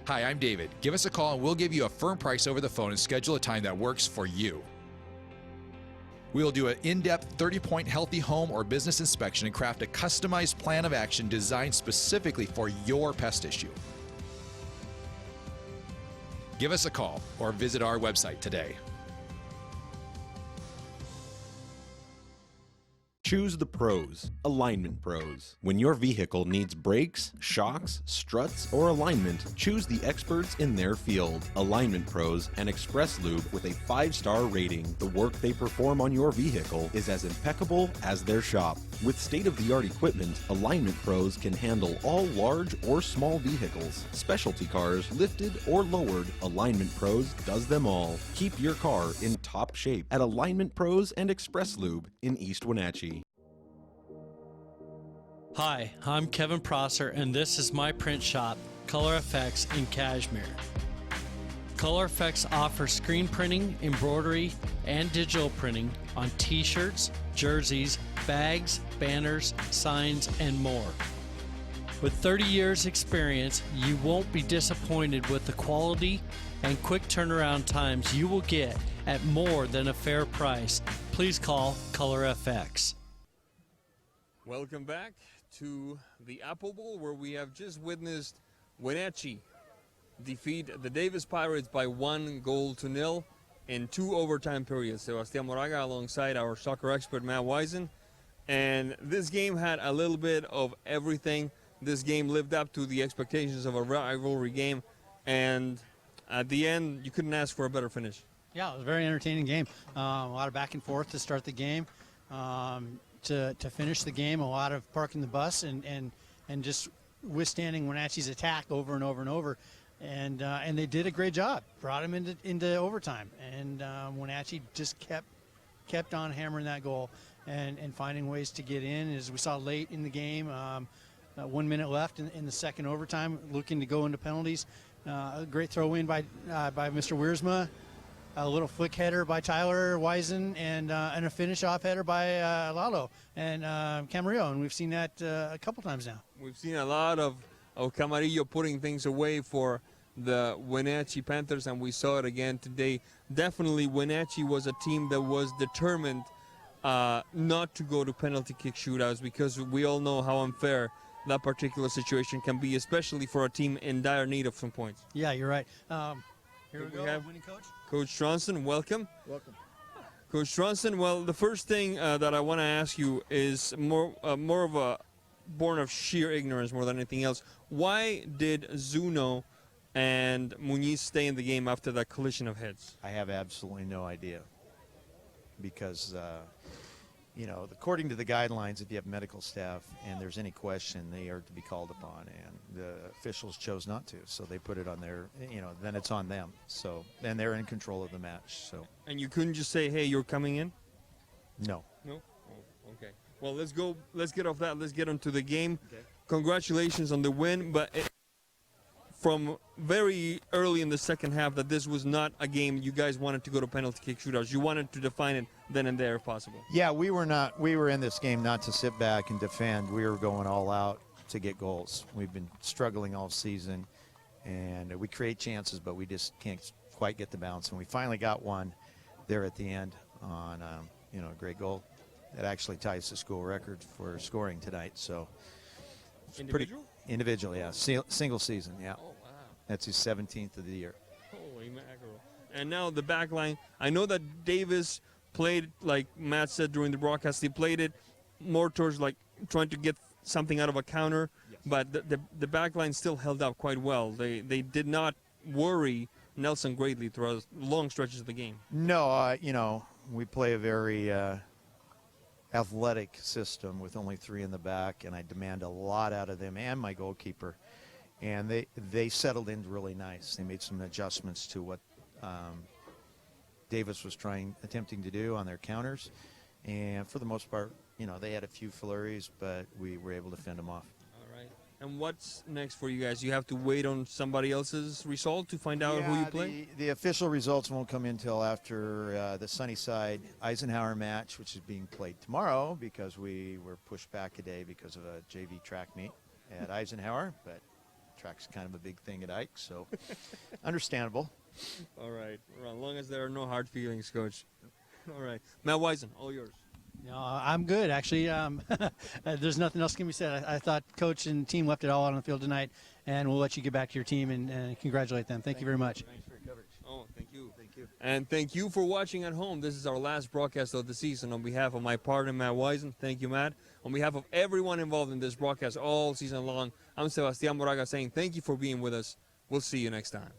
Hi, I'm David. Give us a call and we'll give you a firm price over the phone and schedule a time that works for you. We will do an in-depth 30-point healthy home or business inspection and craft a customized plan of action designed specifically for your pest issue. Give us a call or visit our website today. Choose the pros, Alignment Pros. When your vehicle needs brakes, shocks, struts, or alignment, choose the experts in their field. Alignment Pros and Express Lube with a 5-star rating. The work they perform on your vehicle is as impeccable as their shop. With state-of-the-art equipment, Alignment Pros can handle all large or small vehicles, specialty cars, lifted or lowered. Alignment Pros does them all. Keep your car in top shape at Alignment Pros and Express Lube in East Wenatchee. Hi, I'm Kevin Prosser, and this is my print shop, Color Effects in Cashmere. Color Effects offers screen printing, embroidery, and digital printing on t-shirts, jerseys, bags, banners, signs, and more. With 30 years experience, you won't be disappointed with the quality and quick turnaround times you will get at more than a fair price. Please call Color FX. Welcome back to the Apple Bowl, where we have just witnessed Wenatchee defeat the Davis Pirates by 1-0 in 2 overtime periods. Sebastian Moraga alongside our soccer expert Matt Wisen. And this game had a little bit of everything. This game lived up to the expectations of a rivalry game. And at the end, you couldn't ask for a better finish. Yeah, it was a very entertaining game. A lot of back and forth to start the game. To finish the game, a lot of parking the bus and just withstanding Wenatchee's attack over and over and over. And they did a great job. Brought them into overtime. And Wenatchee just kept on hammering that goal and finding ways to get in. As we saw late in the game, 1 minute left in the second overtime, looking to go into penalties. A great throw in by Mr. Wiersma. A little flick header by Tyler Wisen, and a finish-off header by Lalo and Camarillo, and we've seen that a couple times now. We've seen a lot of Camarillo putting things away for the Wenatchee Panthers, and we saw it again today. Definitely Wenatchee was a team that was determined not to go to penalty kick shootouts, because we all know how unfair that particular situation can be, especially for a team in dire need of some points. Yeah, you're right. Here we go, have winning coach. Coach Stronson, welcome. Welcome. Coach Stronson, well, the first thing that I want to ask you is more of a born of sheer ignorance more than anything else. Why did Zuno and Muniz stay in the game after that collision of heads? I have absolutely no idea, because according to the guidelines, if you have medical staff and there's any question, they are to be called upon, and the officials chose not to, so they put it on their, then it's on them. So, and they're in control of the match. So. And you couldn't just say, hey, you're coming in? No. No? Oh, okay. Well, let's get off that. Let's get onto the game. Okay. Congratulations on the win, but from very early in the second half that this was not a game you guys wanted to go to penalty kick shootouts. You wanted to define it then and there if possible. Yeah, we were in this game not to sit back and defend. We were going all out to get goals. We've been struggling all season, and we create chances, but we just can't quite get the bounce. And we finally got one there at the end on a great goal that actually ties the school record for scoring tonight. So individual? Individual, yeah. Single season, yeah. Oh, wow. That's his 17th of the year. Holy mackerel. And now the back line. I know that Davis played, like Matt said during the broadcast, he played it more towards like trying to get something out of a counter, yes. But the back line still held up quite well. They did not worry Nelson greatly throughout long stretches of the game. No, we play a very athletic system with only 3 in the back, and I demand a lot out of them and my goalkeeper. And they settled in really nice. They made some adjustments to what Davis was attempting to do on their counters. And for the most part, they had a few flurries, but we were able to fend them off. All right. And what's next for you guys? You have to wait on somebody else's result to find out who you play? The official results won't come in until after the Sunnyside Eisenhower match, which is being played tomorrow, because we were pushed back a day because of a JV track meet at Eisenhower. But track's kind of a big thing at Ike, so understandable. All right. Well, as long as there are no hard feelings, Coach. All right. Matt Wisen, all yours. No, I'm good, actually. There's nothing else can be said. I thought coach and team left it all out on the field tonight, and we'll let you get back to your team and congratulate them. Thank you very much. Thanks for your coverage. Oh, thank you. Thank you. And thank you for watching at home. This is our last broadcast of the season. On behalf of my partner, Matt Wisen, thank you, Matt. On behalf of everyone involved in this broadcast all season long, I'm Sebastian Moraga saying thank you for being with us. We'll see you next time.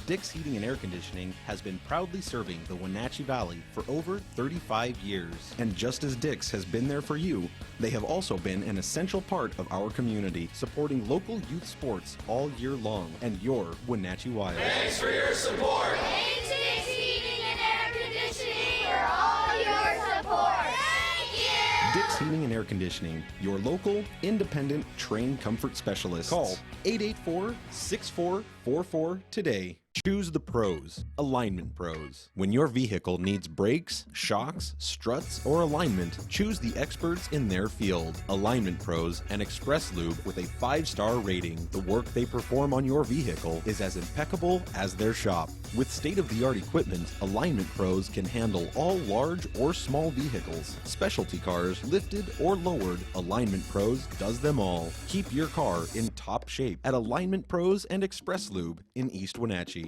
Dick's Heating and Air Conditioning has been proudly serving the Wenatchee Valley for over 35 years. And just as Dick's has been there for you, they have also been an essential part of our community, supporting local youth sports all year long and your Wenatchee Wild. Thanks for your support. Thanks, Dick's Heating and Air Conditioning, for all your support. Thank you. Dick's Heating and Air Conditioning, your local, independent, trained comfort specialist. Call 884-6444 today. Choose the pros, Alignment Pros. When your vehicle needs brakes, shocks, struts, or alignment, choose the experts in their field. Alignment Pros and Express Lube with a 5-star rating. The work they perform on your vehicle is as impeccable as their shop. With state-of-the-art equipment, Alignment Pros can handle all large or small vehicles, specialty cars, lifted or lowered. Alignment Pros does them all. Keep your car in top shape at Alignment Pros and Express Lube in East Wenatchee.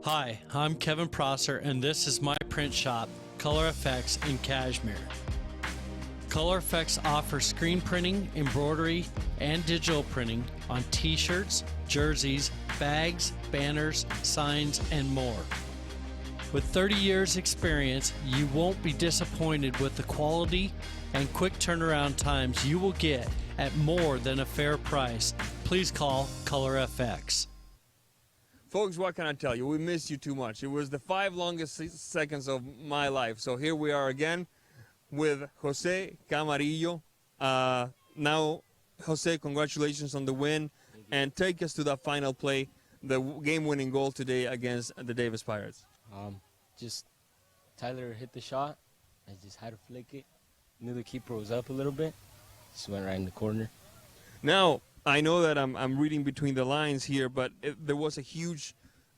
Hi, I'm Kevin Prosser, and this is my print shop, Color Effects in Cashmere. Color Effects offers screen printing, embroidery, and digital printing on t-shirts, jerseys, bags, banners, signs, and more. With 30 years experience, you won't be disappointed with the quality and quick turnaround times you will get at more than a fair price. Please call Color FX. Folks, what can I tell you? We missed you too much. It was the 5 longest seconds of my life. So here we are again with Jose Camarillo. Now, Jose, congratulations on the win. And take us to that final play, the game-winning goal today against the Davis Pirates. Just Tyler hit the shot. I just had to flick it. Knew the keeper was up a little bit. Just went right in the corner. Now, I know that I'm reading between the lines here, but there was a huge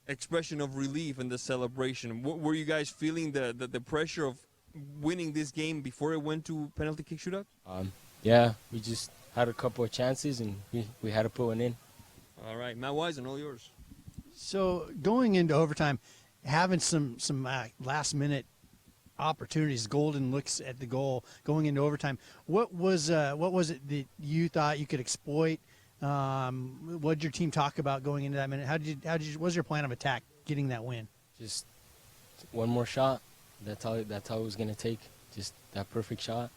expression of relief in the celebration. Were you guys feeling the pressure of winning this game before it went to penalty kick shootout? Yeah, we just had a couple of chances, and we had to put one in. All right, Matt Wisen, all yours. So going into overtime, having some last-minute opportunities, golden looks at the goal going into overtime. What was it that you thought you could exploit? What did your team talk about going into that minute? What was your plan of attack getting that win? Just one more shot. That's all it was gonna take. Just that perfect shot.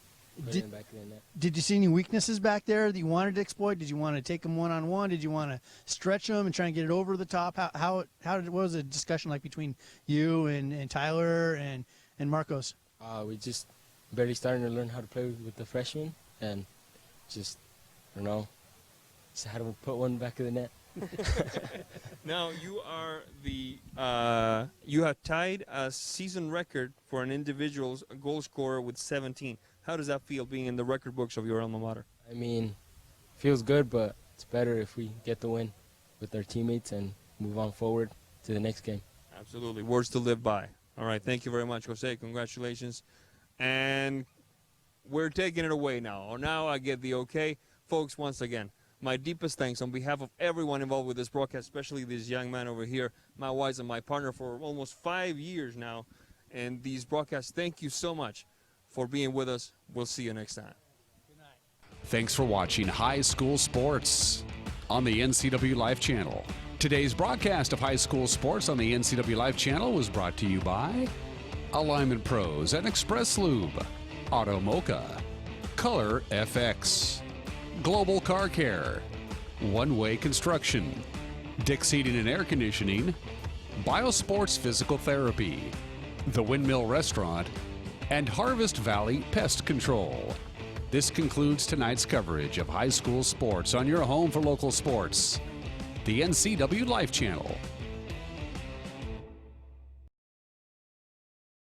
Put it in the back of the net. Did you see any weaknesses back there that you wanted to exploit? Did you want to take them one-on-one? Did you want to stretch them and try and get it over the top? What was the discussion like between you and Tyler and Marcos? We just barely starting to learn how to play with the freshmen, and just, I don't know, just how to put one back of the net. Now you are you have tied a season record for an individual goal scorer with 17. How does that feel, being in the record books of your alma mater? I mean, feels good, but it's better if we get the win with our teammates and move on forward to the next game. Absolutely, words to live by. All right, thank you very much, Jose. Congratulations. And we're taking it away now. Now I get the okay. Folks, once again, my deepest thanks on behalf of everyone involved with this broadcast, especially this young man over here, Matt Wisen, my partner for almost 5 years now. And these broadcasts, thank you so much for being with us. We'll see you next time. Thanks for watching High School Sports on the NCW Life Channel. Today's broadcast of High School Sports on the NCW Life Channel was brought to you by Alignment Pros and Express Lube, Auto Mocha, Color FX, Global Car Care, One Way Construction, Dick's Heating and Air Conditioning, Biosports Physical Therapy, The Windmill Restaurant, and Harvest Valley Pest Control. This concludes tonight's coverage of high school sports on your home for local sports, the NCW Life Channel.